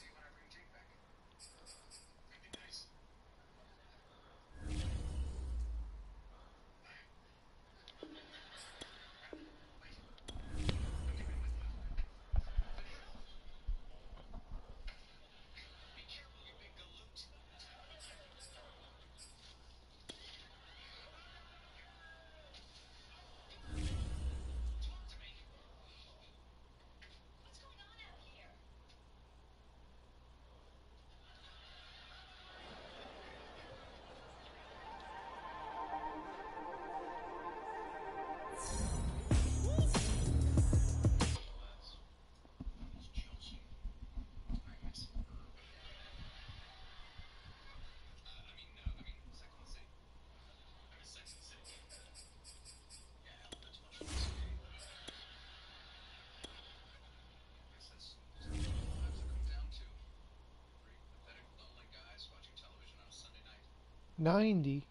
A: $90.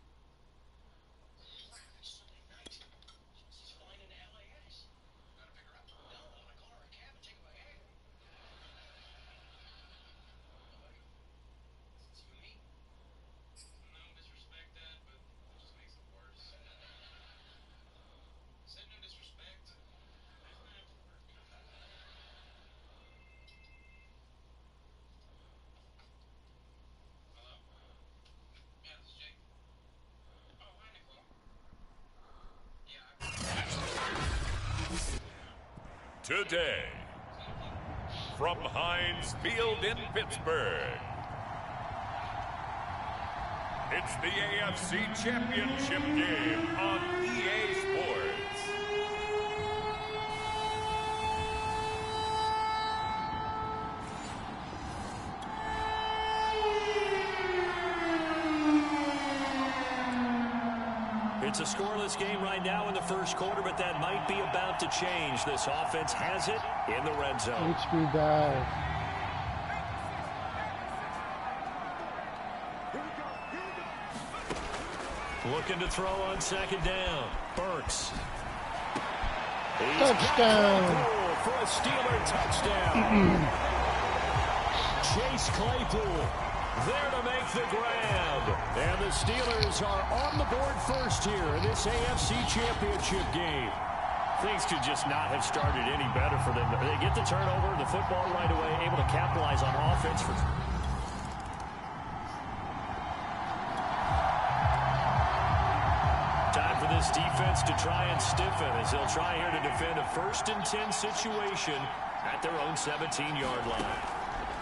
C: Today, from Heinz Field in Pittsburgh, it's the AFC Championship game on EA Sports.
D: It's a scoreless game right now in the first quarter, but that might be about to change. This offense has it in the red zone.
A: HB dive.
D: Looking to throw on second down. Burks.
A: Touchdown.
D: For a Steeler touchdown. Chase Claypool there to make the grab. And the Steelers are on the board first here in this AFC Championship game. Things could just not have started any better for them. They get the turnover, the football right away, able to capitalize on offense. Time for this defense to try and stiffen as they'll try here to defend a 1st and 10 situation at their own 17-yard line.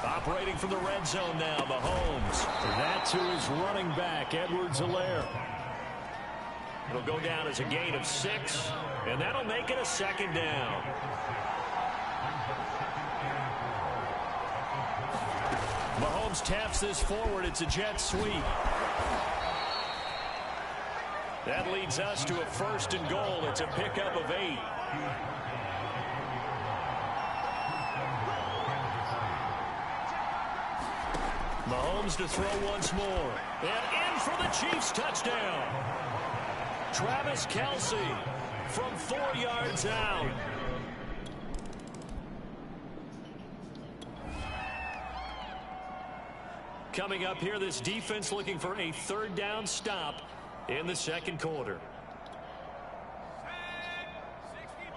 D: Operating from the red zone now, Mahomes. That to his running back, Edwards-Helaire. It'll go down as a gain of 6, and that'll make it a 2nd down. Mahomes taps this forward. It's a jet sweep. That leads us to a 1st and goal. It's a pickup of 8. Mahomes to throw once more. And in for the Chiefs touchdown. Travis Kelce from 4 yards out. Coming up here, this defense looking for a 3rd down stop in the 2nd quarter.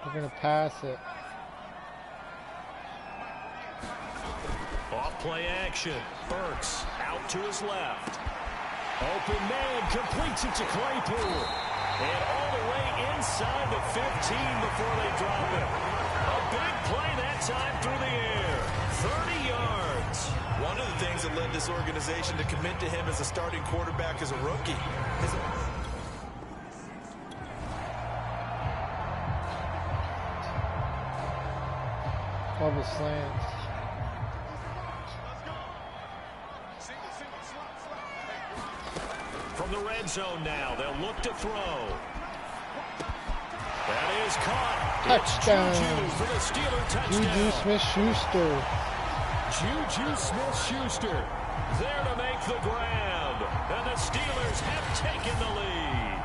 A: We're going to pass it.
D: Off Play action. Burks out to his left. Open man completes it to Claypool. And all the way inside the 15 before they drop it. A big play that time through the air. 30 yards.
E: One of the things that led this organization to commit to him as a starting quarterback as a rookie.
A: Love the slants.
D: From the red zone now, they'll look to throw. That is caught.
A: Touchdown.
D: Juju for the Steeler touchdown.
A: Juju Smith-Schuster.
D: Juju Smith-Schuster there to make the grab. And the Steelers have taken the lead.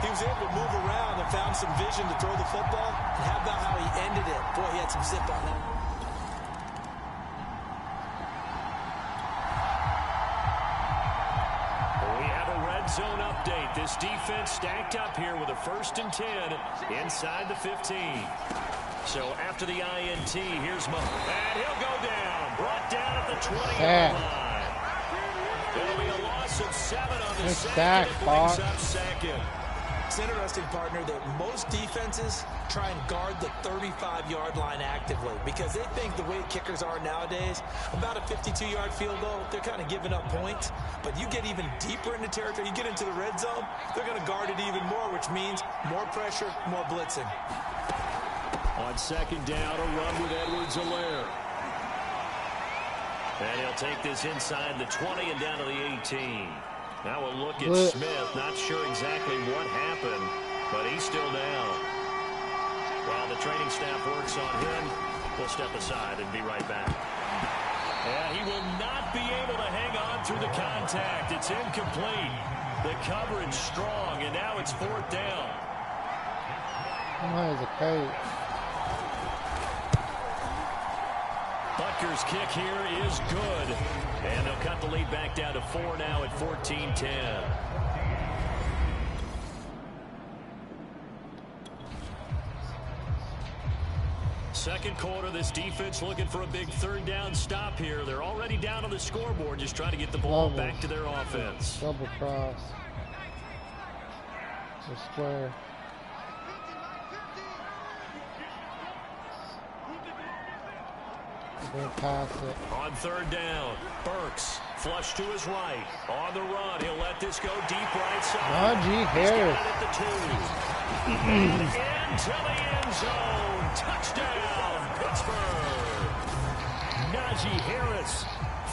E: He was able to move around and found some vision to throw the football. And how about how he ended it? Boy, he had some zip on that.
D: We have a red zone update. This defense stacked up here with a 1st and 10 inside the 15. So after the INT, here's Mo. And he'll go down. Brought down at the 20-yard line. It'll be a loss of 7 on the second. It brings up second.
E: It's interesting, partner, that most defenses try and guard the 35-yard line actively because they think the way kickers are nowadays, about a 52-yard field goal, they're kind of giving up points. But you get even deeper into territory, you get into the red zone, they're going to guard it even more, which means more pressure, more blitzing.
D: On 2nd down, a run with Edwards-Helaire. And he'll take this inside the 20 and down to the 18. Now we'll look at Smith. Not sure exactly what happened, but he's still down. While the training staff works on him, we'll step aside and be right back. And he will not be able to hang on through the contact. It's incomplete. The coverage strong, and now it's 4th down.
A: Somebody's a coach.
D: Butker's kick here is good. And they'll cut the lead back down to 4 now at 14-10. Second quarter, this defense looking for a big 3rd down stop here. They're already down on the scoreboard, just trying to get the ball back to their offense.
A: Double cross. Or square. Pass it.
D: On 3rd down, Burks flush to his right. On the run, he'll let this go deep right side.
A: Najee Harris.
D: At the 2. And into the end zone. Touchdown, Pittsburgh. Najee Harris,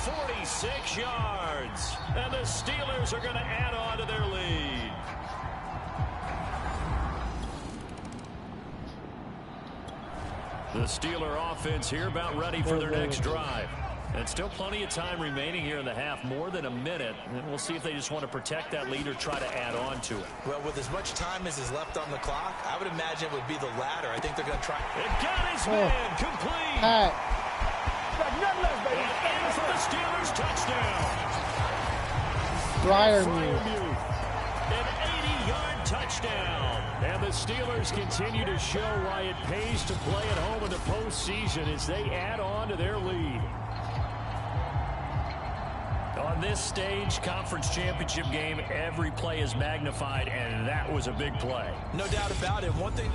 D: 46 yards. And the Steelers are going to add on to their lead. The Steeler offense here about ready for their next drive. And still plenty of time remaining here in the half, more than a minute. And we'll see if they just want to protect that lead or try to add on to it.
E: Well, with as much time as is left on the clock, I would imagine it would be the latter. I think they're going to try.
D: It got his man complete.
A: Pat.
D: And in for the Steelers touchdown.
A: Fryermuth.
D: An 80-yard touchdown. And the Steelers continue to show why it pays to play at home in the postseason as they add on to their lead. On this stage, conference championship game, every play is magnified, and that was a big play.
E: No doubt about it. One thing...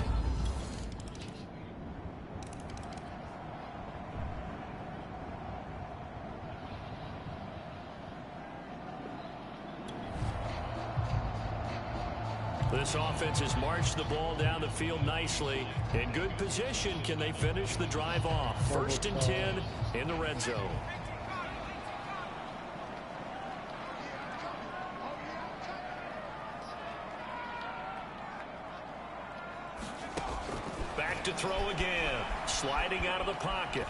D: This offense has marched the ball down the field nicely. In good position, can they finish the drive off? 1st and 10 in the red zone. Back to throw again. Sliding out of the pocket.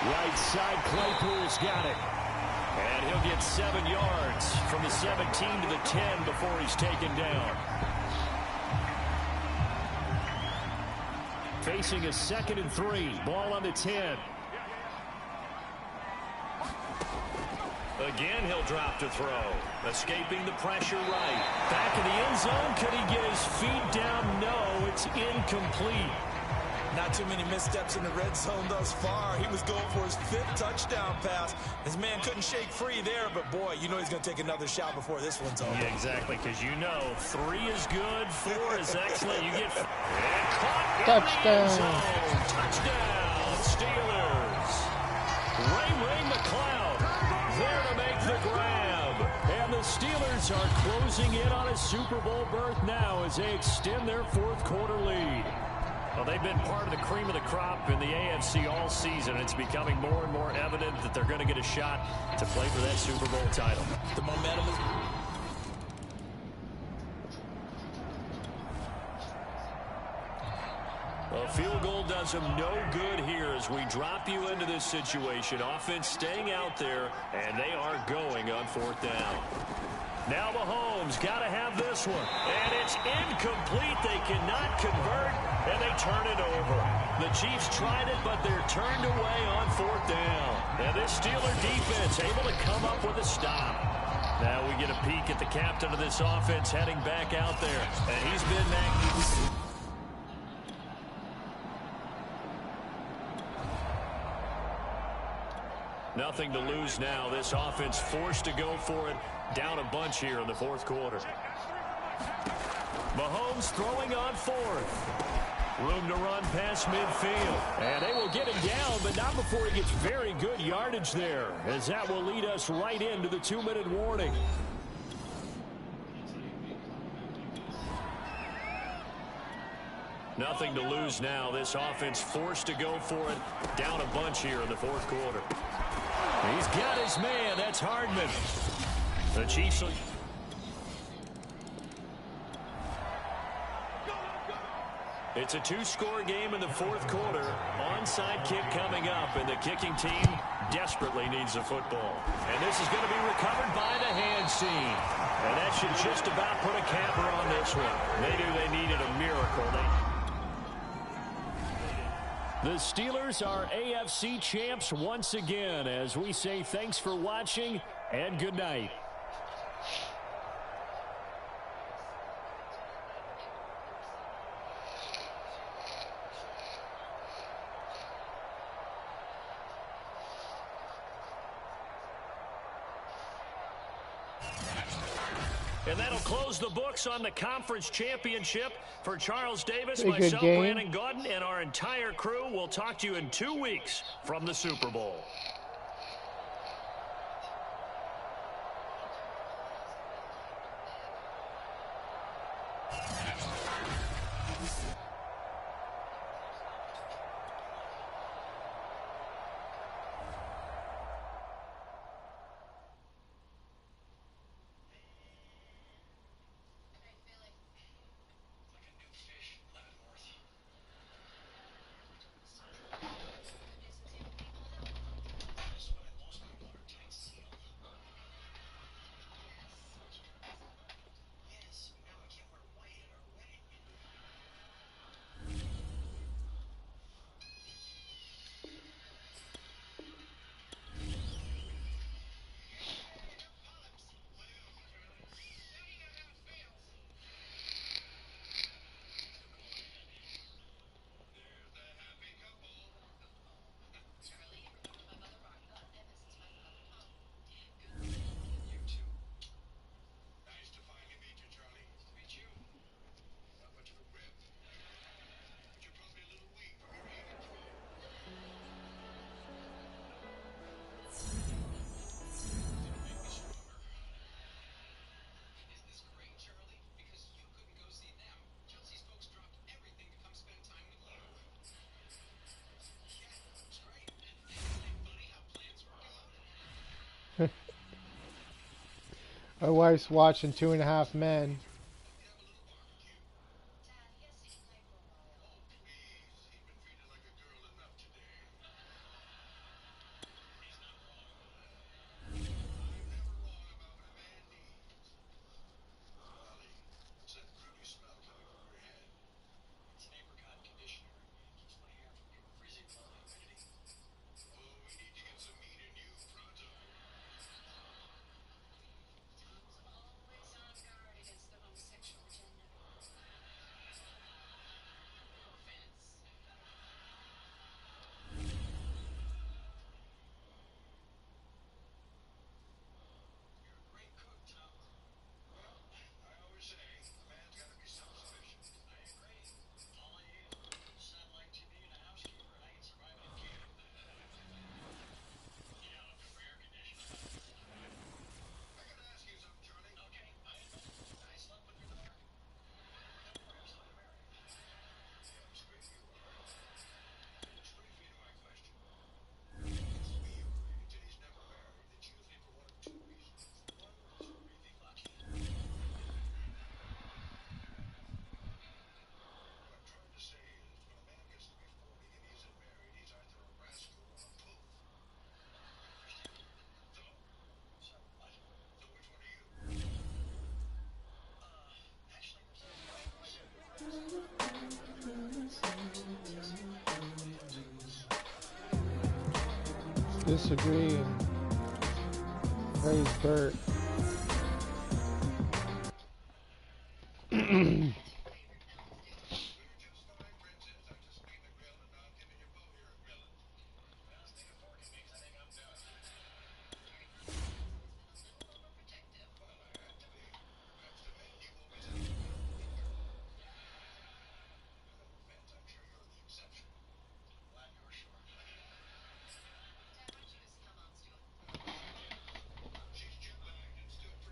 D: Right side, Claypool's got it. And he'll get 7 yards from the 17 to the 10 before he's taken down. Facing a 2nd and 3. Ball on the 10. Again, he'll drop to throw. Escaping the pressure right. Back in the end zone. Could he get his feet down? No, it's incomplete.
E: Not too many missteps in the red zone thus far. He was going for his 5th touchdown pass. His man couldn't shake free there, but boy, you know he's going to take another shot before this one's over.
D: Yeah, exactly, because you know 3 is good, 4 is excellent. You get and caught
A: Touchdown.
D: in the end zone. Touchdown, Steelers. Ray McLeod there to make the grab. And the Steelers are closing in on a Super Bowl berth now as they extend their 4th quarter lead. Well, they've been part of the cream of the crop in the AFC all season. It's becoming more and more evident that they're going to get a shot to play for that Super Bowl title.
E: The momentum is...
D: A field goal does them no good here as we drop you into this situation. Offense staying out there, and they are going on 4th down. Now Mahomes got to have this one. And it's incomplete. They cannot convert, and they turn it over. The Chiefs tried it, but they're turned away on 4th down. And this Steeler defense able to come up with a stop. Now we get a peek at the captain of this offense heading back out there. And he's been magnificent. Nothing to lose now. This offense forced to go for it. Down a bunch here in the 4th quarter. Mahomes throwing on 4th. Room to run past midfield. And they will get him down, but not before he gets very good yardage there, as that will lead us right into the 2-minute warning. Nothing to lose now. This offense forced to go for it. Down a bunch here in the 4th quarter. He's got his man. That's Hardman. The Chiefs. It's a 2-score game in the 4th quarter. Onside kick coming up, and the kicking team desperately needs the football. And this is going to be recovered by the hands team. And that should just about put a capper on this one. They knew they needed a miracle. The Steelers are AFC champs once again, as we say thanks for watching and good night. And that'll close the books on the conference championship. For Charles Davis, myself, Brandon Gaudin, and our entire crew, we'll talk to you in 2 weeks from the Super Bowl.
A: My wife's watching 2.5 Men. disagree and praise Burt.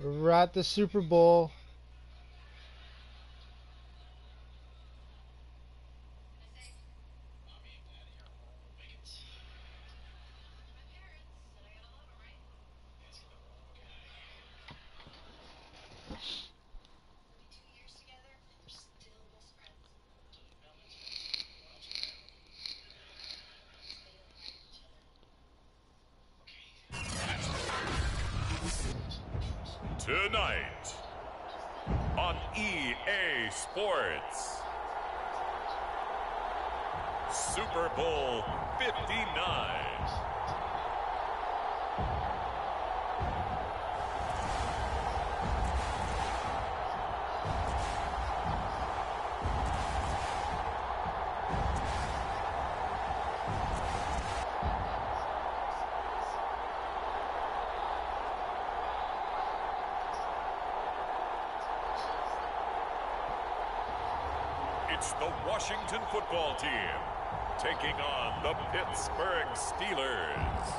A: We're at the Super Bowl.
C: Tonight on EA Sports, Super Bowl 59. It's the Washington football team taking on the Pittsburgh Steelers.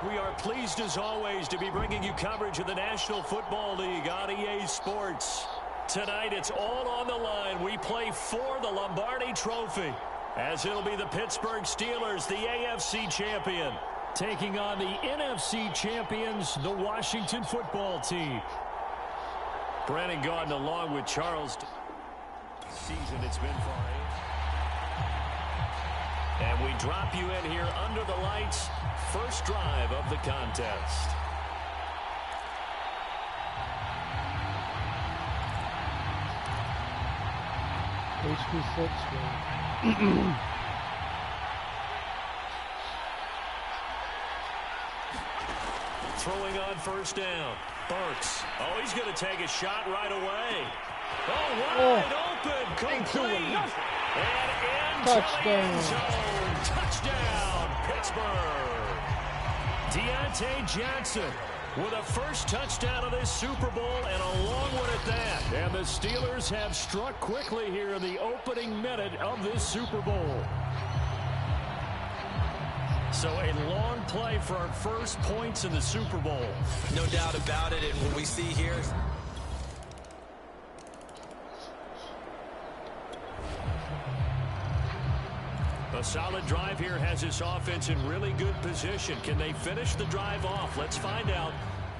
D: We are pleased as always to be bringing you coverage of the National Football League on EA Sports. Tonight it's all on the line. We play for the Lombardi Trophy, as it'll be the Pittsburgh Steelers, the AFC champion, taking on the NFC champions, the Washington football team. Brandon Gaudin along with Charles. Season it's been for him. And we drop you in here under the lights. First drive of the contest.
A: HB6
D: Throwing on first down. Burks. Oh, he's going to take a shot right away. Oh, wide open. Complete. And into the end zone. Touchdown, Pittsburgh. Deontay Johnson with a first touchdown of this Super Bowl, and a long one at that. And the Steelers have struck quickly here in the opening minute of this Super Bowl. So a long play for our first points in the Super Bowl.
E: No doubt about it. And what we see here is
D: a solid drive here has this offense in really good position. Can they finish the drive off? Let's find out.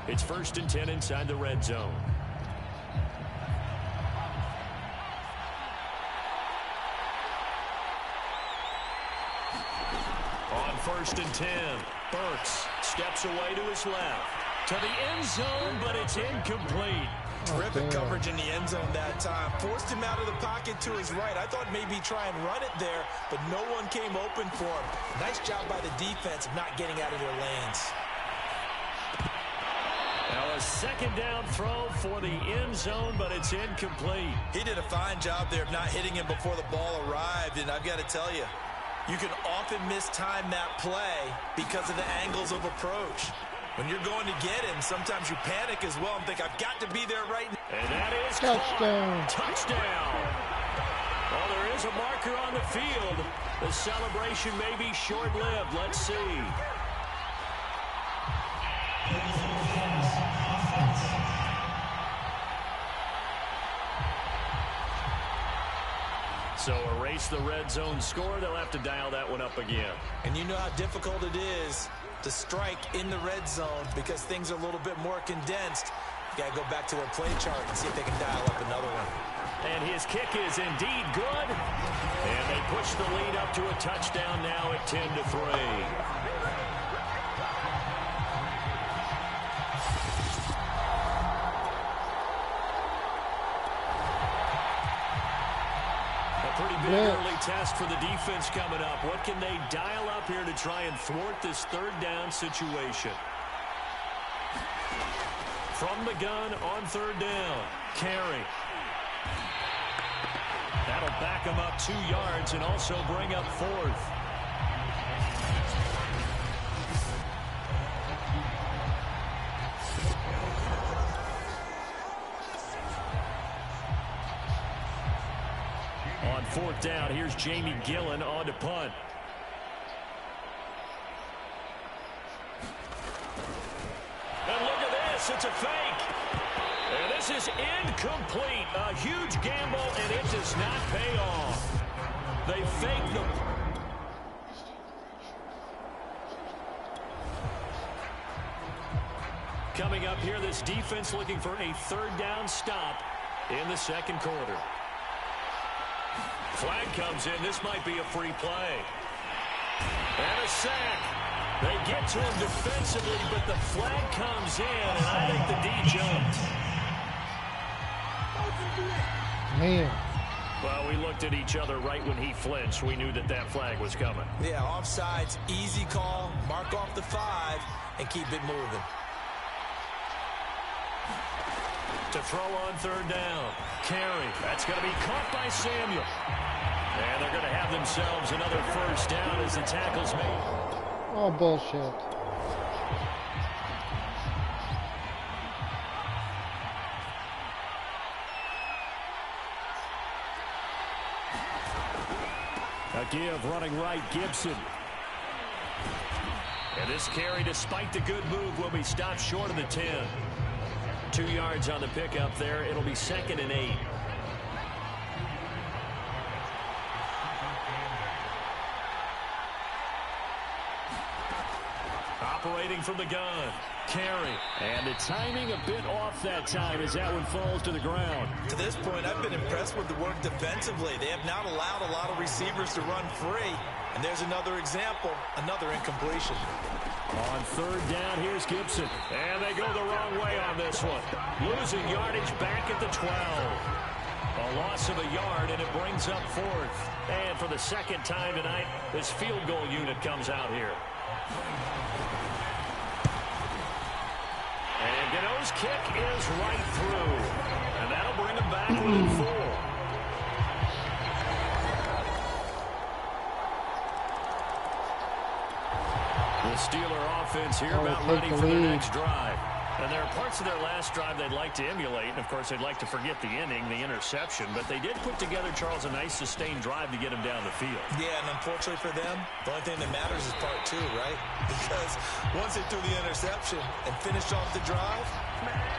D: It's 1st and 10 inside the red zone. On 1st and 10, Burks steps away to his left. To the end zone, but it's incomplete.
E: terrific coverage in the end zone that time. Forced him out of the pocket to his right. I thought maybe try and run it there, but no one came open for him. Nice job by the defense of not getting out of their lanes.
D: Now a second down throw for the end zone, but it's incomplete.
E: He did a fine job there of not hitting him before the ball arrived, and I've got to tell you, you can often mistime that play because of the angles of approach. When you're going to get him, sometimes you panic as well and think, I've got to be there right now.
D: And that is
A: touchdown.
D: Touchdown. Well, there is a marker on the field. The celebration may be short-lived. Let's see. So erase the red zone score. They'll have to dial that one up again.
E: And you know how difficult it is to strike in the red zone because things are a little bit more condensed. You got to go back to their play chart and see if they can dial up another one.
D: And his kick is indeed good. And they push the lead up to a touchdown now at 10-3.
F: Pretty big early test for the defense coming up. What can they dial up here to try and thwart this third down situation? From the gun on third down. Carey. That'll back him up 2 yards and also bring up 4th. On 4th down, here's Jamie Gillen on to punt. And look at this, it's a fake. And this is incomplete. A huge gamble, and it does not pay off. They fake the... Coming up here, this defense looking for a third down stop in the second quarter. Flag comes in. This might be a free play. And a sack. They get to him defensively, but the flag comes in, and I think the D jumped.
A: Man.
F: Well, we looked at each other right when he flinched. We knew that that flag was coming.
E: Yeah, offsides, easy call. Mark off the 5 and keep it moving.
F: To throw on third down. Carey. That's going to be caught by Samuel. And they're going to have themselves another first down as the tackle's made.
A: Oh, bullshit.
F: A give running right, Gibson. And this carry, despite the good move, will be stopped short of the 10. 2 yards on the pickup there. It'll be 2nd and 8. Operating from the gun. Carey. And the timing a bit off that time as that one falls to the ground.
E: To this point, I've been impressed with the work defensively. They have not allowed a lot of receivers to run free. And there's another example, another incompletion.
F: On third down, here's Gibson. And they go the wrong way on this one. Losing yardage back at the 12. A loss of a yard, and it brings up 4th. And for the second time tonight, this field goal unit comes out here. And Gano's kick is right through. And that'll bring him back within 4. The Steeler offense here about ready for their next drive. And there are parts of their last drive they'd like to emulate. And, of course, they'd like to forget the inning, the interception. But they did put together, Charles, a nice sustained drive to get him down the field.
E: Yeah, and unfortunately for them, the only thing that matters is part 2, right? Because once they threw the interception and finished off the drive,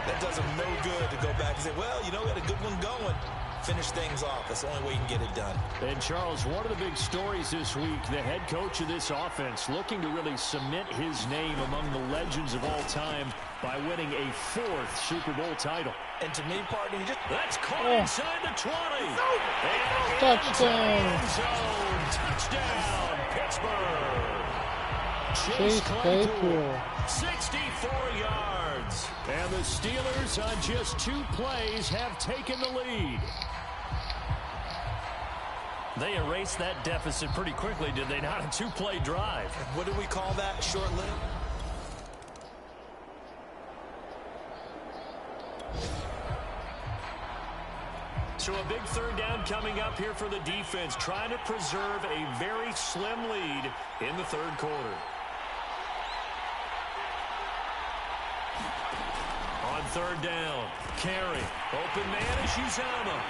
E: that does them no good to go back and say, well, you know, we had a good one going. Finish things off. That's the only way you can get it done.
F: And, Charles, one of the big stories this week, the head coach of this offense looking to really cement his name among the legends of all time by winning a 4th Super Bowl title.
E: And to me, partner,
F: that's caught inside the 20. And
A: Touchdown.
F: Touchdown, Pittsburgh.
A: Chase Claypool.
F: 64 yards. And the Steelers on just 2 plays have taken the lead. They erased that deficit pretty quickly, did they not? A 2-play drive.
E: What do we call that? Short-lived?
F: So a big third down coming up here for the defense, trying to preserve a very slim lead in the third quarter. On third down, Carey. Open man is Uzama.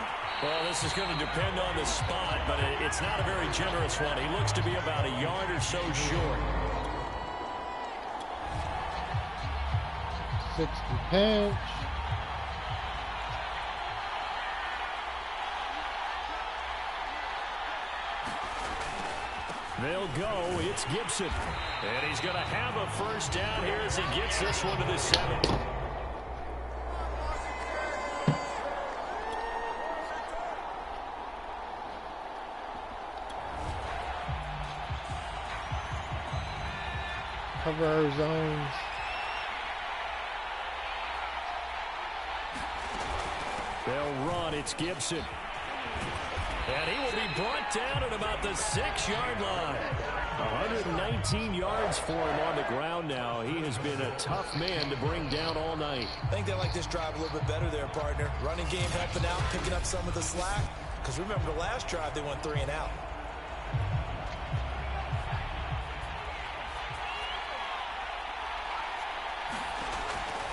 F: Well, this is going to depend on the spot, but it's not a very generous one. He looks to be about a yard or so short.
A: 60 pinch.
F: They'll go. It's Gibson. And he's going to have a first down here as he gets this one to the 7.
A: Cover our zones.
F: They'll run. It's Gibson.
D: And he will be brought down at about the 6-yard line. 119 yards for him on the ground now. He has been a tough man to bring down all night.
E: I think they like this drive a little bit better there, partner. Running game helping out, picking up some of the slack. Because remember, the last drive they went 3 and out.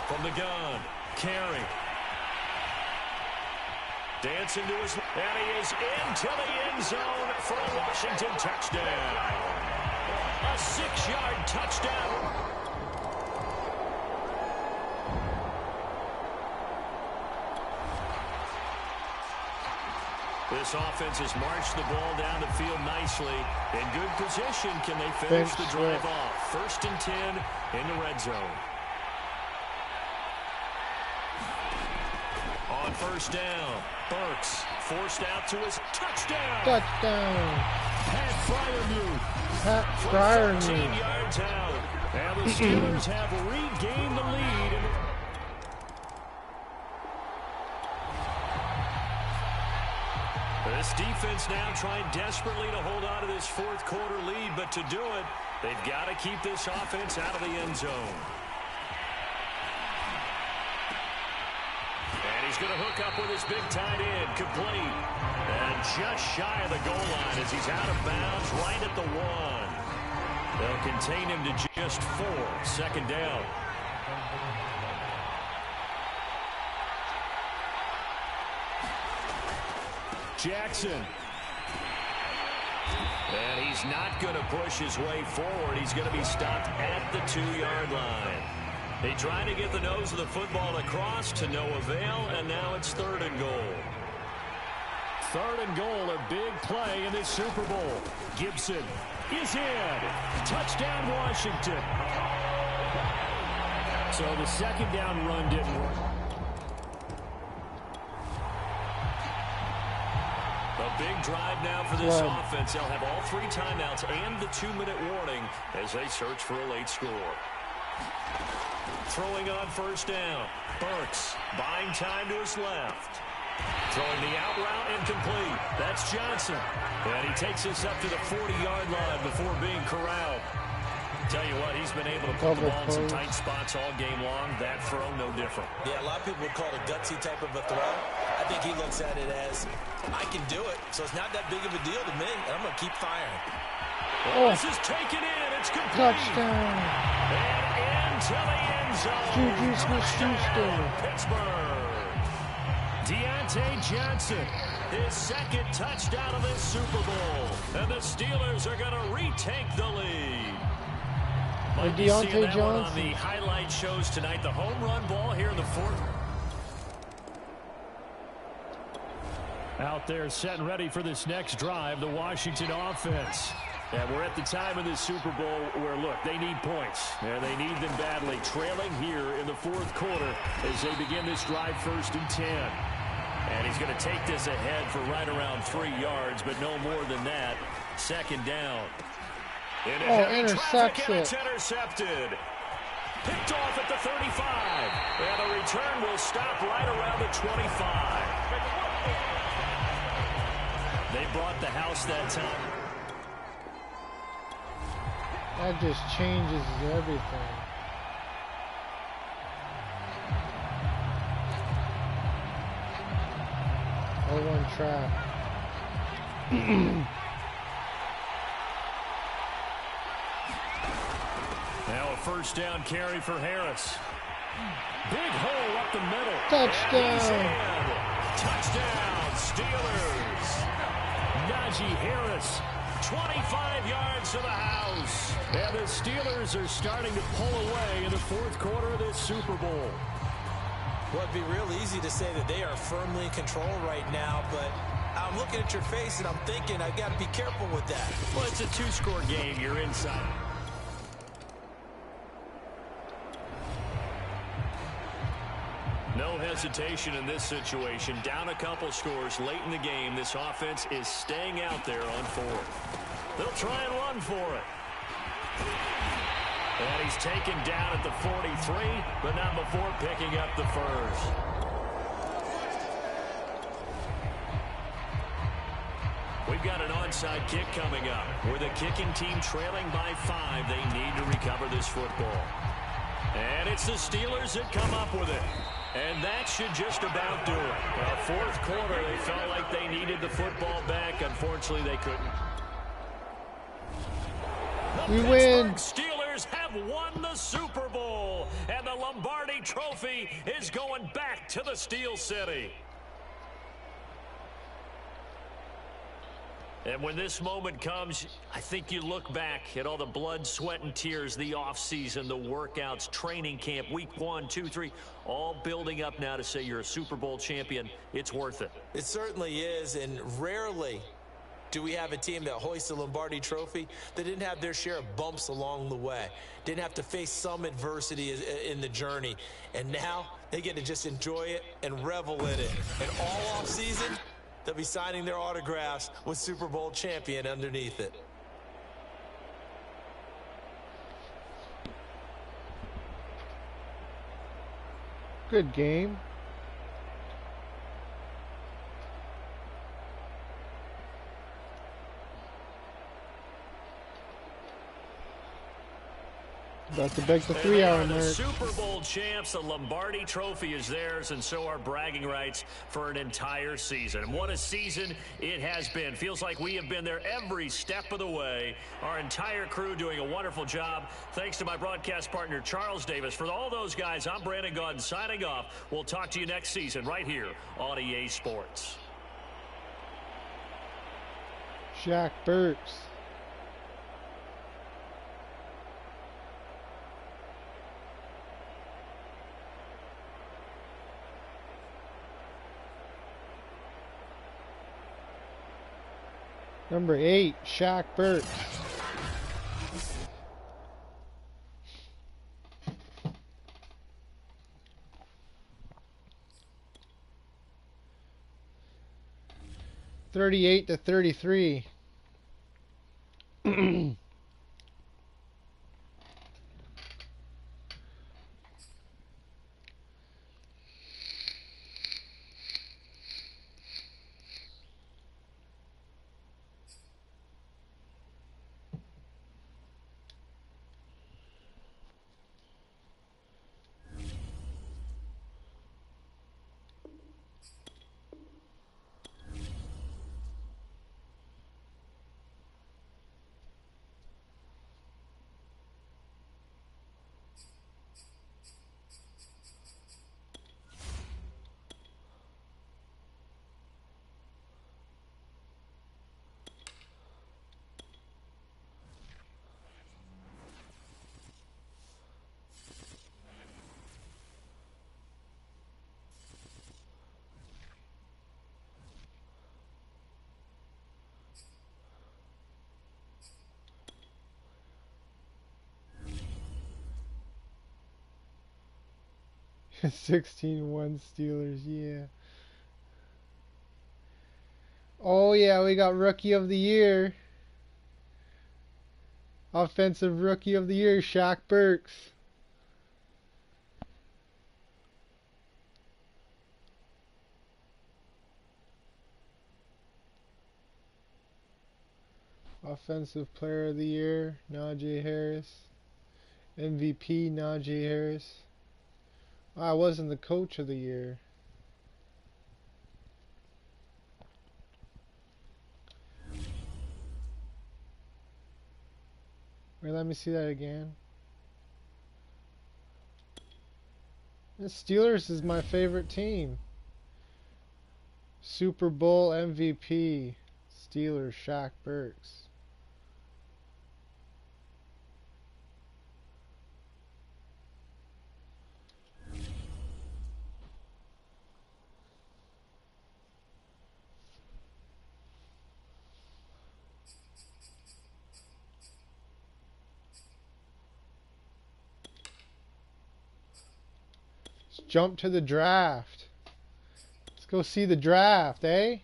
D: From the gun, Carey. Dancing to his, and he is into the end zone for a Washington touchdown. A 6-yard touchdown. This offense has marched the ball down the field nicely. In good position, can they finish the drive off? 1st and 10 in the red zone. On 1st down, Burks forced out to his touchdown.
A: Touchdown.
D: Pat Fryermuth.
A: Pat Fryermuth.
D: 13 yards out. And the Steelers have regained the lead. This defense now trying desperately to hold on to this 4th quarter lead, but to do it, they've got to keep this offense out of the end zone. And he's going to hook up with his big tight end, complete. And just shy of the goal line as he's out of bounds right at the 1. They'll contain him to just 4. 2nd down. Jackson. And he's not going to push his way forward. He's going to be stopped at the 2-yard line. They try to get the nose of the football across to no avail, and now it's 3rd and goal. 3rd and goal, a big play in this Super Bowl. Gibson is in. Touchdown, Washington. So the 2nd down run didn't work. A big drive now for this offense. They'll have all 3 timeouts and the 2-minute warning as they search for a late score. Throwing on 1st down. Burks buying time to his left. Throwing the out route incomplete. That's Johnson. And he takes us up to the 40-yard line before being corralled. Tell you what, he's been able to put the ball in some tight spots all game long. That throw, no different.
E: Yeah, a lot of people would call it a gutsy type of a throw. I think he looks at it as, I can do it, so it's not that big of a deal to me, and I'm going to keep firing.
D: Well, this is taken in. It's complete.
A: Touchdown.
D: And into the end zone.
A: Juju Smith-Schuster.
D: Pittsburgh. Deontay Johnson, his 2nd touchdown of this Super Bowl. And the Steelers are going to retake the lead. Might be seeing that one on the highlight shows tonight. The home run ball here in the 4th. Out there set and ready for this next drive, the Washington offense. And we're at the time of this Super Bowl where, look, they need points. And they need them badly. Trailing here in the 4th quarter as they begin this drive 1st and 10. And he's going to take this ahead for right around 3 yards, but no more than that. 2nd down.
A: Interception.
D: It's intercepted. Picked off at the 35. And the return will stop right around the 25. They brought the house that time.
A: That just changes everything. One trap.
D: Now a 1st down carry for Harris. Big hole up the middle.
A: Touchdown.
D: Touchdown, Steelers. Najee Harris, 25 yards to the house. And the Steelers are starting to pull away in the 4th quarter of this Super Bowl.
E: Well, it'd be real easy to say that they are firmly in control right now, but I'm looking at your face and I'm thinking I've got to be careful with that.
D: Well, it's a 2-score game. You're inside. No hesitation in this situation. Down a couple scores late in the game. This offense is staying out there on 4th. They'll try and run for it. And he's taken down at the 43, but not before picking up the 1st. We've got an onside kick coming up. With a kicking team trailing by 5, they need to recover this football. And it's the Steelers that come up with it. And that should just about do it. Well, fourth quarter, they felt like they needed the football back. Unfortunately, they couldn't.
A: We win.
D: Steelers have won the Super Bowl. And the Lombardi Trophy is going back to the Steel City. And when this moment comes, I think you look back at all the blood, sweat, and tears, the offseason, the workouts, training camp, week 1, 2, 3, all building up now to say you're a Super Bowl champion. It's worth it.
E: It certainly is, and rarely do we have a team that hoists a Lombardi Trophy that didn't have their share of bumps along the way, didn't have to face some adversity in the journey, and now they get to just enjoy it and revel in it. And all offseason, they'll be signing their autographs with Super Bowl champion underneath it.
A: Good game. About to break the 3-hour mark.
D: The Super Bowl champs, the Lombardi Trophy is theirs, and so are bragging rights for an entire season. And what a season it has been. Feels like we have been there every step of the way. Our entire crew doing a wonderful job. Thanks to my broadcast partner, Charles Davis. For all those guys, I'm Brandon Gaudin signing off. We'll talk to you next season right here on EA Sports.
A: Shaq Burks. Number 8, Shaq Burks. $38-33. 16-1 Steelers, yeah. Oh yeah, we got Rookie of the Year. Offensive Rookie of the Year, Shaq Burks. Offensive Player of the Year, Najee Harris. MVP, Najee Harris. I wasn't the Coach of the Year. Wait, let me see that again. The Steelers is my favorite team. Super Bowl MVP, Steelers, Shaq Burks. Jump to the draft. Let's go see the draft, eh?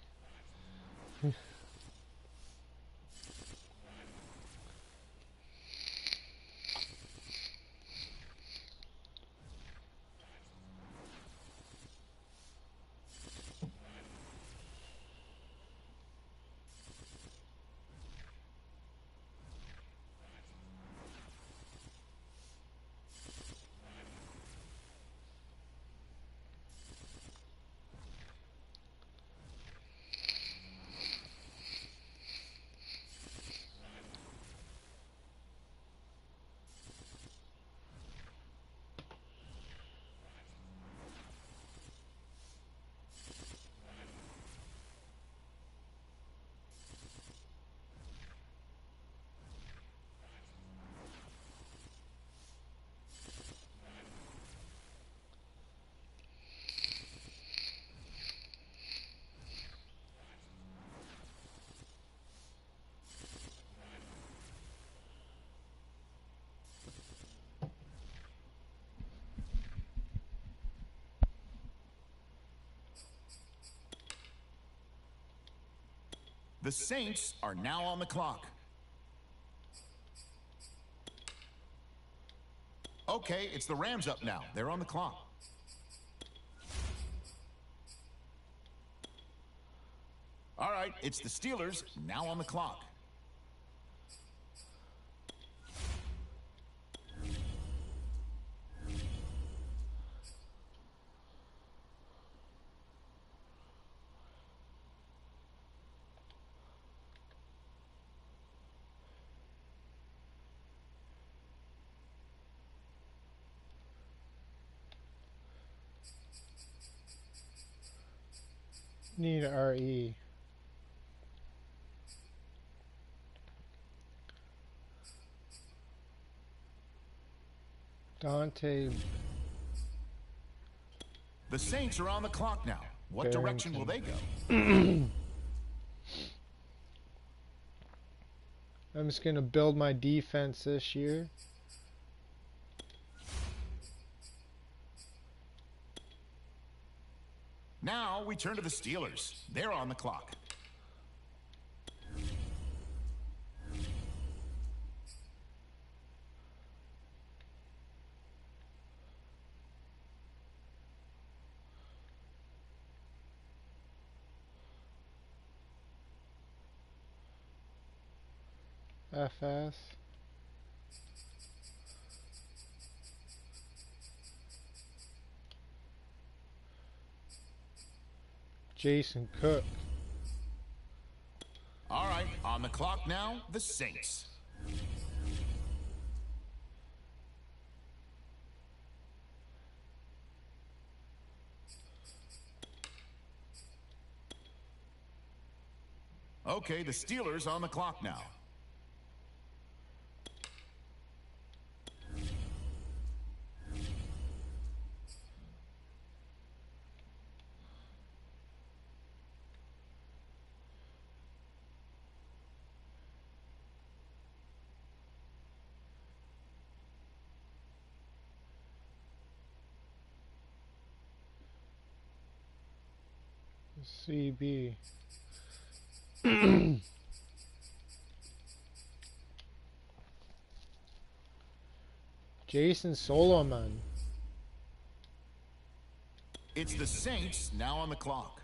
G: The Saints are now on the clock. Okay, it's the Rams up now. They're on the clock. All right, it's the Steelers now on the clock.
A: Need RE. Dante.
G: The Saints are on the clock now. What direction will they go?
A: I'm just going to build my defense this year.
G: Now we turn to the Steelers. They're on the clock.
A: FS. Jason Cook.
G: All right, on the clock now, the Saints. Okay, the Steelers on the clock now.
A: CB. Jason Solomon.
G: It's the Saints now on the clock.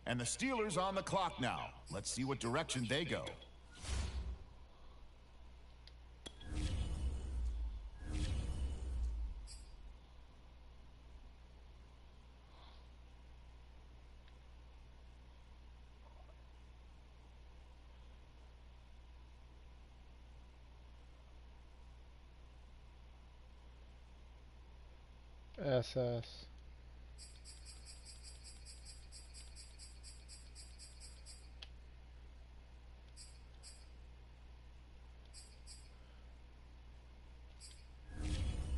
G: And the Steelers on the clock now. Let's see what direction they go.
A: SS.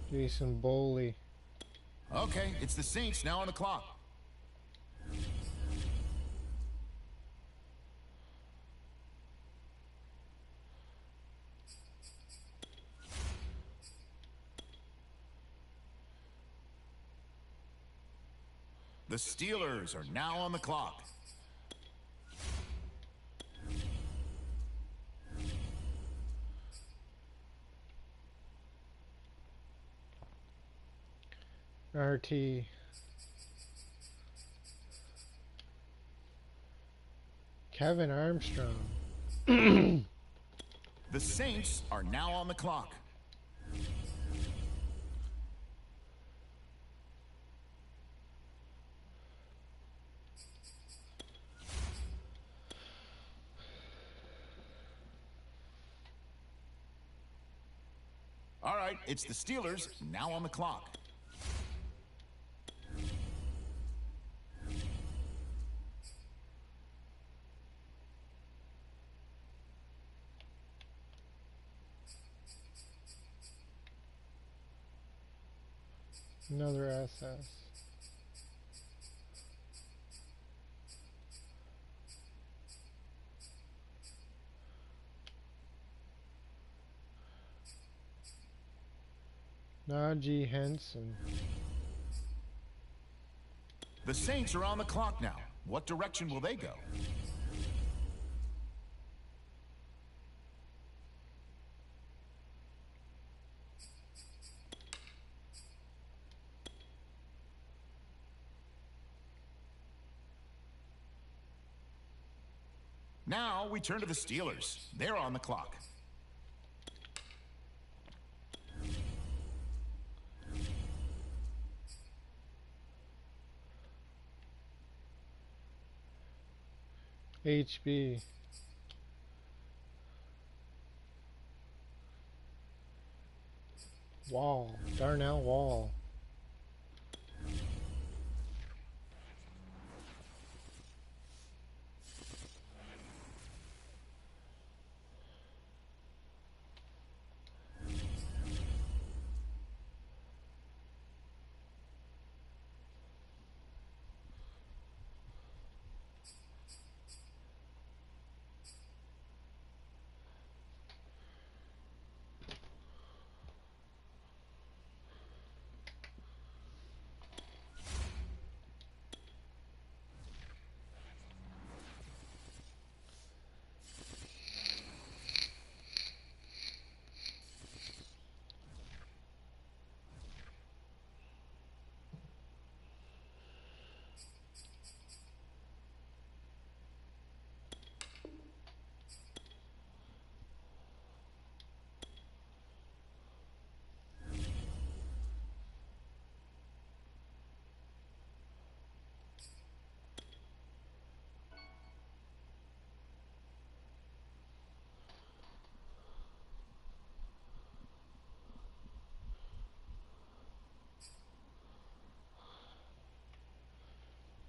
A: Jason Boley.
G: Okay, it's the Saints now on the clock. The Steelers are now on the clock.
A: RT. Kevin Armstrong.
G: The Saints are now on the clock. All right, it's the Steelers now on the clock.
A: Another SS. Najee Henson.
G: The Saints are on the clock now. What direction will they go? Now we turn to the Steelers. They're on the clock.
A: HB. Wall. Darnell Wall.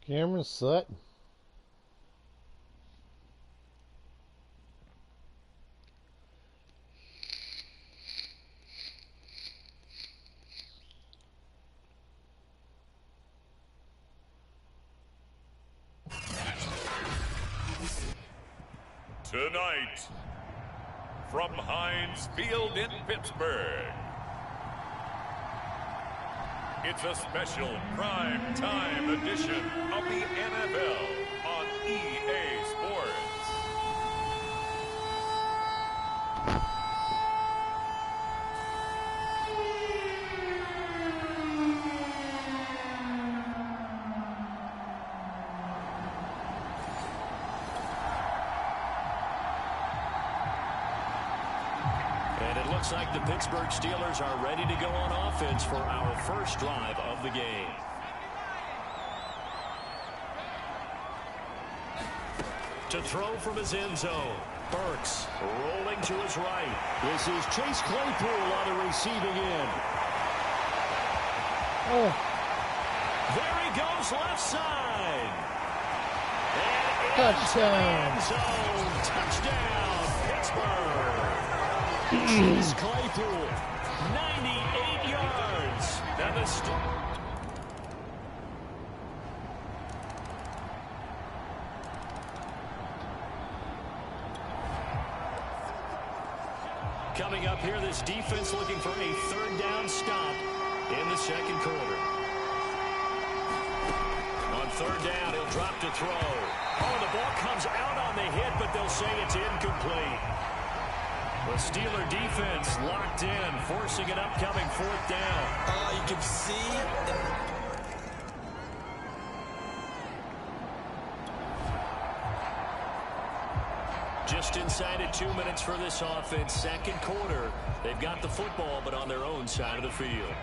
A: Cameron Sutton.
C: Tonight, from Heinz Field in Pittsburgh, it's a special prime time edition of the NFL on EA Sports.
D: Looks like the Pittsburgh Steelers are ready to go on offense for our first drive of the game. To throw from his end zone, Burks rolling to his right. This is Chase Claypool on the receiving end.
A: Oh.
D: There he goes left side. And
A: Touchdown.
D: into the end zone. Touchdown, Pittsburgh. Chase Claypool, 98 yards. And the coming up here, this defense looking for a third down stop in the second quarter. On third down, he'll drop to throw. Oh, the ball comes out on the hit, but they'll say it's incomplete. The Steeler defense locked in, forcing an upcoming fourth down.
E: You can see.
D: Just inside of 2 minutes for this offense. Second quarter. They've got the football, but on their own side of the field.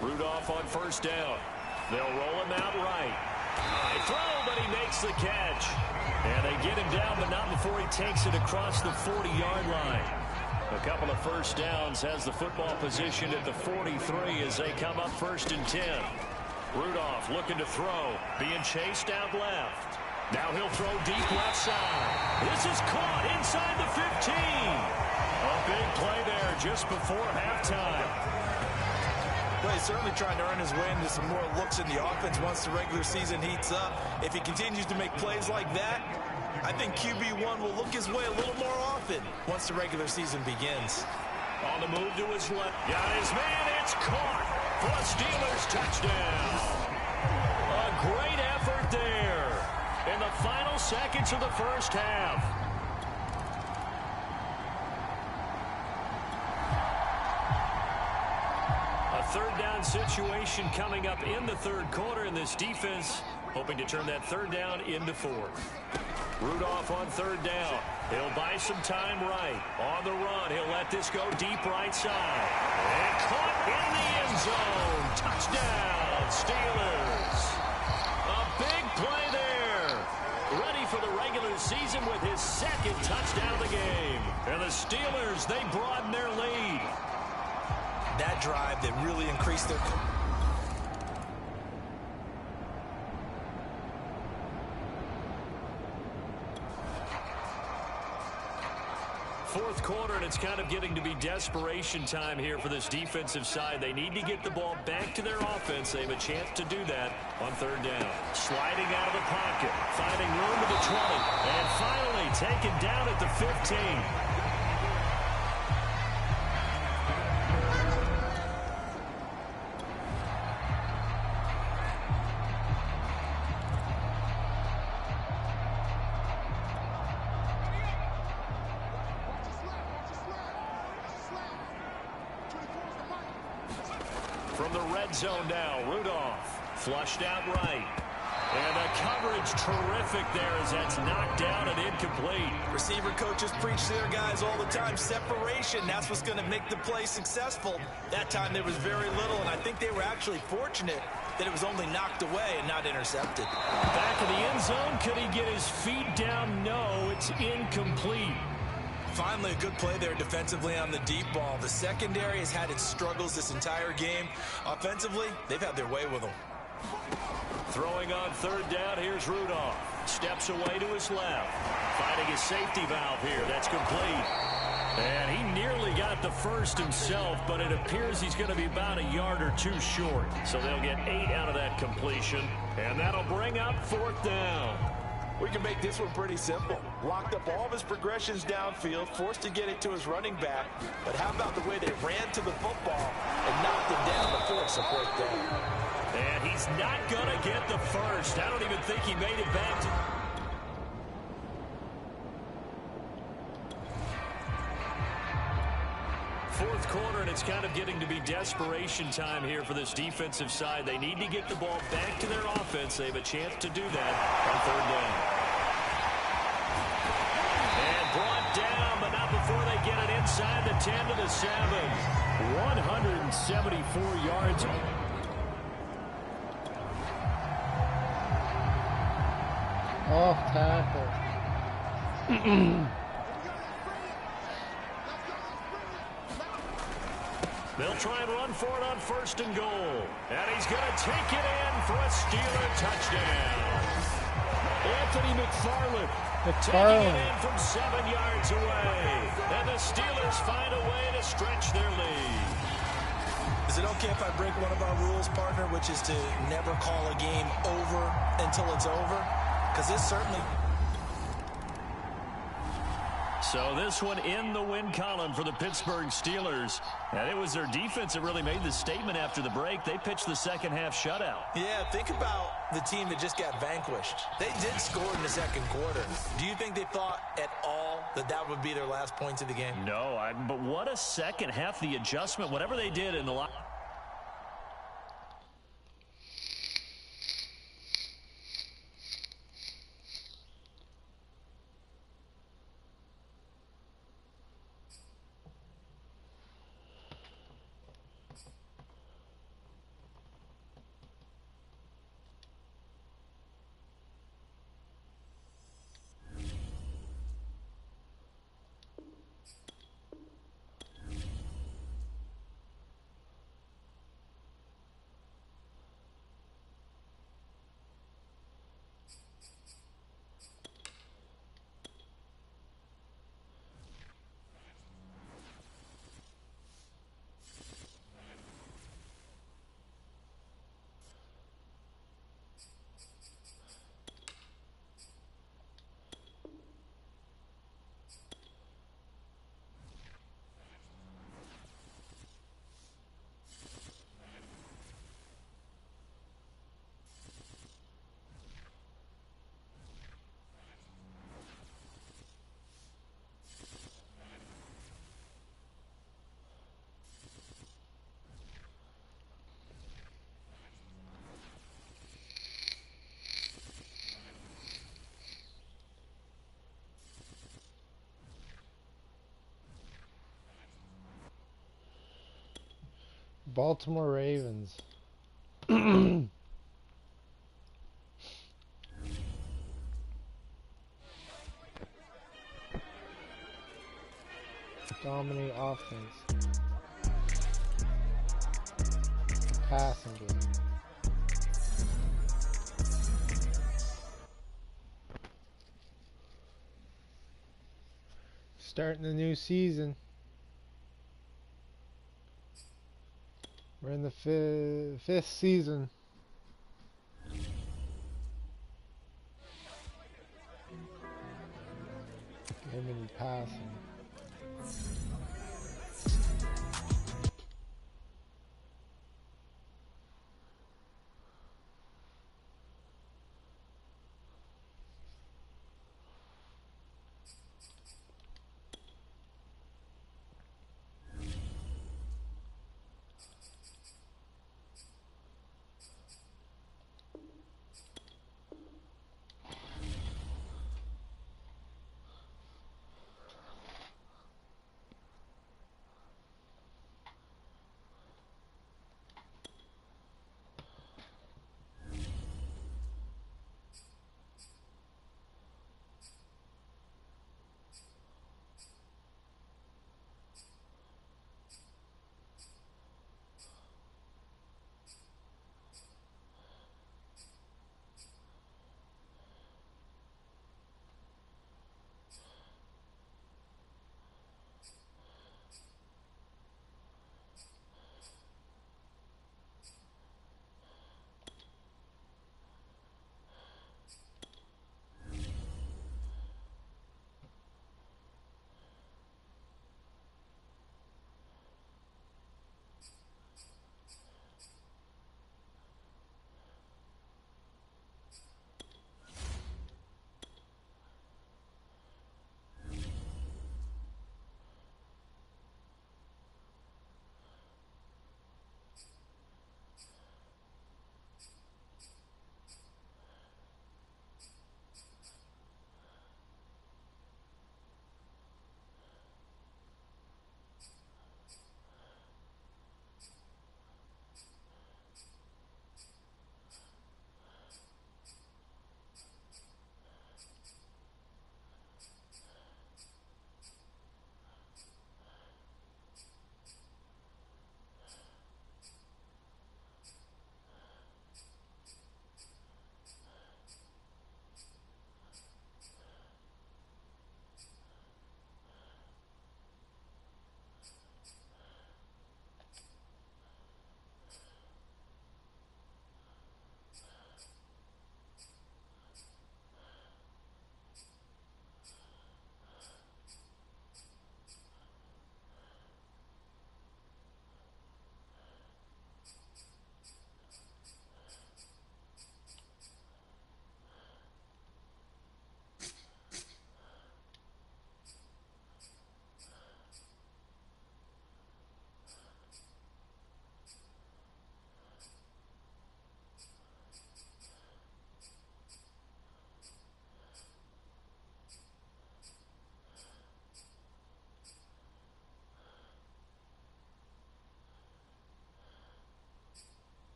D: Rudolph on first down. They'll roll him out right. High throw, but he makes the catch. And they get him down, but not before he takes it across the 40-yard line. A couple of first downs, has the football positioned at the 43 as they come up 1st and 10. Rudolph looking to throw, being chased out left. Now he'll throw deep left side. This is caught inside the 15. A big play there just before halftime.
E: Well, he's certainly trying to earn his way into some more looks in the offense once the regular season heats up. If he continues to make plays like that, I think QB1 will look his way a little more often once the regular season begins.
D: On the move to his left. Got his man. It's caught for a Steelers touchdown. A great effort there in the final seconds of the first half. A third down situation coming up in the third quarter, and this defense hoping to turn that third down into fourth. Rudolph on third down. He'll buy some time right. On the run, he'll let this go deep right side. And caught in the end zone. Touchdown, Steelers. A big play there. Ready for the regular season with his second touchdown of the game. And the Steelers, they broaden their lead.
E: That drive that really increased their...
D: Fourth quarter, and it's kind of getting to be desperation time here for this defensive side. They need to get the ball back to their offense. They have a chance to do that on third down. Sliding out of the pocket, finding room to the 20, and finally taken down at the 15. From the red zone now, Rudolph flushed out right. And the coverage terrific there as that's knocked down and incomplete.
E: Receiver coaches preach to their guys all the time. Separation, that's what's going to make the play successful. That time there was very little, and I think they were actually fortunate that it was only knocked away and not intercepted.
D: Back in the end zone, could he get his feet down? No, it's incomplete.
E: Finally, a good play there defensively on the deep ball. The secondary has had its struggles this entire game. Offensively, they've had their way with them.
D: Throwing on third down, here's Rudolph. Steps away to his left. Finding his safety valve here. That's complete. And he nearly got the first himself, but it appears he's going to be about a yard or two short. So they'll get 8 out of that completion, and that'll bring up fourth down.
E: We can make this one pretty simple. Locked up all of his progressions downfield, forced to get it to his running back. But how about the way they ran to the football and knocked him down before it's a fourth down?
D: And he's not going to get the first. I don't even think he made it back to... Fourth quarter, and it's kind of getting to be desperation time here for this defensive side. They need to get the ball back to their offense. They have a chance to do that on third down. And brought down, but not before they get it inside the 10 to the 7. 174 yards.
A: Off tackle.
D: They'll try and run for it on first and goal. And he's going to take it in for a Steeler touchdown. Anthony McFarland taking it in from 7 yards away. And the Steelers find a way to stretch their lead.
E: Is it okay if I break one of our rules, partner, which is to never call a game over until it's over? Because this certainly...
D: So this one in the win column for the Pittsburgh Steelers. And it was their defense that really made the statement after the break. They pitched the second half shutout.
E: Yeah, think about the team that just got vanquished. They did score in the second quarter. Do you think they thought at all that that would be their last points of the game?
D: No, but what a second half, the adjustment, whatever they did in the...
A: Baltimore Ravens. Dominate offense. Passing game. Starting the new season. We're in the fifth season. Game and passing.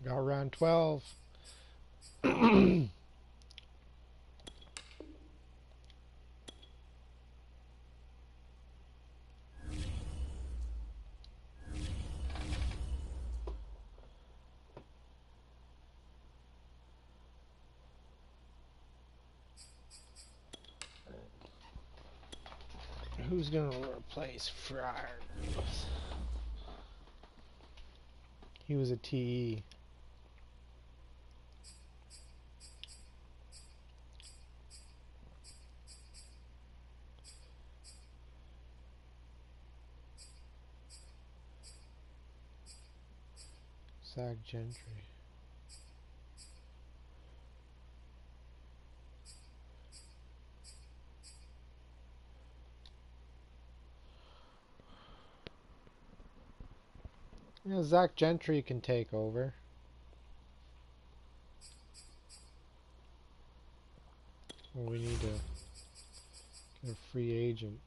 A: Got round 12. Who's going to replace Fryer? He was a TE. Zach Gentry. Yeah, Zach Gentry can take over. Well, we need to get a free agent.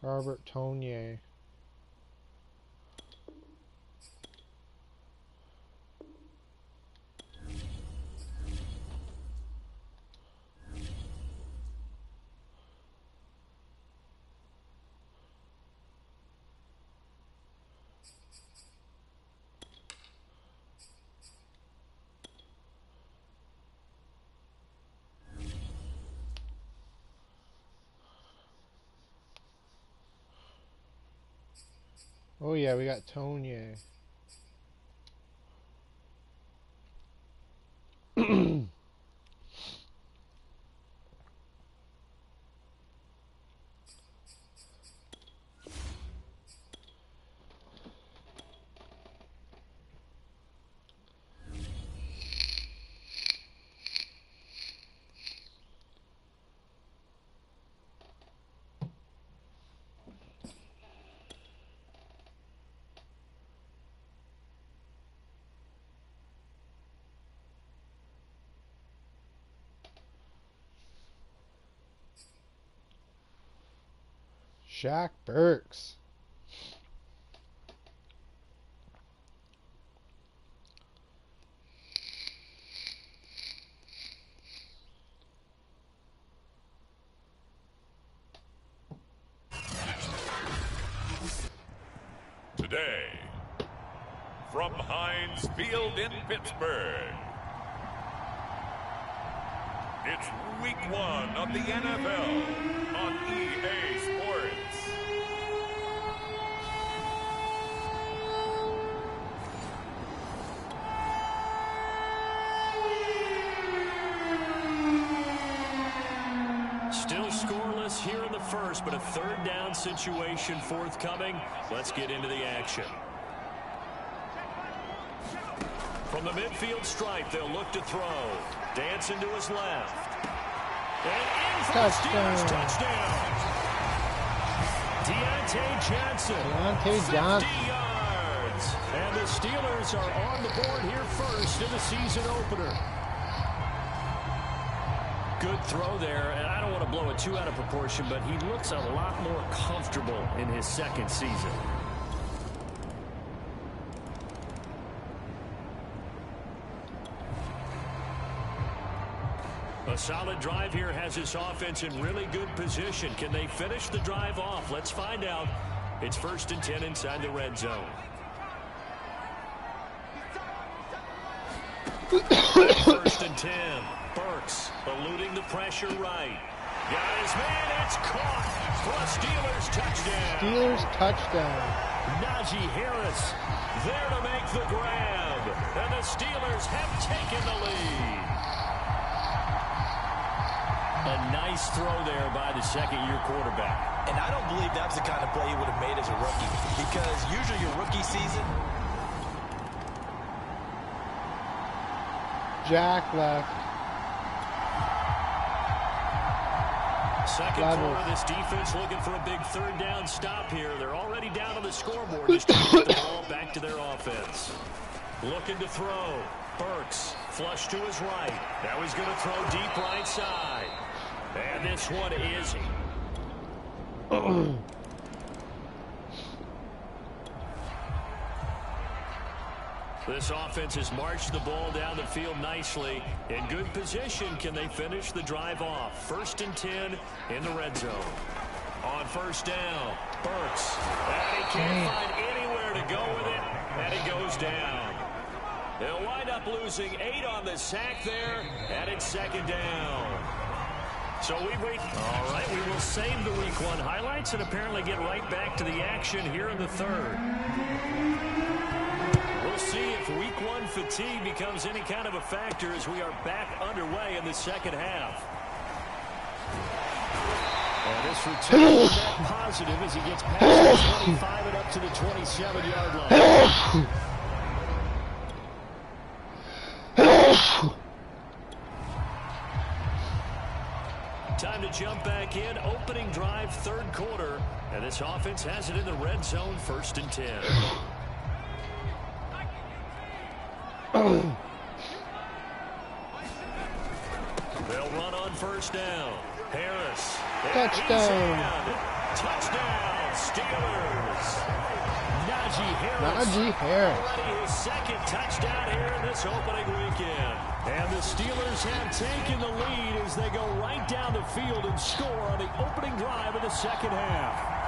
A: Robert Tonyan. Oh yeah, we got Tonyan. Shaq Burks.
C: Today, from Heinz Field in Pittsburgh, it's week 1 of the NFL on EA Sports.
D: Still scoreless here in the first, but a third down situation forthcoming. Let's get into the action. From the midfield stripe, they'll look to throw. Dancing to his left. And in for the Steelers touchdown. Deontay Johnson. 50 yards. And the Steelers are on the board here first in the season opener. Good throw there, and I don't want to blow it too out of proportion, but he looks a lot more comfortable in his second season. A solid drive here has this offense in really good position. Can they finish the drive off? Let's find out. It's 1st and 10 inside the red zone. 1st and 10. Burks eluding the pressure right. Got his man. It's caught for a Steelers touchdown.
A: Steelers touchdown.
D: Najee Harris there to make the grab. And the Steelers have taken the lead. A nice throw there by the second-year quarterback.
E: And I don't believe that's the kind of play he would have made as a rookie. Because usually your rookie season,
A: Jack left.
F: Second quarter, this defense looking for a big third down stop here. They're already down on the scoreboard. Just trying to get the ball back to their offense. Looking to throw. Burks, flush to his right. Now he's going to throw deep right side. And this one is... This offense has marched the ball down the field nicely. In good position, can they finish the drive off? 1st and 10 in the red zone. On first down, Burks. And he can't find anywhere to go with it. And he goes down. They'll wind up losing 8 on the sack there. And it's 2nd down. So we wait. All right, we will save the Week 1 highlights and apparently get right back to the action here in the 3rd. We'll see if Week 1 fatigue becomes any kind of a factor as we are back underway in the 2nd half. And this return is net positive as he gets past the 25 and up to the 27-yard line. Time to jump back in. Opening drive, 3rd quarter. And this offense has it in the red zone, 1st and 10. They'll run on first down. Harris.
A: Touchdown.
F: Touchdown, Steelers. Najee Harris. Already his 2nd touchdown here in this opening weekend. And the Steelers have taken the lead as they go right down the field and score on the opening drive of the 2nd half.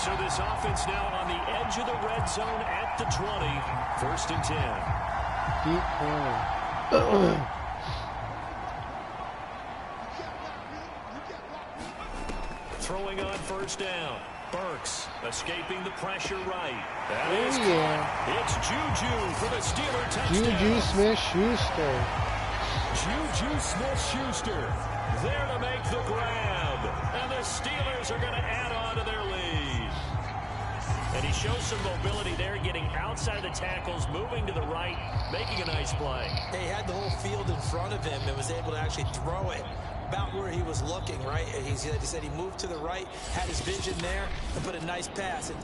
F: So this offense now on the edge of the red zone at the 20. 1st and 10.
A: Deep corner.
F: Throwing on first down. Burks escaping the pressure right. That is It's Juju for the Steeler touchdown.
A: Juju Smith-Schuster.
F: Juju Smith-Schuster there to make the grab. And the Steelers are going to add on to their lead. And he shows some mobility there, getting outside the tackles, moving to the right, making a nice play.
E: He had the whole field in front of him and was able to actually throw it about where he was looking, right? He said he moved to the right, had his vision there, and put a nice pass in.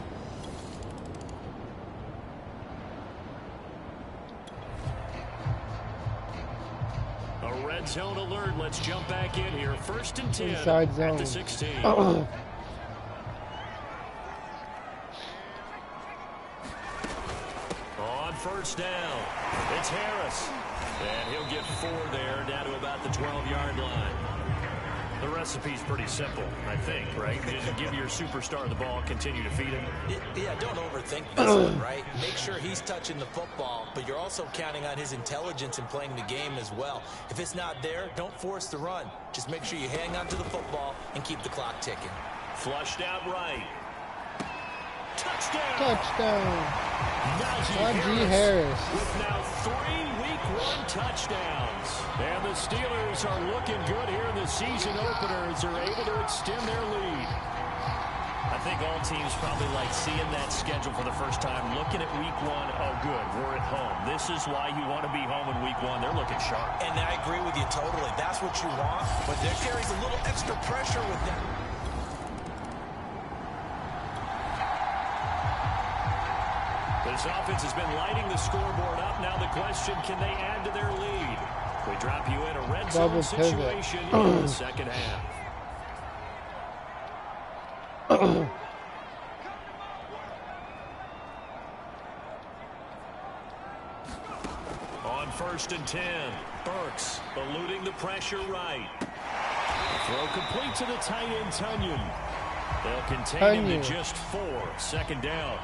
F: A red zone alert. Let's jump back in here. 1st and 10
A: inside zone
F: at the 16. On first down, it's Harris. And he'll get 4 there, down to about the 12-yard line. The recipe's pretty simple, I think, right? Just give your superstar the ball, continue to feed him.
E: Yeah, don't overthink this one, right? Make sure he's touching the football, but you're also counting on his intelligence in playing the game as well. If it's not there, don't force the run. Just make sure you hang on to the football and keep the clock ticking.
F: Flushed out right. Touchdown!
A: Touchdown.
F: Najee
A: Harris.
F: With now 3 Week 1 touchdowns. And the Steelers are looking good here in the season opener as they're able to extend their lead. I think all teams probably like seeing that schedule for the first time, looking at Week 1. Oh, good, we're at home. This is why you want to be home in Week 1. They're looking sharp.
E: And I agree with you totally. That's what you want, but there carries a little extra pressure with that.
F: This offense has been lighting the scoreboard up. Now the question, can they add to their lead? We drop you in a red zone situation in the 2nd half. On 1st and 10, Burks eluding the pressure right. Throw complete to the tight end, Tunyon. They'll contain him to just 4. 2nd down.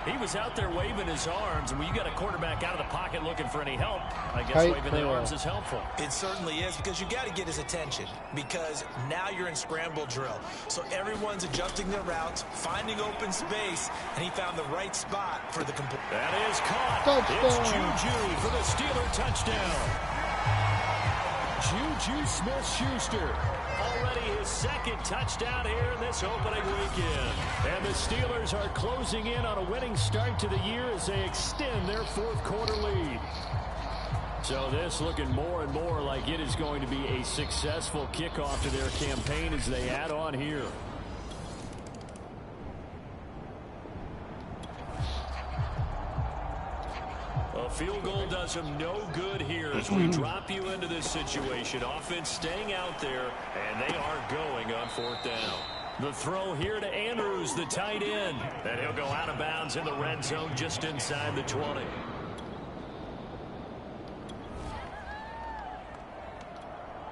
F: He was out there waving his arms, and when you got a quarterback out of the pocket looking for any help, I guess waving the arms is helpful.
E: It certainly is, because you got to get his attention, because now you're in scramble drill. So everyone's adjusting their routes, finding open space, and he found the right spot for the complete.
F: That is caught.
A: Touchdown.
F: It's Juju for the Steeler touchdown. Juju Smith-Schuster
D: already his second touchdown here in this opening weekend. And the Steelers are closing in on a winning start to the year as they extend their fourth quarter lead. So this looking more and more like it is going to be a successful kickoff to their campaign as they add on here. A field goal does them no good here as we drop you into this situation. Offense staying out there, and they are going on fourth down. The throw here to Andrews, the tight end. And he'll go out of bounds in the red zone just inside the 20.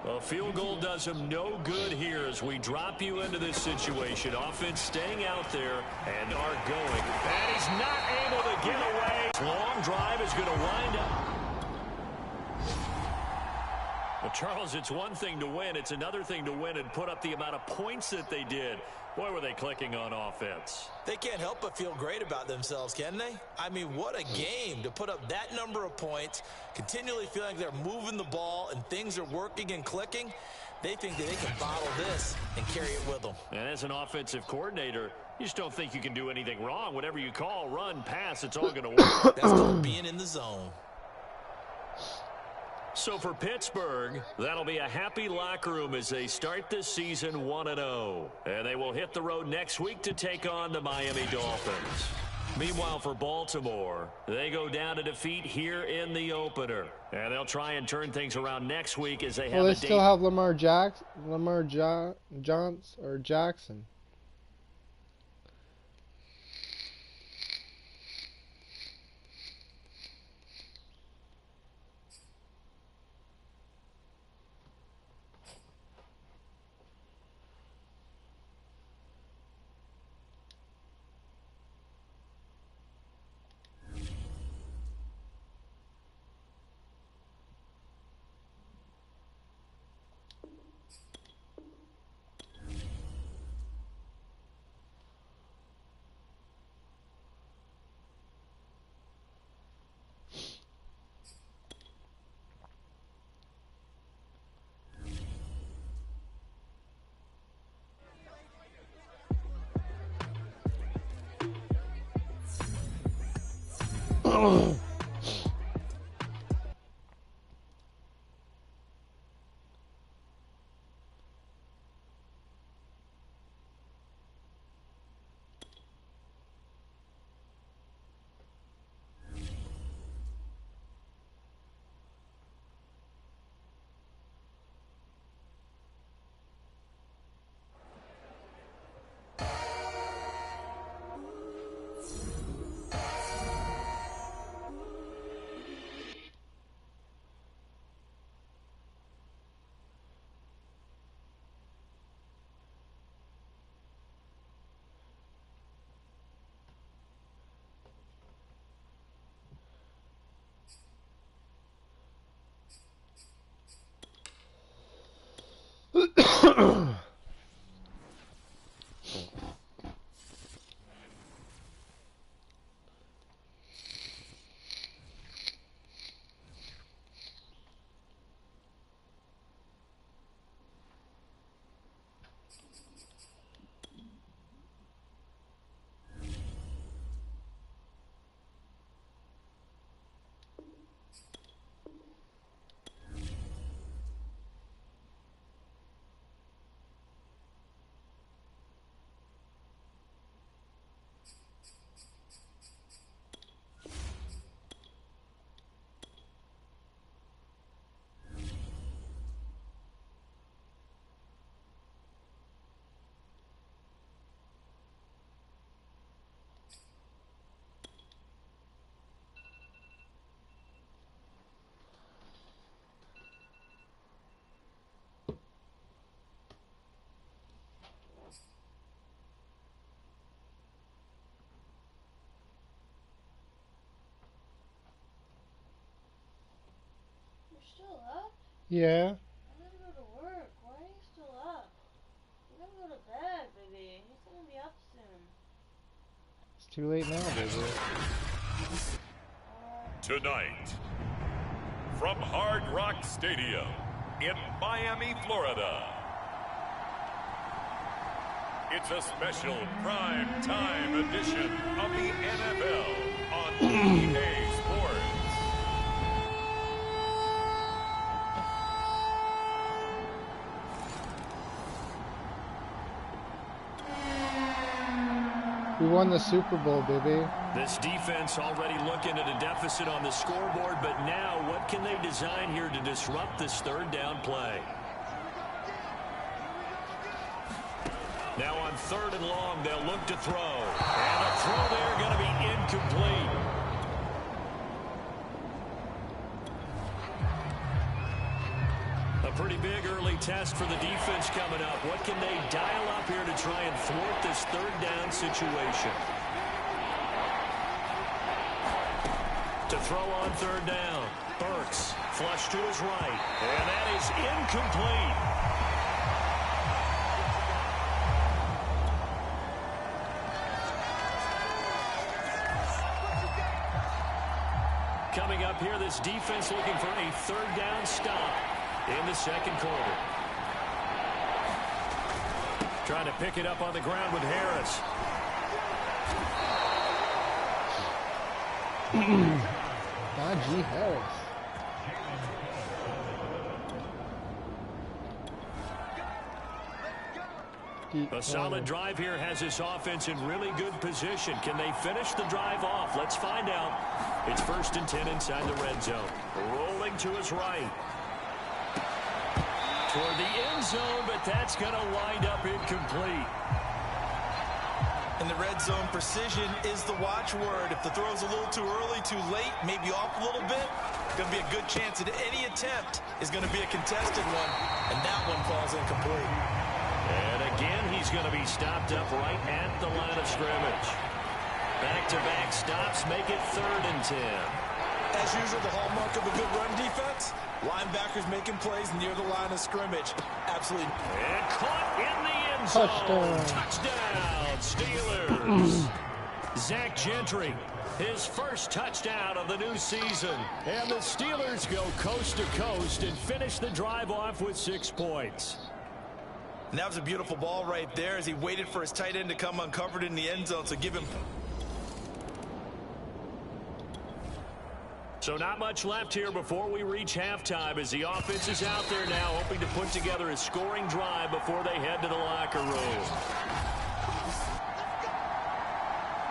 D: A field goal does them no good here as we drop you into this situation. Offense staying out there and are going. And he's not able to get away. Long drive is going to wind up. Well, Charles, it's one thing to win. It's another thing to win and put up the amount of points that they did. Boy, were they clicking on offense.
E: They can't help but feel great about themselves, can they? I mean, what a game to put up that number of points, continually feeling like they're moving the ball and things are working and clicking. They think that they can bottle this and carry it with them.
D: And as an offensive coordinator, you just don't think you can do anything wrong. Whatever you call, run, pass, it's all going to work.
E: That's called being in the zone.
D: So for Pittsburgh, that'll be a happy locker room as they start this season 1-0. And they will hit the road next week to take on the Miami Dolphins. Meanwhile, for Baltimore, they go down to defeat here in the opener. And they'll try and turn things around next week as they have
A: they still have Lamar Jackson.
H: Still up?
A: Yeah.
H: I gotta go to work. Why are you still up? You gotta go to bed, baby. He's gonna be up soon.
A: It's too late now, baby.
C: Tonight, from Hard Rock Stadium in Miami, Florida, It's a special prime time edition of the NFL on EA Sports.
A: We won the Super Bowl, baby.
F: This defense already looking at a deficit on the scoreboard, but now what can they design here to disrupt this third down play? Now on 3rd and long, they'll look to throw. And a throw there going to be incomplete. A pretty big early test for the defense coming up. What can they dial up here to try and thwart this third down situation? To throw on 3rd down. Burks, flush to his right. And that is incomplete. Coming up here, this defense looking for a 3rd down stop in the 2nd quarter. Trying to pick it up on the ground with Harris.
A: Najee Harris.
F: A solid drive here has this offense in really good position. Can they finish the drive off? Let's find out. It's 1st and 10 inside the red zone. Rolling to his right. Toward the end zone, but that's going to wind up incomplete.
E: In the red zone, precision is the watchword. If the throw's a little too early, too late, maybe off a little bit, going to be a good chance that any attempt is going to be a contested one, and that one falls incomplete.
F: And again, he's going to be stopped up right at the line of scrimmage. Back-to-back stops make it 3rd and 10.
E: As usual, the hallmark of a good run defense, linebackers making plays near the line of scrimmage. Absolutely.
F: And caught in the end zone. Touchdown, Steelers. Zach Gentry, his first touchdown of the new season. And the Steelers go coast to coast and finish the drive off with 6 points.
E: And that was a beautiful ball right there as he waited for his tight end to come uncovered in the end zone. So give him.
F: So not much left here before we reach halftime as the offense is out there now hoping to put together a scoring drive before they head to the locker room.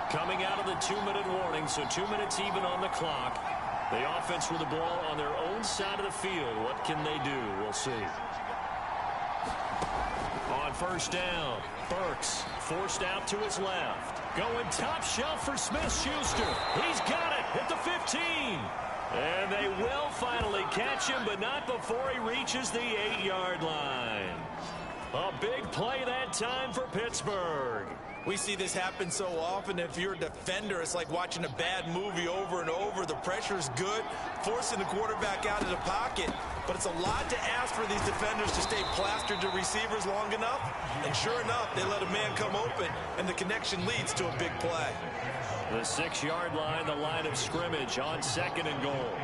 F: Coming out of the 2-minute warning, so 2 minutes even on the clock. The offense with the ball on their own side of the field. What can they do? We'll see. On 1st down, Burks forced out to his left. Going top shelf for Smith-Schuster. He's got it at the 15. And they will finally catch him, but not before he reaches the 8-yard line. A big play that time for Pittsburgh.
E: We see this happen so often. If you're a defender, it's like watching a bad movie over and over. The pressure's good, forcing the quarterback out of the pocket. But it's a lot to ask for these defenders to stay plastered to receivers long enough. And sure enough, they let a man come open, and the connection leads to a big play.
F: The 6-yard line, the line of scrimmage on 2nd and goal.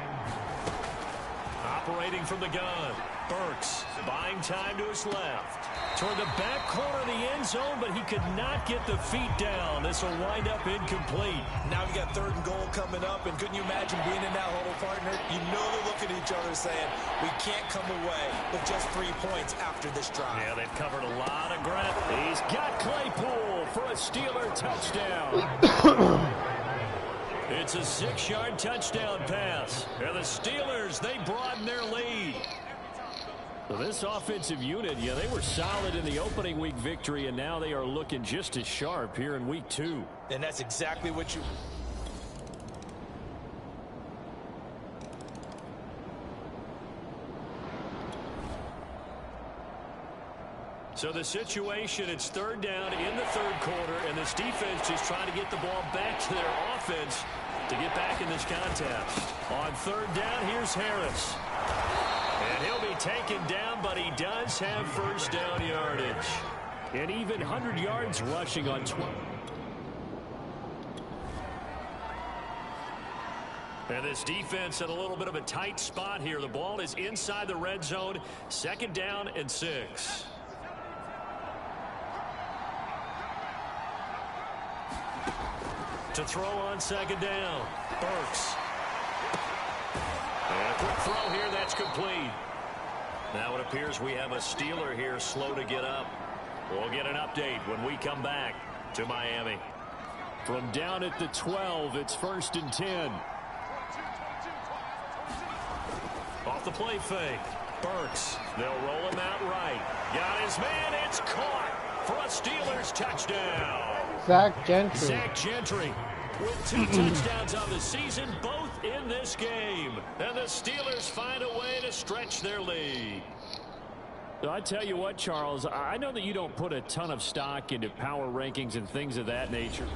F: Operating from the gun, Burks buying time to his left. Toward the back corner of the end zone, but he could not get the feet down. This will wind up incomplete.
E: Now we got 3rd and goal coming up, and couldn't you imagine being in that huddle, partner? You know they're looking at each other saying, we can't come away with just 3 points after this drive.
F: Yeah, they've covered a lot of ground. He's got Claypool for a Steeler touchdown. It's a 6-yard touchdown pass. And the Steelers, they broaden their lead. So this offensive unit, yeah, they were solid in the opening week victory, and now they are looking just as sharp here in week 2.
E: And that's exactly what you...
F: So the situation, it's 3rd down in the 3rd quarter, and this defense just trying to get the ball back to their offense to get back in this contest. On 3rd down, here's Harris. And he'll be taken down, but he does have 1st down yardage. And even 100 yards rushing on 12. And this defense in a little bit of a tight spot here. The ball is inside the red zone. 2nd down and 6.
D: To throw on second down. Burks. And a quick throw here. That's complete. Now it appears we have a Steeler here slow to get up. We'll get an update when we come back to Miami.
F: From down at the 12, it's 1st and 10.
D: Off the play fake. Burks. They'll roll him out right. Got his man. It's caught for a Steelers touchdown.
A: Zach Gentry.
D: Zach Gentry with 2 touchdowns on the season, both in this game. And the Steelers find a way to stretch their lead.
F: So I tell you what, Charles, I know that you don't put a ton of stock into power rankings and things of that nature.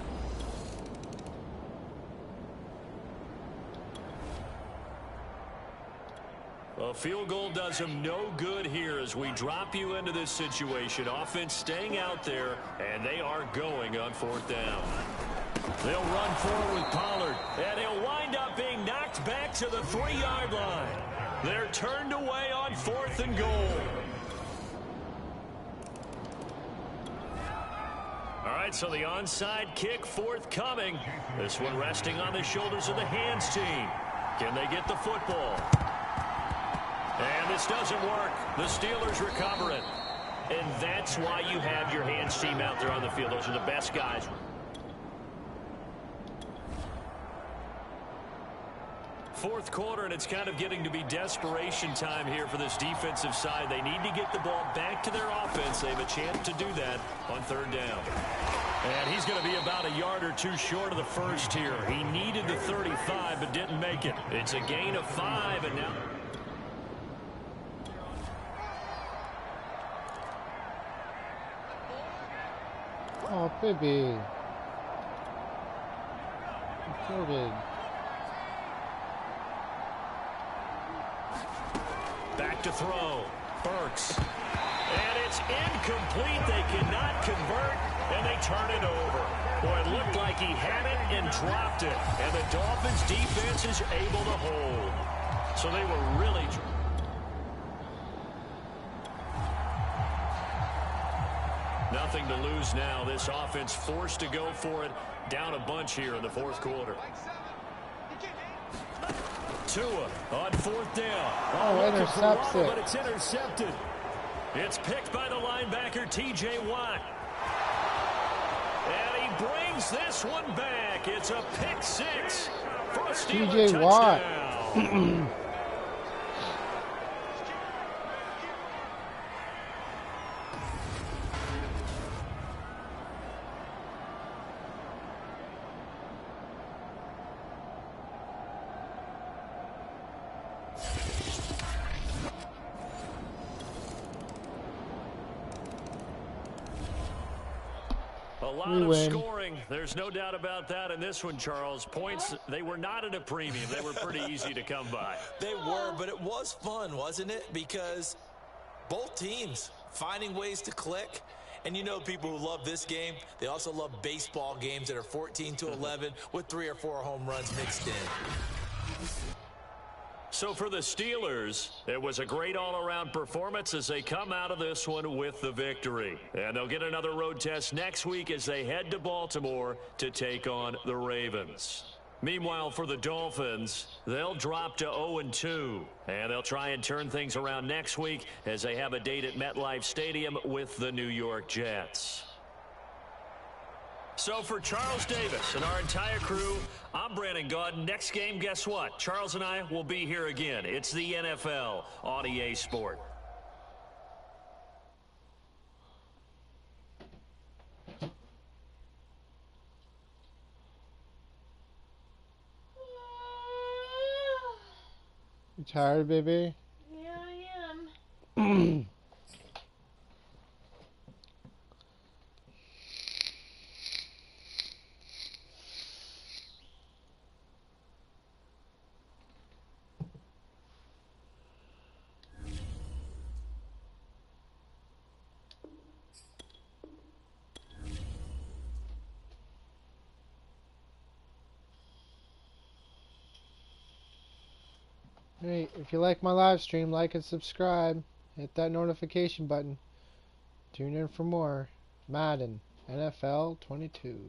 D: A field goal does him no good here as we drop you into this situation. Offense staying out there, and they are going on 4th down. They'll run forward with Pollard, and he'll wind up being knocked back to the 3-yard line. They're turned away on 4th and goal. All right, so the onside kick forthcoming. This one resting on the shoulders of the hands team. Can they get the football? And this doesn't work. The Steelers recover it. And that's why you have your hands team out there on the field. Those are the best guys. Fourth quarter, and it's kind of getting to be desperation time here for this defensive side. They need to get the ball back to their offense. They have a chance to do that on 3rd down. And he's going to be about a yard or 2 short of the first here. He needed the 35, but didn't make it. It's a gain of 5, and now...
A: Oh, baby. Recorded.
D: Back to throw. Burks. And it's incomplete. They cannot convert, and they turn it over. Boy, it looked like he had it and dropped it. And the Dolphins' defense is able to hold. So they were really... Nothing to lose now. This offense forced to go for it. Down a bunch here in the 4th quarter. Tua on 4th down.
A: Oh, intercepts it.
D: But it's intercepted. It's picked by the linebacker, T.J. Watt. And he brings this one back. It's a pick 6 for a Steeler touchdown.
A: Watt.
D: A lot of scoring. There's no doubt about that in this one, Charles. Points, they were not at a premium. They were pretty easy to come by.
E: They were, but it was fun, wasn't it? Because both teams finding ways to click. And you know people who love this game, they also love baseball games that are 14-11 with 3 or 4 home runs mixed in.
D: So for the Steelers, it was a great all-around performance as they come out of this one with the victory. And they'll get another road test next week as they head to Baltimore to take on the Ravens. Meanwhile, for the Dolphins, they'll drop to 0-2. And they'll try and turn things around next week as they have a date at MetLife Stadium with the New York Jets. So for Charles Davis and our entire crew, I'm Brandon Gaudin. Next game, guess what? Charles and I will be here again. It's the NFL on EA Sport.
A: You tired, baby?
H: Yeah, I am.
A: Hey, if you like my live stream, like and subscribe. Hit that notification button. Tune in for more Madden NFL 22.